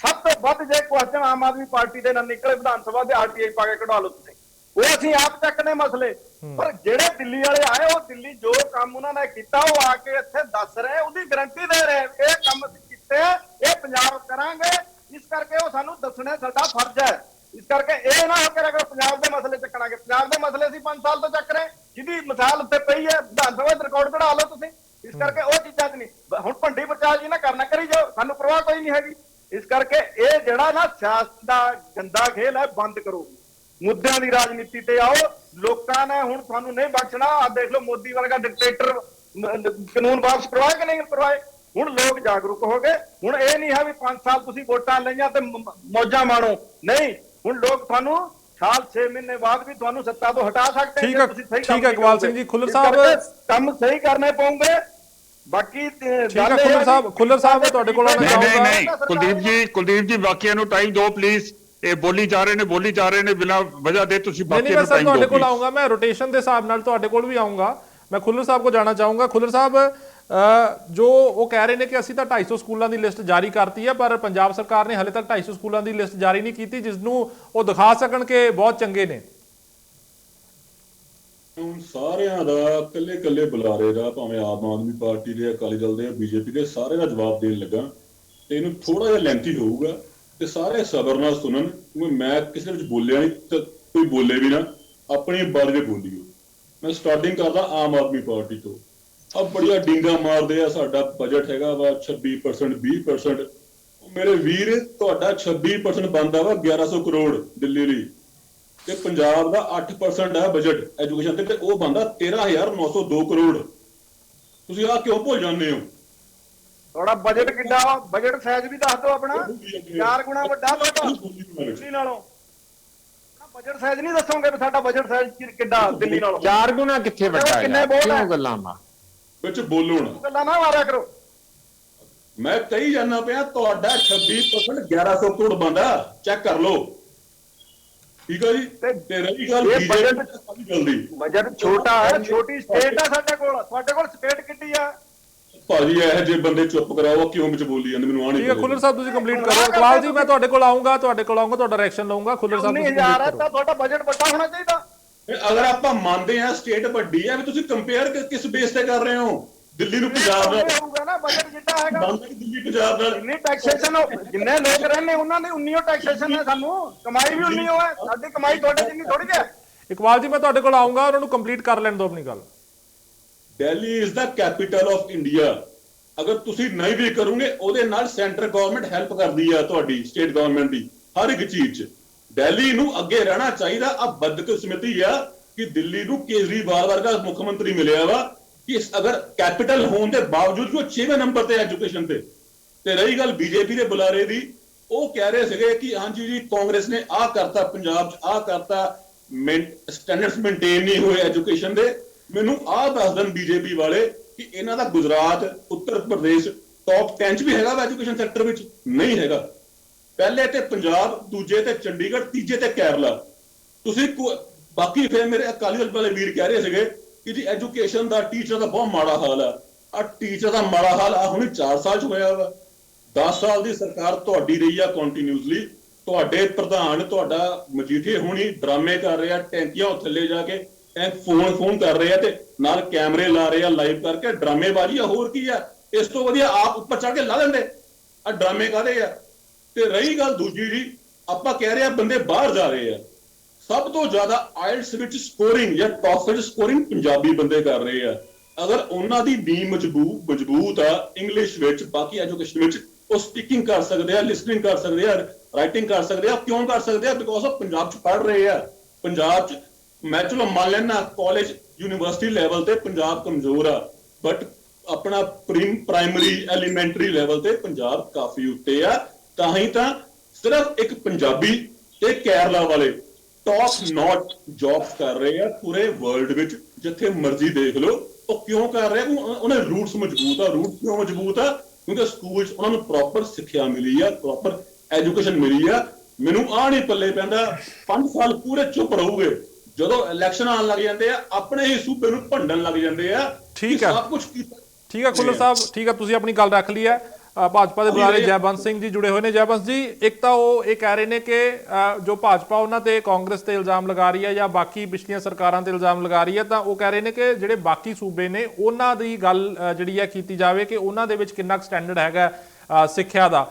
ਸਭ ਤੋਂ ਵੱਧ ਜੇ ਕੁਐਸਚਨ ਆਮ ਆਦਮੀ ਪਾਰਟੀ ਦੇ ਨਾਲ ਨਿਕਲੇ ਵਿਧਾਨ ਸਭਾ ਦੇ RTI ਪਾ ਕੇ ਕਢਵਾ ਲਓ ਤੁਸੀਂ, ਉਹ ਅਸੀਂ ਆਪ ਚੱਕਦੇ ਮਸਲੇ। ਪਰ ਜਿਹੜੇ ਦਿੱਲੀ ਵਾਲੇ ਆਏ ਉਹ ਦਿੱਲੀ ਜੋ ਕੰਮ ਉਹਨਾਂ ਨੇ ਕੀਤਾ ਉਹ ਆ ਕੇ ਇੱਥੇ ਦੱਸ ਰਹੇ, ਉਹਦੀ ਗਾਰੰਟੀ ਦੇ ਰਹੇ ਇਹ ਕੰਮ ਅਸੀਂ ਕੀਤੇ, ਇਹ ਪੰਜਾਬ ਕਰਾਂਗੇ। ਇਸ ਕਰਕੇ ਉਹ ਸਾਨੂੰ ਦੱਸਣਾ ਸਾਡਾ ਫਰਜ਼ ਹੈ। ਇਸ ਕਰਕੇ ਇਹ ਨਾ ਹੋ ਕੇ ਅਗਰ ਪੰਜਾਬ ਦੇ ਮਸਲੇ ਚੱਕਣਾਗੇ, ਪੰਜਾਬ ਦੇ ਮਸਲੇ ਅਸੀਂ 5 ਸਾਲ ਤੋਂ ਚੱਕ ਰਹੇ, ਜਿਹਦੀ ਮਿਸਾਲ ਉੱਤੇ ਪਈ ਹੈ ਵਿਧਾਨ ਸਭਾ ਦੇ ਰਿਕਾਰਡ ਕਢਾ ਲਓ ਤੁਸੀਂ। ਇਸ ਕਰਕੇ ਉਹ ਚੀਜ਼ਾਂ 'ਚ ਨਹੀਂ ਹੁਣ ਭੰਡੀ ਪ੍ਰਚਾਰ ਜੀ ਨਾ ਕਰਨਾ ਕਰੀ ਜਾਓ, ਸਾਨੂੰ ਪਰਵਾਹ ਕੋਈ ਨਹੀਂ ਹੈਗੀ। ਇਸ ਕਰਕੇ ਇਹ ਜਿਹੜਾ ਨਾ ਸਿਆਸਤ ਦਾ ਗੰਦਾ ਖੇਲ ਹੈ ਬੰਦ ਕਰੋ, ਮੁੱਦਿਆਂ ਦੀ ਰਾਜਨੀਤੀ ਤੇ ਆਓ। ਲੋਕਾਂ ਨੇ ਹੁਣ ਤੁਹਾਨੂੰ ਨਹੀਂ ਬਖਸ਼ਣਾ। ਆ ਦੇਖ ਲਓ ਮੋਦੀ ਵਰਗਾ ਡਿਕਟੇਟਰ ਕਾਨੂੰਨ ਵਾਪਸ ਕਰਵਾਏ ਕਿ ਨਹੀਂ ਕਰਵਾਏ। ਹੁਣ ਲੋਕ ਜਾਗਰੂਕ ਹੋ ਗਏ। ਹੁਣ ਇਹ ਨਹੀਂ ਹੈ ਵੀ 5 ਸਾਲ ਤੁਸੀਂ ਵੋਟਾਂ ਲਈਆਂ ਤੇ ਮੌਜਾਂ ਮਾਣੋ, ਨਹੀਂ। ਹੁਣ ਲੋਕ ਤੁਹਾਨੂੰ ਸਾਲ 6 ਮਹੀਨੇ ਬਾਅਦ ਵੀ ਤੁਹਾਨੂੰ ਸੱਤਾ ਤੋਂ ਹਟਾ ਸਕਦੇ। ਠੀਕ ਹੈ ਇਕਬਾਲ ਸਿੰਘ ਜੀ। ਖੁੱਲਰ ਸਾਹਿਬ ਕੰਮ ਸਹੀ ਕਰਨੇ ਪਊਗੇ। ਬਾਕੀ ਖੁੱਲਰ ਸਾਹਿਬ ਤੁਹਾਡੇ ਕੋਲ ਆਉਣਾ ਚਾਹੂੰਗਾ। ਨਹੀਂ ਕੁਲਦੀਪ ਜੀ ਬਾਕੀਆਂ ਨੂੰ ਟਾਈਮ ਦਿਓ ਪਲੀਜ਼। ਇਹ ਬੋਲੀ ਜਾ ਰਹੇ ਨੇ ਬਿਨਾਂ ਵਜ੍ਹਾ ਦੇ, ਤੁਸੀਂ ਬਾਕੀਆਂ ਨੂੰ ਟਾਈਮ ਦਿਓ। ਤੁਹਾਡੇ ਕੋਲ ਆਉਂਗਾ ਮੈਂ ਰੋਟੇਸ਼ਨ ਦੇ ਹਿਸਾਬ ਨਾਲ, ਤੁਹਾਡੇ ਕੋਲ ਵੀ ਆਉਂਗਾ। ਮੈਂ ਖੁੱਲਰ ਸਾਹਿਬ ਕੋ ਜਾਣਾ ਚਾਹੂੰਗਾ। ਖੁੱਲਰ ਸਾਹਿਬ ਜੋ ਉਹ ਕਹਿ ਰਹੇ ਨੇ ਕਿ ਅਸੀਂ ਤਾਂ 250 ਸਕੂਲਾਂ ਦੀ ਲਿਸਟ ਜਾਰੀ ਕਰਤੀ ਹੈ, ਪਰ ਪੰਜਾਬ ਸਰਕਾਰ ਨੇ ਹਾਲੇ ਤੱਕ 250 ਸਕੂਲਾਂ ਦੀ ਲਿਸਟ ਜਾਰੀ ਨਹੀਂ ਕੀਤੀ ਜਿਸ ਨੂੰ ਉਹ ਦਿਖਾ ਸਕਣ ਕਿ ਬਹੁਤ ਚੰਗੇ ਨੇ। ਹੁਣ ਸਾਰਿਆਂ ਦਾ ਇਕੱਲੇ ਬੁਲਾਰੇ ਦਾ, ਭਾਵੇਂ ਆਮ ਆਦਮੀ ਪਾਰਟੀ ਦੇ, ਅਕਾਲੀ ਦਲ ਦੇ, BJP ਦੇ, ਸਾਰੇ ਦਾ ਜਵਾਬ ਦੇਣ ਲੱਗਾ ਤੇ ਇਹਨੂੰ ਥੋੜਾ ਜਿਹਾ ਲੈਂਥੀ ਹੋਊਗਾ ਤੇ ਸਾਰੇ ਸਬਰ ਨਾਲ ਸੁਣਨ, ਕਿਉਂਕਿ ਮੈਂ ਕਿਸੇ ਵਿੱਚ ਬੋਲਿਆ ਨਹੀਂ ਤੇ ਕੋਈ ਬੋਲੇ ਵੀ ਨਾ, ਆਪਣੀ ਬਾਰੇ ਦੇ ਬੋਲੀਓ। ਮੈਂ ਸਟਾਰਟਿੰਗ ਕਰਦਾ ਆਮ ਆਦਮੀ ਪਾਰਟੀ ਤੋਂ। ਆ ਬੜੀਆਂ ਡਿੰਗਾ ਮਾਰਦੇ ਆ, ਸਾਡਾ ਬਜਟ ਹੈਗਾ ਵਾ 26%, 20%। ਮੇਰੇ ਵੀਰ ਤੁਹਾਡਾ 26% ਬਣਦਾ ਵਾ 1100 ਕਰੋੜ ਦਿੱਲੀ ਲਈ, ਤੇ ਪੰਜਾਬ ਦਾ 8% ਹੈ ਬਜਟ ਐਜੂਕੇਸ਼ਨ ਤੇ ਉਹ ਬਣਦਾ 13,902 ਕਰੋੜ। ਤੁਸੀਂ ਆਹ ਕਿਉਂ ਭੁੱਲ ਜਾਂਦੇ ਹੋ? ਤੁਹਾਡਾ ਬਜਟ ਕਿੰਨਾ? ਬਜਟ ਸਾਈਜ਼ ਵੀ ਦੱਸ ਦਿਓ ਆਪਣਾ। 4 ਗੁਣਾ ਵੱਡਾ ਤੁਹਾਡਾ ਦਿੱਲੀ ਨਾਲੋਂ। ਬਜਟ ਸਾਈਜ਼ ਨਹੀਂ ਦੱਸੋਗੇ ਵੀ ਸਾਡਾ ਬਜਟ ਸਾਈਜ਼ ਕਿੱਡਾ ਦਿੱਲੀ ਨਾਲੋਂ? 4 ਗੁਣਾ ਕਿੱਥੇ ਵੱਡਾ ਹੈ? ਕਿਉਂ ਗੱਲਾਂ ਵਿੱਚ ਬੋਲੋ ਨਾ, ਗੱਲਾਂ ਨਾ ਮਾਰਿਆ ਕਰੋ। ਮੈਂ ਕਹੀ ਜਾਂਦਾ ਪਿਆ ਤੁਹਾਡਾ 26% 1100 ਕਰੋੜ ਬਣਦਾ, ਚੈੱਕ ਕਰ ਲਓ। ਠੀਕ ਹੈ ਜੀ। ਤੇ ਰਹੀ ਗੱਲ ਬਜਟ ਛੋਟਾ ਹੈ, ਛੋਟੀ ਸਟੇਟ ਹੈ ਸਾਡੇ ਕੋਲ। ਤੁਹਾਡੇ ਕੋਲ ਸਟੇਟ ਕਿੱਡੀ ਆ? ਭਾਜੀ ਇਹ ਜੇ ਬੰਦੇ ਚੁੱਪ ਕਰਾਓ, ਕਿਉਂ ਵਿੱਚ ਬੋਲੀ ਜਾਂਦੇ ਮੈਨੂੰ ਆਣੀ। ਠੀਕ ਹੈ ਖੁੱਲਰ ਸਾਹਿਬ ਤੁਸੀਂ ਕੰਪਲੀਟ ਕਰੋ। ਇਕਬਾਲ ਜੀ ਮੈਂ ਤੁਹਾਡੇ ਕੋਲ ਆਉਂਗਾ, ਤੁਹਾਡਾ ਰਿਐਕਸ਼ਨ ਲਵਾਂਗਾ। ਖੁੱਲਰ ਸਾਹਿਬ 19,000 ਹੈ ਤਾਂ ਤੁਹਾਡਾ ਬਜਟ ਵੱਡਾ ਹੋਣਾ ਚਾਹੀਦਾ। ਅਗਰ ਆਪਾਂ ਮੰਨਦੇ ਆ ਸਟੇਟ ਵੱਡੀ ਹੈ, ਵੀ ਤੁਸੀਂ ਕੰਪੇਅਰ ਕਿਸ ਬੇਸ ਤੇ ਕਰ ਰਹੇ ਹੋ? ਦਿੱਲੀ ਨੂੰ ਪੰਜਾਬ ਨਾਲ ਹੋਊਗਾ ਨਾ ਬਜਟ ਜਿੱਡਾ ਹੈਗਾ। ਦਿੱਲੀ ਪੰਜਾਬ ਨਾਲ ਇੰਨੀ ਟੈਕਸੇਸ਼ਨ ਜਿੰਨੇ ਲੋਕ ਰਹਿੰਦੇ ਉਹਨਾਂ ਦੀ ਉਨੀ ਟੈਕਸੇਸ਼ਨ ਹੈ। ਸਾਨੂੰ ਕਮਾਈ ਵੀ ਉਨੀ ਹੈ, ਸਾਡੀ ਕਮਾਈ ਤੁਹਾਡੇ ਜਿੰਨੀ ਥੋੜੀ ਹੈ। ਇਕਬਾਲ ਜੀ ਮੈਂ ਤੁਹਾਡੇ ਕੋਲ ਆਉਂਗਾ, ਉਹਨਾਂ ਨੂੰ ਕੰਪਲੀਟ ਕਰ ਲੈਣ ਦਿਓ ਆਪਣੀ ਗੱਲ। Delhi is the capital of India. ਅਗਰ ਤੁਸੀਂ ਨਹੀਂ ਵੀ ਕਰੋਗੇ, ਉਹਦੇ ਨਾਲ ਸੈਂਟਰ ਗਵਰਨਮੈਂਟ ਹੈਲਪ ਕਰਦੀ ਆ ਤੁਹਾਡੀ ਸਟੇਟ ਗਵਰਨਮੈਂਟ ਦੀ ਹਰ ਇੱਕ ਚੀਜ਼ 'ਚ। ਦਿੱਲੀ ਨੂੰ ਅੱਗੇ ਰਹਿਣਾ ਚਾਹੀਦਾ। ਆ ਬਦਕਿਸਮਤੀ ਆ ਕਿ ਦਿੱਲੀ ਨੂੰ ਕੇਜਰੀਵਾਲ ਵਰਗਾ ਮੁੱਖ ਮੰਤਰੀ ਮਿਲਿਆ ਵਾ ਕਿ ਅਗਰ ਕੈਪੀਟਲ ਹੋਣ ਦੇ ਬਾਵਜੂਦ ਉਹ 6ਵੇਂ ਨੰਬਰ ਤੇ ਐਜੂਕੇਸ਼ਨ ਤੇ ਰਹੀ ਗੱਲ BJP ਦੇ ਬੁਲਾਰੇ ਦੀ, ਉਹ ਕਹਿ ਰਹੇ ਸੀਗੇ ਕਿ ਹਾਂਜੀ ਜੀ ਕਾਂਗਰਸ ਨੇ ਆਹ ਕਰਤਾ, ਪੰਜਾਬ 'ਚ ਆਹ ਕਰਤਾ, ਸਟੈਂਡਰਡਸ ਮੇਨਟੇਨ ਨਹੀਂ ਹੋਏ ਐਜੂਕੇਸ਼ਨ ਦੇ। ਮੈਨੂੰ ਆਹ ਦੱਸ ਦੇਣ BJP ਵਾਲੇ ਕਿ ਇਹਨਾਂ ਦਾ ਗੁਜਰਾਤ, ਉੱਤਰ ਪ੍ਰਦੇਸ਼ ਟੌਪ 10 'ਚ ਵੀ ਹੈਗਾ ਵਾ ਐਜੂਕੇਸ਼ਨ ਸੈਕਟਰ ਵਿੱਚ? ਨਹੀਂ ਹੈਗਾ। ਪਹਿਲੇ ਤੇ ਪੰਜਾਬ, ਦੂਜੇ ਤੇ ਚੰਡੀਗੜ੍ਹ, ਤੀਜੇ ਤੇ ਕੇਰਲਾ। ਤੁਸੀਂ ਬਾਕੀ ਫਿਰ ਮੇਰੇ ਅਕਾਲੀ ਦਲ ਵਾਲੇ ਵੀਰ ਕਹਿ ਰਹੇ ਸੀਗੇ ਕਿ ਜੀ ਐਜੂਕੇਸ਼ਨ ਦਾ, ਟੀਚਰ ਦਾ ਬਹੁਤ ਮਾੜਾ ਹਾਲ ਆ। ਆ ਟੀਚਰ ਦਾ ਮਾੜਾ ਹਾਲ ਆ ਹੁਣ 4 ਸਾਲ 'ਚ ਹੋਇਆ ਵਾ। 10 ਸਾਲ ਦੀ ਸਰਕਾਰ ਤੁਹਾਡੀ ਰਹੀ ਆ ਕੰਟੀਨਿਊਸਲੀ। ਤੁਹਾਡੇ ਪ੍ਰਧਾਨ, ਤੁਹਾਡਾ ਮਜੀਠੀਏ ਹੋਣੀ ਡਰਾਮੇ ਕਰ ਰਹੇ ਆ, ਟੈਂਕੀਆਂ ਥੱਲੇ ਜਾ ਕੇ ਫੋਨ ਕਰ ਰਹੇ ਆ ਤੇ ਨਾਲ ਕੈਮਰੇ ਲਾ ਰਹੇ ਆ, ਲਾਈਵ ਕਰਕੇ ਡਰਾਮੇਬਾਜ਼ੀ ਆ। ਹੋਰ ਕੀ ਆ? ਇਸ ਤੋਂ ਵਧੀਆ ਆਪ ਉੱਪਰ ਚੜ ਕੇ ਲਾ ਲੈਂਦੇ। ਆ ਡਰਾਮੇ ਕਾਹਦੇ ਆ? ਤੇ ਰਹੀ ਗੱਲ ਦੂਜੀ ਜੀ, ਆਪਾਂ ਕਹਿ ਰਹੇ ਆ ਬੰਦੇ ਬਾਹਰ ਜਾ ਰਹੇ ਆ। ਸਭ ਤੋਂ ਜ਼ਿਆਦਾ ਆਇਲਟਸ ਵਿੱਚ ਸਕੋਰਿੰਗ ਜਾਂ ਟੌਫਲ ਸਕੋਰਿੰਗ ਪੰਜਾਬੀ ਬੰਦੇ ਕਰ ਰਹੇ ਆ। ਅਗਰ ਉਹਨਾਂ ਦੀ ਨੀਂਹ ਮਜ਼ਬੂਤ ਆ ਇੰਗਲਿਸ਼ ਵਿੱਚ, ਬਾਕੀ ਐਜੂਕੇਸ਼ਨ ਵਿੱਚ, ਉਹ ਸਪੀਕਿੰਗ ਕਰ ਸਕਦੇ ਆ, ਲਿਸਨਿੰਗ ਕਰ ਸਕਦੇ ਆ, ਰਾਈਟਿੰਗ ਕਰ ਸਕਦੇ ਆ। ਕਿਉਂ ਕਰ ਸਕਦੇ ਆ? ਬਿਕੋਜ਼ ਉਹ ਪੰਜਾਬ 'ਚ ਪੜ੍ਹ ਰਹੇ ਆ। ਪੰਜਾਬ 'ਚ ਮੈਂ ਚਲੋ ਮੰਨ ਲੈਣਾ ਕਾਲਜ, ਯੂਨੀਵਰਸਿਟੀ ਲੈਵਲ ਤੇ ਪੰਜਾਬ ਕਮਜ਼ੋਰ ਆ, ਬਟ ਆਪਣਾ ਪ੍ਰਾਇਮਰੀ, ਐਲੀਮੈਂਟਰੀ ਲੈਵਲ ਤੇ ਪੰਜਾਬ ਕਾਫੀ ਉੱਤੇ ਆ। ਤਾਂ ਹੀ ਤਾਂ ਸਿਰਫ ਇੱਕ ਪੰਜਾਬੀ ਤੇ ਕੇਰਲਾ ਵਾਲੇ ਟੌਪ ਨੌਟ ਜੌਬਸ ਕਰ ਰਹੇ ਆ ਪੂਰੇ ਵਰਲਡ ਵਿੱਚ। ਜਿੱਥੇ ਮਰਜ਼ੀ ਦੇਖ ਲਓ। ਉਹ ਕਿਉਂ ਕਰ ਰਹੇ? ਉਹਨੇ ਰੂਟਸ ਮਜ਼ਬੂਤ ਆ। ਰੂਟਸ ਕਿਉਂ ਮਜ਼ਬੂਤ ਆ? ਕਿਉਂਕਿ ਸਕੂਲ 'ਚ ਉਹਨਾਂ ਨੂੰ ਪ੍ਰੋਪਰ ਸਿੱਖਿਆ ਮਿਲੀ ਆ, ਪ੍ਰੋਪਰ ਐਜੂਕੇਸ਼ਨ ਮਿਲੀ ਆ। ਮੈਨੂੰ ਆਹ ਨਹੀਂ ਪੱਲੇ ਪੈਂਦਾ 5 ਸਾਲ ਪੂਰੇ ਚੁੱਪ ਰਹੋਗੇ, ਜਦੋਂ ਇਲੈਕਸ਼ਨ ਆਉਣ ਲੱਗ ਜਾਂਦੇ ਆ ਆਪਣੇ ਹੀ ਸੂਬੇ ਨੂੰ ਭੰਡਣ ਲੱਗ ਜਾਂਦੇ ਆ। ਠੀਕ ਹੈ, ਸਭ ਕੁਝ ਕੀਤਾ। ਠੀਕ ਹੈ ਖੁੱਲਰ ਸਾਹਿਬ, ਠੀਕ ਹੈ, ਤੁਸੀਂ ਆਪਣੀ ਗੱਲ ਰੱਖ ਲਈ ਹੈ। ਭਾਜਪਾ ਦੇ ਬੁਲਾਰੇ ਜੈਬੰਸ ਸਿੰਘ ਜੀ ਜੁੜੇ ਹੋਏ ਨੇ। ਜੈਬੰਸ ਜੀ, ਇੱਕ ਤਾਂ ਉਹ ਇਹ ਕਹਿ ਰਹੇ ਨੇ ਕਿ ਜੋ ਭਾਜਪਾ ਉਹਨਾਂ ਤੇ ਕਾਂਗਰਸ ਤੇ ਇਲਜ਼ਾਮ ਲਗਾ ਰਹੀ ਹੈ ਜਾਂ ਬਾਕੀ ਪਿਛਲੀਆਂ ਸਰਕਾਰਾਂ ਤੇ ਇਲਜ਼ਾਮ ਲਗਾ ਰਹੀ ਹੈ, ਤਾਂ ਉਹ ਕਹਿ ਰਹੇ ਨੇ ਕਿ ਜਿਹੜੇ ਬਾਕੀ ਸੂਬੇ ਨੇ ਉਹਨਾਂ ਦੀ ਗੱਲ ਜਿਹੜੀ ਹੈ ਕੀਤੀ ਜਾਵੇ ਕਿ ਉਹਨਾਂ ਦੇ ਵਿੱਚ ਕਿੰਨਾ ਕੁ ਸਟੈਂਡਰਡ ਹੈਗਾ ਸਿੱਖਿਆ ਦਾ।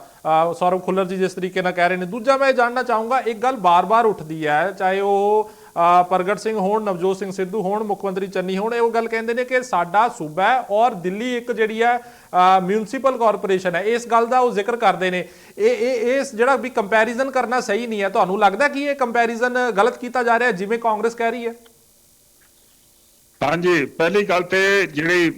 ਸੌਰਵ ਖੁੱਲਰ ਜੀ ਜਿਸ ਤਰੀਕੇ ਨਾਲ ਕਹਿ ਰਹੇ ਨੇ। ਦੂਜਾ ਮੈਂ ਜਾਣਨਾ ਚਾਹੂੰਗਾ, ਇੱਕ ਗੱਲ ਬਾਰ-ਬਾਰ ਉੱਠਦੀ ਹੈ, ਚਾਹੇ ਉਹ ਪ੍ਰਗਟ ਸਿੰਘ ਹੋਣ, ਨਵਜੋਤ ਸਿੰਘ ਸਿੱਧੂ ਹੋਣ, ਮੁੱਖ ਮੰਤਰੀ ਚੰਨੀ ਹੋਣ, ਇਹ ਉਹ ਗੱਲ ਕਹਿੰਦੇ ਨੇ ਕਿ ਸਾਡਾ ਸੂਬਾ ਹੈ ਔਰ ਦਿੱਲੀ ਇੱਕ ਜਿਹੜੀ ਹੈ ਮਿਊਨਿਸਪਲ ਕਾਰਪੋਰੇਸ਼ਨ ਹੈ। ਇਸ ਗੱਲ ਦਾ ਉਹ ਜ਼ਿਕਰ ਕਰਦੇ ਨੇ। ਇਹ ਜਿਹੜਾ ਵੀ ਕੰਪੈਰੀਜ਼ਨ ਕਰਨਾ ਸਹੀ ਨਹੀਂ ਹੈ। ਤੁਹਾਨੂੰ ਲੱਗਦਾ ਕਿ ਇਹ ਕੰਪੈਰੀਜ਼ਨ ਗਲਤ ਕੀਤਾ ਜਾ ਰਿਹਾ ਜਿਵੇਂ ਕਾਂਗਰਸ ਕਹਿ ਰਹੀ ਹੈ? ਹਾਂਜੀ, ਪਹਿਲੀ ਗੱਲ ਤੇ ਜਿਹੜੀ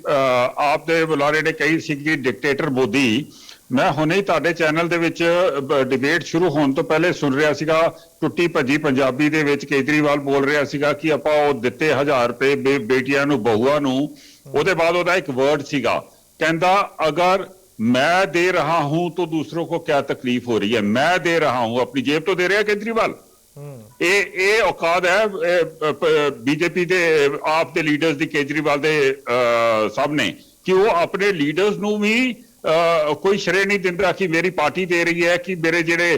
ਆਪ ਦੇ ਬੁਲਾਰੇ ਨੇ ਕਹੀ ਸੀ ਕਿ ਡਿਕਟੇਟਰ ਮੋਦੀ, ਮੈਂ ਹੁਣੇ ਹੀ ਤੁਹਾਡੇ ਚੈਨਲ ਦੇ ਵਿੱਚ ਡਿਬੇਟ ਸ਼ੁਰੂ ਹੋਣ ਤੋਂ ਪਹਿਲੇ ਸੁਣ ਰਿਹਾ ਸੀਗਾ, ਟੁੱਟੀ ਭੱਜੀ ਪੰਜਾਬੀ ਦੇ ਵਿੱਚ ਕੇਜਰੀਵਾਲ ਬੋਲ ਰਿਹਾ ਸੀਗਾ ਕਿ ਆਪਾਂ ਉਹ ਦਿੱਤੇ 1000 ਰੁਪਏ ਬੇਟੀਆਂ ਨੂੰ, ਬਹੂਆਂ ਨੂੰ। ਉਹਦੇ ਬਾਅਦ ਉਹਦਾ ਇੱਕ ਵਰਡ ਸੀਗਾ, ਕਹਿੰਦਾ ਅਗਰ मैं दे रहा हूं तो दूसरों को क्या तकलीफ हो रही है, मैं दे रहा हूं, अपनी जेब तो दे रहा है केजरीवाल। ये औकात है बीजेपी दे आप दे लीडर्स दी, केजरीवाल दे सामने कि वो अपने लीडर्स नू भी कोई श्रेय नहीं दिंदा कि मेरी पार्टी दे रही है कि मेरे जेड़े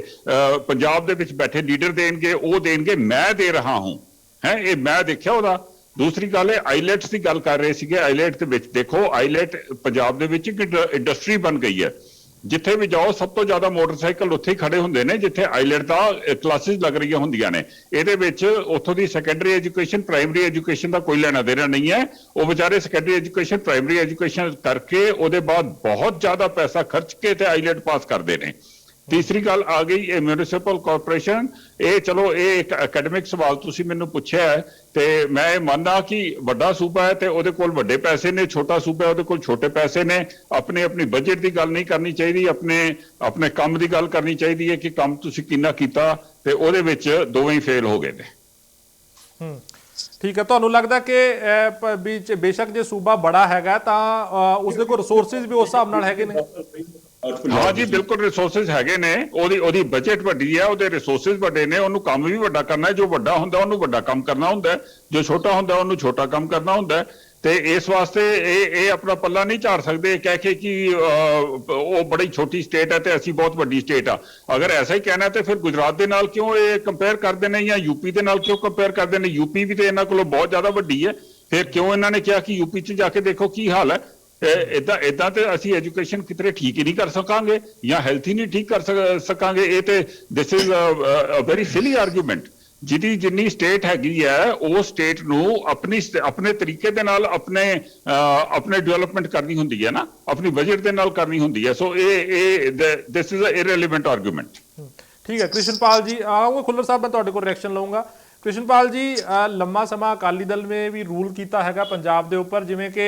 पंजाब दे विच बैठे लीडर देणगे वो देणगे, मैं दे रहा हूं है। ये मैं देखिया ओदा। दूसरी गल है आईलैट्स की गल कर रहे थे, आईलैट के विच देखो, आईलैट पंजाब दे विच एक इंडस्ट्री बन गई है। जिथे भी जाओ सब तो ज्यादा मोटरसाइकिल उत्थे ही खड़े हुंदे ने जिथे आईलैट दा क्लासेस लग रही हुंदियां ने। इहदे विच उत्थों दी सैकेंडरी एजुकेशन, प्राइमरी एजुकेशन दा कोई लेना देना नहीं है। वो बेचारे सैकेंडरी एजुकेशन, प्राइमरी एजुकेशन करके उहदे बाद बहुत ज्यादा पैसा खर्च के ते आईलैट पास करदे ने। तीसरी गल आ गई ये म्यूनिसिपल कॉरपोरेशन। ये चलो ये एक एकेडमिक सवाल तुसी मैनू पूछा है ते मैं मानना कि वड्डा सूबा है ते उहदे कोल वड्डे पैसे ने, छोटा सूबा है उहदे कोल छोटे पैसे ने। अपने अपनी बजट की गल नहीं करनी चाहिए, अपने अपने काम की गल करनी चाहिए है कि काम तुसी किन्ना कीता ते उहदे विच दोवें ही फेल हो गए ने। ठीक है, तुहानू लगदा कि बेशक जे सूबा बड़ा हैगा तां उसदे कोल रिसोर्सेज भी उस हिसाब नाल हैगे ने? हाँ जी बिल्कुल रिसोर्सेज हैगे ने, ओदी बजट वड्डी है, ओदे रिसोर्सेज वड्डे ने, ओनू काम भी वड्डा करना है। जो वड्डा हुंदा ओनू वड्डा काम करना हुंदा है, जो छोटा हुंदा ओनू छोटा काम करना हुंदा है। ते इस वास्ते ये अपना पल्ला नहीं झाड़ सकते कह के कि वो बड़ी छोटी स्टेट है ते असी बहुत वड्डी स्टेट आ। अगर ऐसा ही कहना है तो फिर गुजरात दे नाल क्यों ये कंपेयर करते हैं या यूपी दे नाल क्यों कंपेयर करते हैं? यूपी भी तो इन्हां कोलों बहुत ज्यादा वड्डी है, फिर क्यों इन्होंने कहा कि यूपी च जाके देखो की हाल है। इदा तो असी एजुकेशन कितने ठीक ही नहीं कर सकांगे या हेल्थ ही नहीं ठीक कर सकांगे। ये तो this is a very silly argument. जिहदी जिन्नी स्टेट हैगी है उस स्टेट नू अपने तरीके दे नाल अपने डेवलपमेंट करनी हुंदी है ना, अपनी बजट दे नाल करनी हुंदी है। So this is a irrelevant argument. ठीक है कृष्णपाल जी, आऊँगा खुल्लर साहब, मैं तुहाडे कोल रिएक्शन लऊंगा। कृष्णपाल जी, लंबा समा अकाली दल में भी रूल किया है पंजाब के उपर, जिमें कि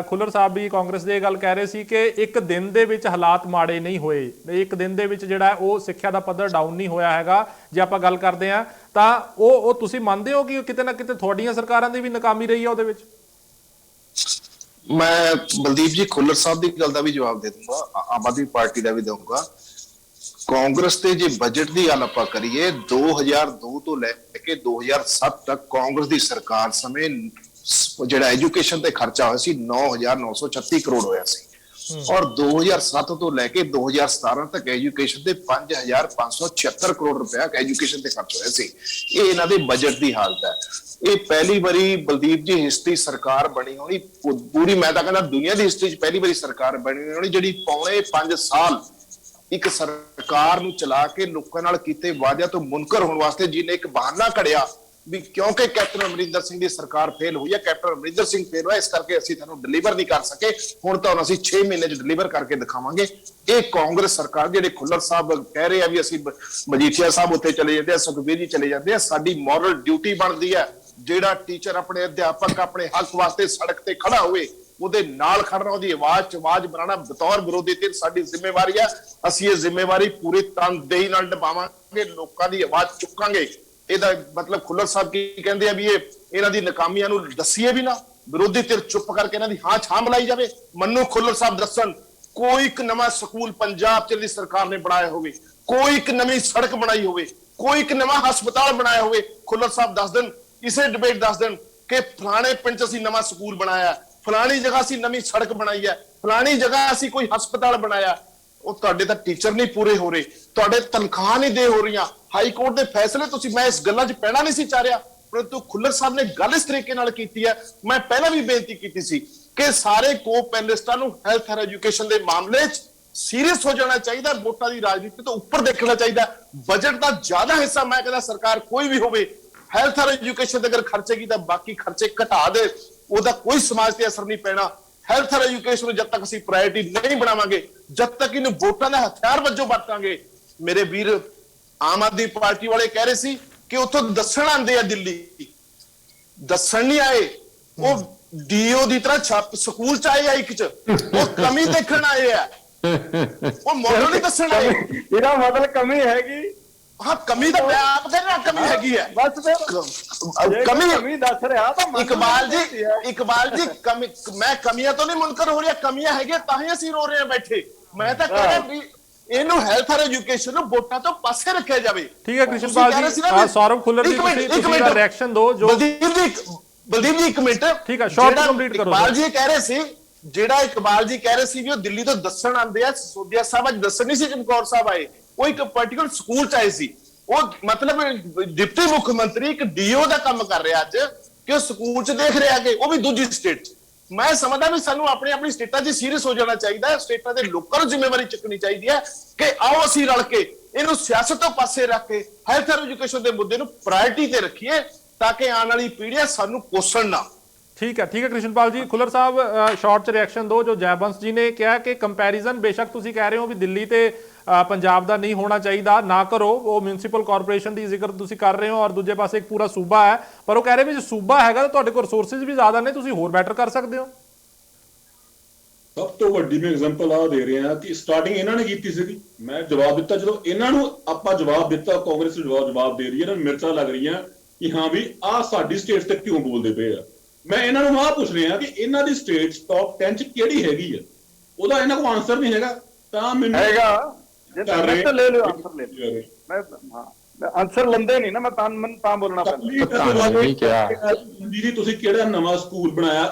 खुल्लर साहब भी कांग्रेस दे गल कह रहे सी कि एक दिन दे विच हालात माड़े नहीं होए, एक दिन दे विच जिहड़ा वो सिक्ख्या दा पद्धर डाउन नहीं होया हैगा। जे आपां गल करदे हां तां वो तुसीं मंनदे हो कि किते ना किते तुहाडीआं सरकारां दी भी नाकामी रही है उहदे विच? मैं बलदीप जी खुल्लर साहब की गल का भी जवाब दे दूंगा, आम आदमी पार्टी का भी दूंगा। कांग्रेस के जे बजट की गल आपां करिए 2002 तो लैके 2007 तक कांग्रेस की सरकार समय जिहड़ा एजुकेशन ते खर्चा होया सी 9,936 करोड़ होया सी, और 2007 तो लैके 2017 तक एजुकेशन ते 5,576 करोड़ रुपया एजुकेशन ते खर्च होया सी। ये इन्हां दे बजट की हालत है। ये पहली बारी बलदीप जी हिस्ट्री सरकार बनी होनी पूरी, मैं तो कहना दुनिया की हिस्ट्री पहली बारी सरकार बनी होनी जिहड़ी पौने 5 साल एक सरकार नूं चला के लोकां नाल कीते वादियां तो मुनकर होने वास्ते जिन्हें एक बहाना कढ़िया भी क्योंकि कैप्टन अमरिंदर सिंह की सरकार फेल हुई है, कैप्टन अमरिंदर सिंह फेल हुआ, इस करके असीं तुहानूं डिलीवर नहीं कर सके, हुण तुहानूं असीं 6 महीने च डिलीवर करके दिखावांगे। ये कांग्रेस सरकार जिहड़े खुल्लर साहब कह रहे हैं भी असीं मजीठिया साहब उत्थे चले जाते हैं, सुखबीर जी चले जाते हैं, साडी मॉरल ड्यूटी बनती है जिहड़ा टीचर अपने अध्यापक अपने हक वास्ते सड़क ते खड़ा हुए ਉਹਦੇ ਨਾਲ ਖੜਨਾ, ਉਹਦੀ ਆਵਾਜ਼ ਚ ਆਵਾਜ਼ ਬਣਾਉਣਾ ਬਤੌਰ ਵਿਰੋਧੀ ਤੇ ਸਾਡੀ ਜ਼ਿੰਮੇਵਾਰੀ ਹੈ। ਅਸੀਂ ਇਹ ਜ਼ਿੰਮੇਵਾਰੀ ਪੂਰੀ ਤਨਦੇਹੀ ਨਾਲ ਨਿਭਾਵਾਂਗੇ, ਲੋਕਾਂ ਦੀ ਆਵਾਜ਼ ਚੁੱਕਾਂਗੇ। ਇਹਦਾ ਮਤਲਬ ਖੁੱਲਰ ਸਾਹਿਬ ਕੀ ਕਹਿੰਦੇ ਆ ਵੀ ਇਹਨਾਂ ਦੀ ਨਾਕਾਮੀਆਂ ਨੂੰ ਦੱਸੀਏ ਵੀ ਨਾ, ਵਿਰੋਧੀ ਧਿਰ ਚੁੱਪ ਕਰਕੇ ਇਹਨਾਂ ਦੀ ਹਾਂ ਛਾਂ ਮਿਲਾਈ ਜਾਵੇ। ਮੰਨੂ ਖੁੱਲਰ ਸਾਹਿਬ ਦੱਸਣ ਕੋਈ ਇੱਕ ਨਵਾਂ ਸਕੂਲ ਪੰਜਾਬ ਚ ਦੀ ਸਰਕਾਰ ਨੇ ਬਣਾਇਆ ਹੋਵੇ, ਕੋਈ ਇੱਕ ਨਵੀਂ ਸੜਕ ਬਣਾਈ ਹੋਵੇ, ਕੋਈ ਇੱਕ ਨਵਾਂ ਹਸਪਤਾਲ ਬਣਾਇਆ ਹੋਵੇ, ਖੁੱਲਰ ਸਾਹਿਬ ਦੱਸ ਦੇਣ ਕਿਸੇ ਡਿਬੇਟ ਦੱਸ ਦੇਣ ਕਿ ਫਲਾਣੇ ਪਿੰਡ 'ਚ ਅਸੀਂ ਨਵਾਂ ਸਕੂਲ ਬਣਾਇਆ, ਫਲਾਣੀ ਜਗ੍ਹਾ ਅਸੀਂ ਨਵੀਂ ਸੜਕ ਬਣਾਈ ਹੈ, ਫਲਾਣੀ ਜਗ੍ਹਾ ਅਸੀਂ ਕੋਈ ਹਸਪਤਾਲ ਬਣਾਇਆ। ਉਹ ਤੁਹਾਡੇ ਤਾਂ ਟੀਚਰ ਨਹੀਂ ਪੂਰੇ ਹੋ ਰਹੇ, ਤੁਹਾਡੇ ਤਨਖਾਹ ਨਹੀਂ ਦੇ ਹੋ ਰਹੀਆਂ, ਹਾਈ ਕੋਰਟ ਦੇ ਫੈਸਲੇ ਤੁਸੀਂ, ਮੈਂ ਇਸ ਗੱਲਾਂ 'ਚ ਪੈਣਾ ਨਹੀਂ ਸੀ ਚਾਹ ਰਿਹਾ, ਪਰੰਤੂ ਖੁੱਲਰ ਸਾਹਿਬ ਨੇ ਗੱਲ ਇਸ ਤਰੀਕੇ ਨਾਲ ਕੀਤੀ ਹੈ। ਮੈਂ ਪਹਿਲਾਂ ਵੀ ਬੇਨਤੀ ਕੀਤੀ ਸੀ ਕਿ ਸਾਰੇ ਕੋ ਪੈਨਲਿਸਟਾਂ ਨੂੰ ਹੈਲਥ ਐਂਡ ਐਜੂਕੇਸ਼ਨ ਦੇ ਮਾਮਲੇ 'ਚ ਸੀਰੀਅਸ ਹੋ ਜਾਣਾ ਚਾਹੀਦਾ, ਵੋਟਾਂ ਦੀ ਰਾਜਨੀਤੀ ਤੋਂ ਉੱਪਰ ਦੇਖਣਾ ਚਾਹੀਦਾ। ਬਜਟ ਦਾ ਜ਼ਿਆਦਾ ਹਿੱਸਾ ਮੈਂ ਕਹਿੰਦਾ ਸਰਕਾਰ ਕੋਈ ਵੀ ਹੋਵੇ ਹੈਲਥ ਐਂਡ ਐਜੂਕੇਸ਼ਨ ਤੇ ਅਗਰ ਖਰਚੇਗੀ ਤਾਂ ਬਾਕੀ ਖਰਚੇ ਘਟਾ ਦੇ, ਉਹਦਾ ਕੋਈ ਸਮਾਜ ਤੇ ਅਸਰ ਨਹੀਂ ਪੈਣਾ। ਹੈਲਥ ਐਂਡ ਐਜੂਕੇਸ਼ਨ ਨੂੰ ਜਦ ਤੱਕ ਅਸੀਂ ਪ੍ਰਾਇੋਰਟੀ ਨਹੀਂ ਬਣਾਵਾਂਗੇ, ਜਦ ਤੱਕ ਇਹਨੂੰ ਵੋਟਾਂ ਦਾ ਹਥਿਆਰ ਵਜੋਂ ਵਰਤਾਂਗੇ। ਮੇਰੇ ਵੀਰ ਆਮ ਆਦਮੀ ਪਾਰਟੀ ਵਾਲੇ ਕਹਿ ਰਹੇ ਸੀ ਕਿ ਉੱਥੋਂ ਦੱਸਣ ਆਉਂਦੇ ਆ ਦਿੱਲੀ, ਦੱਸਣ ਨਹੀਂ ਆਏ, ਉਹ ਡੀਓ ਦੀ ਤਰ੍ਹਾਂ ਸਕੂਲ ਚ ਆਏ ਆ, ਇੱਕ ਚ ਉਹ ਕਮੀ ਦੇਖਣ ਆਏ ਆ, ਉਹ ਮੋਡਲ ਨਹੀਂ ਦੱਸਣ ਆਏ। ਇਹਦਾ ਮਤਲਬ ਕਮੀ ਹੈਗੀ। ਹਾਂ ਕਮੀ ਤਾਂ ਮੈਂ ਆਪ ਕਹਿ ਰਿਹਾ ਕਮੀ ਹੈਗੀ ਹੈ, ਬਸ ਫਿਰ ਕਮੀ ਦੱਸ ਰਿਹਾ ਤਾਂ ਇਕਬਾਲ ਜੀ ਕਮੀ, ਮੈਂ ਕਮੀਆਂ ਤੋਂ ਨਹੀਂ ਮੁਨਕਰ ਹੋ ਰਿਹਾ, ਕਮੀਆਂ ਹੈਗੀਆਂ ਤਾਂ ਹੀ ਅਸੀਂ ਰੋ ਰਹੇ ਹਾਂ ਬੈਠੇ। ਮੈਂ ਤਾਂ ਕਹਿ ਰਿਹਾ ਵੀ ਇਹਨੂੰ ਹੈਲਥ ਐਂਡ ਐਜੂਕੇਸ਼ਨ ਨੂੰ ਵੋਟਾਂ ਤੋਂ ਪਾਸੇ ਰੱਖਿਆ ਜਾਵੇ। ਠੀਕ ਹੈ ਕ੍ਰਿਸ਼ਨਪਾਲ ਜੀ, ਸੌਰਵ ਖੁੱਲਰ ਜੀ ਤੁਸੀਂ ਦਾ ਰਿਐਕਸ਼ਨ ਦਿਓ। ਜੋ ਬਲਦੀਪ ਜੀ ਇੱਕ ਮਿੰਟ, ਠੀਕ ਹੈ, ਸ਼ਾਰਟ ਕੰਪਲੀਟ ਕਰੋ। ਇਕਬਾਲ ਜੀ ਕਹਿ ਰਹੇ ਸੀ, ਜਿਹੜਾ ਇਕਬਾਲ ਜੀ ਕਹਿ ਰਹੇ ਸੀ ਵੀ ਉਹ ਦਿੱਲੀ ਤੋਂ ਦੱਸਣ ਆਉਂਦੇ ਆ, ਸੋਧਿਆ ਸਾਹਿਬ ਅੱਜ ਦੱਸਣ ਨਹੀਂ ਸੀ, ਚਮਕੌਰ ਸਾਹਿਬ ਆਏ, ਉਹ ਇੱਕ ਪਾਰਟਿਕੂਲਰ ਸਕੂਲ ਚ ਆਏ ਸੀ। ਉਹ ਮਤਲਬ ਡਿਪਟੀ ਮੁੱਖ ਮੰਤਰੀ ਇੱਕ ਡੀਓ ਦਾ ਕੰਮ ਕਰ ਰਿਹਾ ਅੱਜ, ਕਿ ਉਹ ਸਕੂਲ ਚ ਦੇਖ ਰਿਹਾ ਕਿ ਉਹ ਵੀ ਦੂਜੀ ਸਟੇਟ ਚ। ਮੈਂ ਸਮਝਦਾ ਵੀ ਸਾਨੂੰ ਆਪਣੀ ਸਟੇਟਾਂ 'ਚ ਸੀਰੀਅਸ ਹੋ ਜਾਣਾ ਚਾਹੀਦਾ ਹੈ, ਸਟੇਟਾਂ ਦੇ ਲੋਕਾਂ ਨੂੰ ਜ਼ਿੰਮੇਵਾਰੀ ਚੁੱਕਣੀ ਚਾਹੀਦੀ ਹੈ ਕਿ ਆਓ ਅਸੀਂ ਰਲ ਕੇ ਇਹਨੂੰ ਸਿਆਸਤ ਤੋਂ ਪਾਸੇ ਰੱਖ ਕੇ ਹੈਲਥ ਐਂਡ ਐਜੂਕੇਸ਼ਨ ਦੇ ਮੁੱਦੇ ਨੂੰ ਪ੍ਰਾਇੋਰਟੀ ਤੇ ਰੱਖੀਏ, ਤਾਂ ਕਿ ਆਉਣ ਵਾਲੀ ਪੀੜ੍ਹੀਆਂ ਸਾਨੂੰ ਕੋਸਣ ਨਾ। ਠੀਕ ਹੈ ਕ੍ਰਿਸ਼ਨਪਾਲ ਜੀ। ਖੁੱਲਰ ਸਾਹਿਬ ਸ਼ਾਰਟ ਚ ਰਿਐਕਸ਼ਨ ਦਿਓ। ਜੋ ਜੈਬੰਸ ਜੀ ਨੇ ਕਿਹਾ ਕਿ ਕੰਪੈਰੀਜ਼ਨ ਬੇਸ਼ੱਕ ਤੁਸੀਂ ਕਹਿ ਰਹੇ ਹੋ ਵੀ ਦਿੱਲੀ ਤੇ ਪੰਜਾਬ ਦਾ ਨਹੀਂ ਹੋਣਾ ਚਾਹੀਦਾ, ਨਾ ਕਰੋ, ਉਹ ਮਿਊਨਿਸਪਲ ਕਾਰਪੋਰੇਸ਼ਨ ਦੀ ਜ਼ਿਕਰ ਤੁਸੀਂ ਕਰ ਰਹੇ ਹੋ, ਔਰ ਦੂਜੇ ਪਾਸੇ ਇੱਕ ਪੂਰਾ ਸੂਬਾ ਹੈ, ਪਰ ਉਹ ਕਹਿ ਰਹੇ ਵੀ ਜੇ ਸੂਬਾ ਹੈਗਾ ਤਾਂ ਤੁਹਾਡੇ ਕੋਲ ਰਿਸੋਰਸਿਸ ਵੀ ਜ਼ਿਆਦਾ ਨੇ, ਤੁਸੀਂ ਹੋਰ ਬੈਟਰ ਕਰ ਸਕਦੇ ਹੋ। ਸਭ ਤੋਂ ਵੱਡੀ ਮੈਂ ਐਗਜ਼ਾਮਪਲ ਆ ਦੇ ਰਿਹਾ ਕਿ ਸਟਾਰਟਿੰਗ ਇਹਨਾਂ ਨੇ ਕੀਤੀ ਸੀਗੀ, ਮੈਂ ਜਵਾਬ ਦਿੱਤਾ, ਜਦੋਂ ਇਹਨਾਂ ਨੂੰ ਆਪਾਂ ਜਵਾਬ ਦਿੱਤਾ, ਕਾਂਗਰਸ ਜਵਾਬ ਦੇ ਰਹੀ ਹੈ, ਇਹਨਾਂ ਨੂੰ ਮਿਰਚਾਂ ਲੱਗ ਰਹੀਆਂ ਕਿ ਹਾਂ ਵੀ ਆਹ ਸਾਡੀ ਸਟੇਟ ਤੇ ਕਿਉਂ ਬੋਲਦੇ ਪਏ ਆ। ਮੈਂ ਇਹਨਾਂ ਨੂੰ ਆਹ ਪੁੱਛ ਰਿਹਾ ਕਿ ਇਹਨਾਂ ਦੀ ਸਟੇਟ ਟੌਪ 10 ਚ ਕਿਹੜੀ ਹੈਗੀ ਆ, ਉਹਦਾ ਇਹਨਾਂ ਕੋਲ ਆਨਸਰ ਨਹੀਂ ਹੈਗਾ। ਤਾਂ ਮੈਨੂੰ ਹੈਗਾ, ਜੇ ਤਾਂ ਲੈ ਲਿਓ ਆਨਸਰ ਲੈ ਲਿਓ। ਮੈਂ ਆਨਸਰ ਲੈਂਦੇ ਨਹੀਂ ਨਾ, ਮੈਂ ਤਾਂ ਬੋਲਣਾ ਪੈਂਦਾ। ਜੀ ਤੁਸੀਂ ਕਿਹੜਾ ਨਵਾਂ ਸਕੂਲ ਬਣਾਇਆ,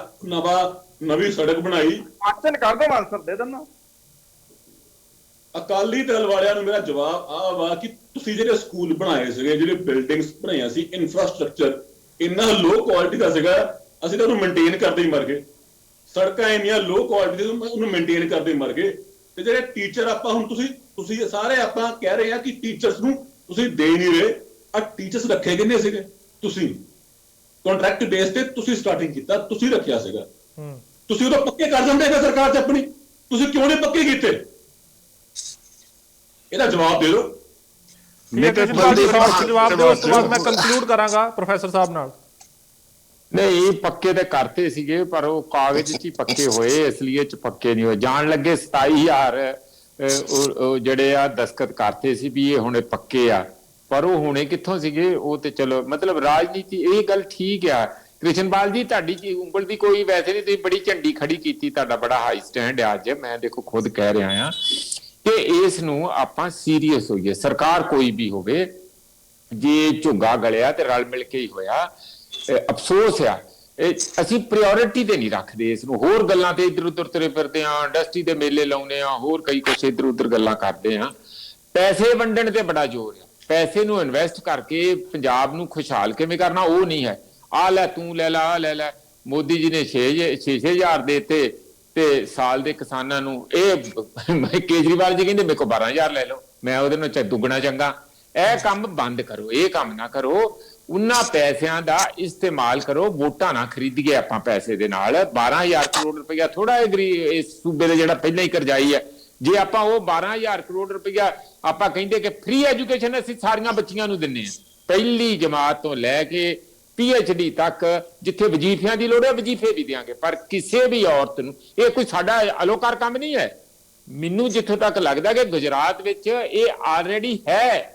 ਨਵੀਂ ਸੜਕ ਬਣਾਈ, ਆਨਸਰ ਕਰ ਦੋ, ਆਨਸਰ ਦੇ ਦੇਣਾ। ਅਕਾਲੀ ਦਲ ਵਾਲਿਆਂ ਨੂੰ ਮੇਰਾ ਜਵਾਬ ਆ ਵਾ ਕਿ ਤੁਸੀਂ ਜਿਹੜੇ ਸਕੂਲ ਬਣਾਏ ਸੀਗੇ, ਜਿਹੜੇ ਬਿਲਡਿੰਗਸ ਬਣਾਈਆਂ ਸੀ, ਇਨਫਰਾਸਟ੍ਰਕਚਰ ਇੰਨਾ ਲੋ ਕੁਆਲਿਟੀ ਦਾ ਸੀਗਾ, ਅਸੀਂ ਤਾਂ ਉਹਨੂੰ ਮੇਨਟੇਨ ਕਰਦੇ ਹੀ ਮਰ ਗਏ। ਸੜਕਾਂ ਇੰਨੀਆਂ ਲੋ ਕੁਆਲਿਟੀ ਦੀਆਂ, ਉਹਨੂੰ ਮੇਨਟੇਨ ਕਰਦੇ ਹੀ ਮਰ ਗਏ। ਤੇ ਜਿਹੜੇ ਟੀਚਰ ਆਪਾਂ ਹੁਣ ਤੁਸੀਂ ਸਾਰੇ ਆਪਾਂ ਕਹਿ ਰਹੇ ਆ ਕਿ ਟੀਚਰਸ ਨੂੰ ਤੁਸੀਂ ਦੇ ਨਹੀਂ ਰਹੇ, ਆ ਟੀਚਰਸ ਰੱਖੇ ਕਿੰਨੇ ਸੀਗੇ? ਤੁਸੀਂ ਕੰਟਰੈਕਟ ਬੇਸ ਤੇ ਤੁਸੀਂ ਸਟਾਰਟਿੰਗ ਕੀਤਾ, ਤੁਸੀਂ ਰੱਖਿਆ ਸੀਗਾ, ਤੁਸੀਂ ਉਹਦਾ ਪੱਕੇ ਕਰ ਜਾਂਦੇ ਹੈਗਾ ਸਰਕਾਰ ਚ ਆਪਣੀ, ਤੁਸੀਂ ਕਿਉਂ ਨਹੀਂ ਪੱਕੇ ਕੀਤੇ? ਇਹਦਾ ਜਵਾਬ ਦੇ ਦਿਓ। ਜਵਾਬ ਦਿਓ, ਉਸ ਤੋਂ ਬਾਅਦ ਮੈਂ ਕੰਕਲੂਡ ਕਰਾਂਗਾ ਪ੍ਰੋਫੈਸਰ ਸਾਹਿਬ ਨਾਲ। ਨਹੀਂ, ਪੱਕੇ ਤੇ ਕਰਤੇ ਸੀਗੇ, ਪਰ ਉਹ ਕਾਗਜ਼ 'ਚ ਹੀ ਪੱਕੇ ਹੋਏ, ਅਸਲੀਅਤ 'ਚ ਪੱਕੇ ਨਹੀਂ ਹੋਏ। ਜਾਣ ਲੱਗੇ 27,000 ਜਿਹੜੇ ਆ ਦਸਤਖਤ ਕਰਤੇ ਸੀ ਵੀ ਇਹ ਹੁਣੇ ਪੱਕੇ ਆ, ਪਰ ਉਹ ਹੁਣੇ ਕਿੱਥੋਂ ਸੀਗੇ? ਉਹ ਤੇ ਚਲੋ ਮਤਲਬ ਰਾਜਨੀਤੀ, ਇਹ ਗੱਲ ਠੀਕ ਆ। ਕ੍ਰਿਸ਼ਨਪਾਲ ਜੀ, ਤੁਹਾਡੀ ਉਂਗਲ ਦੀ ਕੋਈ ਵੈਸੇ ਨਹੀਂ, ਤੁਸੀਂ ਬੜੀ ਝੰਡੀ ਖੜੀ ਕੀਤੀ, ਤੁਹਾਡਾ ਬੜਾ ਹਾਈ ਸਟੈਂਡ ਆ ਅੱਜ, ਮੈਂ ਦੇਖੋ ਖੁਦ ਕਹਿ ਰਿਹਾ ਆ ਕਿ ਇਸ ਨੂੰ ਆਪਾਂ ਸੀਰੀਅਸ ਹੋਈਏ। ਸਰਕਾਰ ਕੋਈ ਵੀ ਹੋਵੇ, ਜੇ ਝੁੱਗਾ ਗਲਿਆ ਤੇ ਰਲ ਮਿਲ ਕੇ ਹੀ ਹੋਇਆ। ਅਫਸੋਸ ਆ ਅਸੀਂ ਪ੍ਰਾਇੋਰਟੀ ਤੇ ਨਹੀਂ ਰੱਖਦੇ ਇਸ ਨੂੰ, ਹੋਰ ਗੱਲਾਂ ਤੇ ਇੱਧਰ ਉੱਧਰ ਤੁਰੇ ਫਿਰਦੇ ਆ, ਇੰਡਸਟਰੀ ਦੇ ਮੇਲੇ ਲਾਉਨੇ ਆ, ਹੋਰ ਕਈ ਕੁਛ ਇੱਧਰ ਉੱਧਰ ਗੱਲਾਂ ਕਰਦੇ ਆ। ਪੈਸੇ ਵੰਡਣ ਤੇ ਬੜਾ ਜ਼ੋਰ ਆ, ਪੈਸੇ ਨੂੰ ਇਨਵੈਸਟ ਕਰਕੇ ਪੰਜਾਬ ਨੂੰ ਖੁਸ਼ਹਾਲ ਕਿਵੇਂ ਕਰਨਾ ਉਹ ਨਹੀਂ ਹੈ। ਆ ਲੈ ਤੂੰ ਲੈ ਲਾ, ਆ ਲੈ ਲੈ। ਮੋਦੀ ਜੀ ਨੇ 6,000 ਦੇਤੇ ਤੇ ਸਾਲ ਦੇ ਕਿਸਾਨਾਂ ਨੂੰ, ਇਹ ਕੇਜਰੀਵਾਲ ਜੀ ਕਹਿੰਦੇ ਮੇਰੇ ਕੋਲ 12,000 ਲੈ ਲਓ, ਮੈਂ ਉਹਦੇ ਨਾਲ ਦੁੱਗਣਾ ਚੰਗਾ। ਇਹ ਕੰਮ ਬੰਦ ਕਰੋ, ਇਹ ਕੰਮ ਨਾ ਕਰੋ। ਉਹਨਾਂ ਪੈਸਿਆਂ ਦਾ ਇਸਤੇਮਾਲ ਕਰੋ, ਵੋਟਾਂ ਨਾ ਖਰੀਦੀਏ ਆਪਾਂ ਪੈਸੇ ਦੇ ਨਾਲ। 12,000 ਕਰੋੜ ਰੁਪਇਆ ਥੋੜਾ ਇਸ ਸੂਬੇ ਦੇ ਜਿਹੜਾ ਪਹਿਲਾਂ ਹੀ ਕਰਜ਼ਾਈ ਹੈ, ਜੇ ਆਪਾਂ ਉਹ 12,000 ਕਰੋੜ ਰੁਪਇਆ ਆਪਾਂ ਕਹਿੰਦੇ ਕਿ ਫ੍ਰੀ ਐਜੂਕੇਸ਼ਨ ਅਸੀਂ ਸਾਰੀਆਂ ਬੱਚੀਆਂ ਨੂੰ ਦਿੰਨੇ ਆ, ਪਹਿਲੀ ਜਮਾਤ ਤੋਂ ਲੈ ਕੇ PhD ਤੱਕ, ਜਿੱਥੇ ਵਜ਼ੀਫਿਆਂ ਦੀ ਲੋੜ ਹੈ ਵਜ਼ੀਫੇ ਵੀ ਦਿਆਂਗੇ, ਪਰ ਕਿਸੇ ਵੀ ਔਰਤ ਨੂੰ, ਇਹ ਕੋਈ ਸਾਡਾ ਅਲੋਕਾਰ ਕੰਮ ਨਹੀਂ ਹੈ। ਮੈਨੂੰ ਜਿੱਥੋਂ ਤੱਕ ਲੱਗਦਾ ਕਿ ਗੁਜਰਾਤ ਵਿੱਚ ਇਹ ਆਲਰੇਡੀ ਹੈ।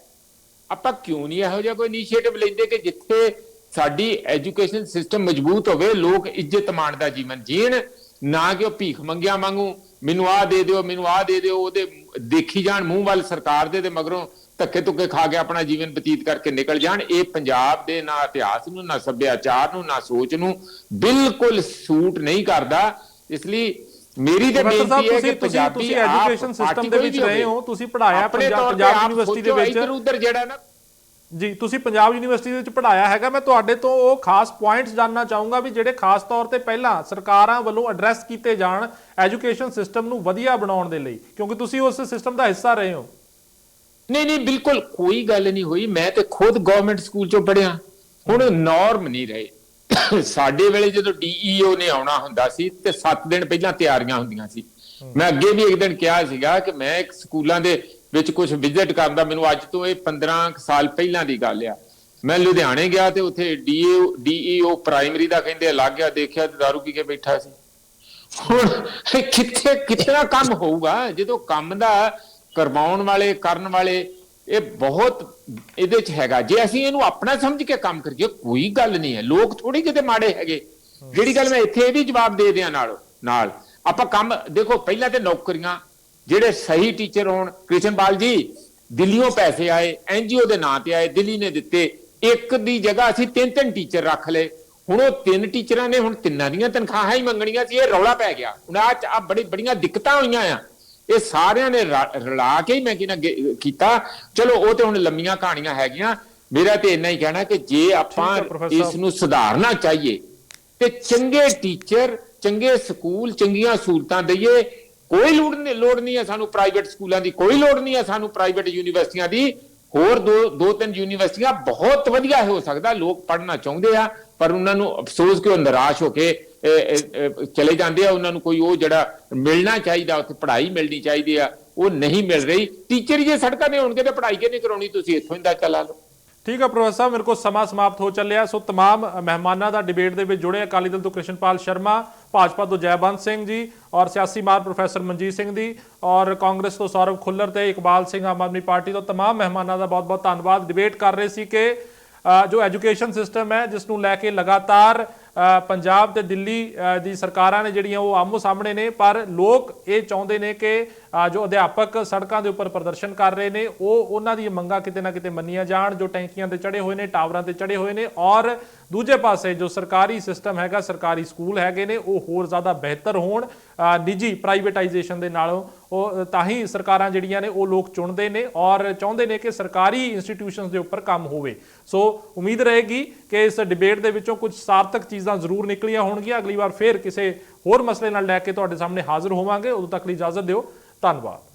ਆਪਾਂ ਕਿਉਂ ਨਹੀਂ ਇਹੋ ਜਿਹਾ ਕੋਈ ਇਨੀਸ਼ੀਏਟਿਵ ਲੈਂਦੇ ਕਿ ਜਿੱਥੇ ਸਾਡੀ ਐਜੂਕੇਸ਼ਨ ਸਿਸਟਮ ਮਜ਼ਬੂਤ ਹੋਵੇ, ਲੋਕ ਇੱਜ਼ਤ ਮਾਣ ਦਾ ਜੀਵਨ ਜੀਣ, ਨਾ ਕਿ ਉਹ ਭੀਖ ਮੰਗਿਆ ਵਾਂਗੂ ਮੈਨੂੰ ਆਹ ਦੇ ਦਿਓ, ਮੈਨੂੰ ਆਹ ਦੇ ਦਿਓ, ਉਹਦੇ ਦੇਖੀ ਜਾਣ ਮੂੰਹ ਵੱਲ ਸਰਕਾਰ ਦੇ ਤੇ ਮਗਰੋਂ ਧੱਕੇ ਧੁੱਕੇ ਖਾ ਕੇ ਆਪਣਾ ਜੀਵਨ ਬਤੀਤ ਕਰਕੇ ਨਿਕਲ ਜਾਣ। ਇਹ ਪੰਜਾਬ ਦੇ ਨਾ ਇਤਿਹਾਸ ਨੂੰ, ਨਾ ਸੱਭਿਆਚਾਰ ਨੂੰ, ਨਾ ਸੋਚ ਨੂੰ ਬਿਲਕੁਲ ਸੂਟ ਨਹੀਂ ਕਰਦਾ। ਇਸ ਲਈ ਮੇਰੀ ਤੇ ਬੇਨਤੀ ਹੈ ਕਿ ਪੰਜਾਬੀ ਐਜੂਕੇਸ਼ਨ ਸਿਸਟਮ ਦੇ ਵਿੱਚ ਰਹੇ ਹੋ, ਤੁਸੀਂ ਪੜਾਇਆ ਪੰਜਾਬ ਯੂਨੀਵਰਸਿਟੀ ਦੇ ਵਿੱਚ, ਇੱਧਰ ਉੱਧਰ ਜਿਹੜਾ ਨਾ ਜੀ ਤੁਸੀਂ ਪੰਜਾਬ ਯੂਨੀਵਰਸਿਟੀ ਦੇ ਵਿੱਚ ਪੜਾਇਆ ਹੈਗਾ। ਮੈਂ ਤੁਹਾਡੇ ਤੋਂ ਉਹ ਖਾਸ ਪੁਆਇੰਟਸ ਜਾਨਣਾ ਚਾਹੂੰਗਾ ਵੀ ਜਿਹੜੇ ਖਾਸ ਤੌਰ ਤੇ ਪਹਿਲਾਂ ਸਰਕਾਰਾਂ ਵੱਲੋਂ ਐਡਰੈਸ ਕੀਤੇ ਜਾਣ ਐਜੂਕੇਸ਼ਨ ਸਿਸਟਮ ਨੂੰ ਵਧੀਆ ਬਣਾਉਣ ਦੇ ਲਈ, ਕਿਉਂਕਿ ਤੁਸੀਂ ਉਸ ਸਿਸਟਮ ਦਾ ਹਿੱਸਾ ਰਹੇ ਹੋ। ਨਹੀਂ ਬਿਲਕੁਲ ਕੋਈ ਗੱਲ ਨਹੀਂ ਹੋਈ। ਮੈਂ ਤੇ ਖੁਦ ਗਵਰਨਮੈਂਟ ਸਕੂਲ ਚੋਂ ਪੜਿਆ। ਹੁਣ ਨੋਰਮ ਨਹੀਂ ਰਹੇ। ਸਾਡੇ ਵੇਲੇ ਜਦੋਂ DEO ਨੇ ਆਉਣਾ ਹੁੰਦਾ ਸੀ ਤੇ 7 ਦਿਨ ਪਹਿਲਾਂ ਤਿਆਰੀਆਂ ਹੁੰਦੀਆਂ ਸੀ। ਮੈਂ ਅੱਗੇ ਵੀ ਇੱਕ ਦਿਨ ਕਿਹਾ ਸੀਗਾ ਕਿ ਮੈਂ ਇੱਕ ਸਕੂਲਾਂ ਦੇ ਵਿੱਚ ਕੁਝ ਵਿਜ਼ਿਟ ਕਰਦਾ, ਮੈਨੂੰ ਅੱਜ ਤੋਂ ਇਹ 15 ਸਾਲ ਪਹਿਲਾਂ ਦੀ ਗੱਲ ਆ। ਮੈਂ ਲੁਧਿਆਣੇ ਗਿਆ ਤੇ ਉੱਥੇ DEO ਪ੍ਰਾਇਮਰੀ ਦਾ ਕਹਿੰਦੇ ਲੱਗ ਗਿਆ, ਦੇਖਿਆ ਤੇ ਦਾਰੂ ਪੀ ਕੇ ਬੈਠਾ ਸੀ। ਹੁਣ ਕਿੱਥੇ ਕਿਤਨਾ ਕੰਮ ਹੋਊਗਾ ਜਦੋਂ ਕੰਮ ਦਾ ਕਰਵਾਉਣ ਵਾਲੇ ਕਰਨ ਵਾਲੇ ਇਹ ਬਹੁਤ ਇਹਦੇ ਚ ਹੈਗਾ। ਜੇ ਅਸੀਂ ਇਹਨੂੰ ਆਪਣਾ ਸਮਝ ਕੇ ਕੰਮ ਕਰੀਏ ਕੋਈ ਗੱਲ ਨਹੀਂ ਹੈ, ਲੋਕ ਥੋੜੀ ਕਿਤੇ ਮਾੜੇ ਹੈਗੇ। ਜਿਹੜੀ ਗੱਲ ਮੈਂ ਇੱਥੇ ਇਹ ਵੀ ਜਵਾਬ ਦੇ ਦਿਆਂ ਨਾਲ ਆਪਾਂ ਕੰਮ ਦੇਖੋ, ਪਹਿਲਾਂ ਤੇ ਨੌਕਰੀਆਂ ਜਿਹੜੇ ਸਹੀ ਟੀਚਰ ਹੋਣ। ਕ੍ਰਿਸ਼ਨਪਾਲ ਜੀ, ਦਿੱਲੀੋਂ ਪੈਸੇ ਆਏ, NGO ਦੇ ਨਾਂ ਤੇ ਆਏ, ਦਿੱਲੀ ਨੇ ਦਿੱਤੇ। ਇੱਕ ਦੀ ਜਗ੍ਹਾ ਅਸੀਂ 3 ਟੀਚਰ ਰੱਖ ਲਏ। ਹੁਣ ਉਹ 3 ਟੀਚਰਾਂ ਨੇ ਹੁਣ ਤਿੰਨਾਂ ਦੀਆਂ ਤਨਖਾਹਾਂ ਹੀ ਮੰਗਣੀਆਂ ਸੀ। ਇਹ ਰੌਲਾ ਪੈ ਗਿਆ। ਹੁਣ ਆ ਬੜੀਆਂ ਦਿੱਕਤਾਂ ਹੋਈਆਂ ਆ। ਇਹ ਸਾਰਿਆਂ ਨੇ ਰਲਾ ਕੇ ਹੀ ਮੈਂ ਕੀਤਾ। ਚਲੋ ਉਹ ਤੇ ਹੁਣ ਲੰਮੀਆਂ ਕਹਾਣੀਆਂ ਹੈਗੀਆਂ। ਮੇਰਾ ਤੇ ਇੰਨਾ ਹੀ ਕਹਿਣਾ ਕਿ ਜੇ ਆਪਾਂ ਇਸ ਨੂੰ ਸੁਧਾਰਨਾ ਚਾਹੀਏ ਤੇ ਚੰਗੇ ਟੀਚਰ, ਚੰਗੇ ਸਕੂਲ, ਚੰਗੀਆਂ ਸਹੂਲਤਾਂ ਦਈਏ। ਕੋਈ ਲੋੜ ਨਹੀਂ ਹੈ ਸਾਨੂੰ ਪ੍ਰਾਈਵੇਟ ਸਕੂਲਾਂ ਦੀ, ਕੋਈ ਲੋੜ ਨਹੀਂ ਹੈ ਸਾਨੂੰ ਪ੍ਰਾਈਵੇਟ ਯੂਨੀਵਰਸਿਟੀਆਂ ਦੀ। ਹੋਰ 2-3 ਯੂਨੀਵਰਸਿਟੀਆਂ ਬਹੁਤ ਵਧੀਆ ਹੋ ਸਕਦਾ, ਲੋਕ ਪੜ੍ਹਨਾ ਚਾਹੁੰਦੇ ਆ, ਪਰ ਉਹਨਾਂ ਨੂੰ ਅਫਸੋਸ ਕਿ ਉਹ ਨਿਰਾਸ਼ ਹੋ ਕੇ ਚਲੇ ਜਾਂਦੇ ਆ। ਉਹਨਾਂ ਨੂੰ ਕੋਈ ਉਹ ਜਿਹੜਾ ਮਿਲਣਾ ਚਾਹੀਦਾ, ਉੱਥੇ ਪੜ੍ਹਾਈ ਮਿਲਣੀ ਚਾਹੀਦੀ ਆ, ਉਹ ਨਹੀਂ ਮਿਲ ਰਹੀ। ਟੀਚਰ ਜੇ ਸੜਕਾਂ ਨੇ ਹੋਣਗੇ ਤੇ ਪੜ੍ਹਾਈ ਕਿ ਨਹੀਂ ਕਰਾਉਣੀ, ਤੁਸੀਂ ਇੱਥੋਂ ਹੀ ਅੰਦਾਜ਼ਾ ਲਾ ਲਓ। ਠੀਕ ਹੈ ਪ੍ਰੋਫੈਸਰ ਸਾਹਿਬ, ਮੇਰੇ ਕੋਲ ਸਮਾਂ ਸਮਾਪਤ ਹੋ ਚੱਲਿਆ। ਸੋ तमाम ਮਹਿਮਾਨਾਂ ਦਾ ਡਿਬੇਟ ਦੇ ਵਿੱਚ ਜੁੜੇ, ਅਕਾਲੀ ਦਲ ਤੋਂ ਕ੍ਰਿਸ਼ਨਪਾਲ ਸ਼ਰਮਾ, ਭਾਜਪਾ ਤੋਂ ਜੈਬੰਤ ਸਿੰਘ ਜੀ ਔਰ ਸਿਆਸੀ ਮਾਹਰ ਪ੍ਰੋਫੈਸਰ ਮਨਜੀਤ ਸਿੰਘ ਦੀ, ਔਰ ਕਾਂਗਰਸ ਤੋਂ ਸੌਰਵ ਖੁੱਲਰ ਤੇ ਇਕਬਾਲ ਸਿੰਘ ਆਮ ਆਦਮੀ ਪਾਰਟੀ ਤੋਂ, तमाम ਮਹਿਮਾਨਾਂ ਦਾ ਬਹੁਤ ਬਹੁਤ ਧੰਨਵਾਦ। ਡਿਬੇਟ ਕਰ ਰਹੇ ਸੀ ਕਿ ਜੋ ਐਜੂਕੇਸ਼ਨ ਸਿਸਟਮ ਹੈ ਜਿਸ ਨੂੰ ਲੈ ਕੇ ਲਗਾਤਾਰ ਪੰਜਾਬ ਤੇ ਦਿੱਲੀ ਦੀ ਸਰਕਾਰਾਂ ਨੇ ਜਿਹੜੀਆਂ ਉਹ ਆਮੋ ਸਾਹਮਣੇ ਨੇ, ਪਰ ਲੋਕ ਇਹ ਚਾਹੁੰਦੇ ਨੇ ਕਿ ਜੋ ਅਧਿਆਪਕ ਸੜਕਾਂ ਦੇ ਉੱਪਰ ਪ੍ਰਦਰਸ਼ਨ ਕਰ ਰਹੇ ਨੇ ਉਹ ਉਹਨਾਂ ਦੀਆਂ ਮੰਗਾਂ ਕਿਤੇ ਨਾ ਕਿਤੇ ਮੰਨੀਆਂ ਜਾਣ, ਜੋ ਟੈਂਕੀਆਂ ਤੇ ਚੜੇ ਹੋਏ ਨੇ, ਟਾਵਰਾਂ ਤੇ ਚੜੇ ਹੋਏ ਨੇ। ਔਰ ਦੂਜੇ ਪਾਸੇ ਜੋ ਸਰਕਾਰੀ ਸਿਸਟਮ ਹੈਗਾ, ਸਰਕਾਰੀ ਸਕੂਲ ਹੈਗੇ ਨੇ, ਉਹ ਹੋਰ ਜ਼ਿਆਦਾ ਬਿਹਤਰ ਹੋਣ। ਨਿੱਜੀ ਪ੍ਰਾਈਵੇਟਾਈਜੇਸ਼ਨ ਦੇ ਨਾਲੋਂ ਉਹ ਤਾਂ ਹੀ ਸਰਕਾਰਾਂ ਜਿਹੜੀਆਂ ਨੇ ਉਹ ਲੋਕ ਚੁਣਦੇ ਨੇ ਔਰ ਚਾਹੁੰਦੇ ਨੇ ਕਿ ਸਰਕਾਰੀ ਇੰਸਟੀਟਿਊਸ਼ਨਸ ਦੇ ਉੱਪਰ ਕੰਮ ਹੋਵੇ। ਸੋ ਉਮੀਦ ਰਹੇਗੀ ਕਿ ਇਸ ਡਿਬੇਟ ਦੇ ਵਿੱਚੋਂ ਕੁਝ ਸਾਰਥਕ ਚੀਜ਼ਾਂ ਜ਼ਰੂਰ ਨਿਕਲੀਆਂ ਹੋਣਗੀਆਂ। ਅਗਲੀ ਵਾਰ ਫਿਰ ਕਿਸੇ ਹੋਰ ਮਸਲੇ ਨਾਲ ਲੈ ਕੇ ਤੁਹਾਡੇ ਸਾਹਮਣੇ ਹਾਜ਼ਰ ਹੋਵਾਂਗੇ। ਉਦੋਂ ਤੱਕ ਲਈ ਇਜਾਜ਼ਤ ਦਿਓ। ਧੰਨਵਾਦ।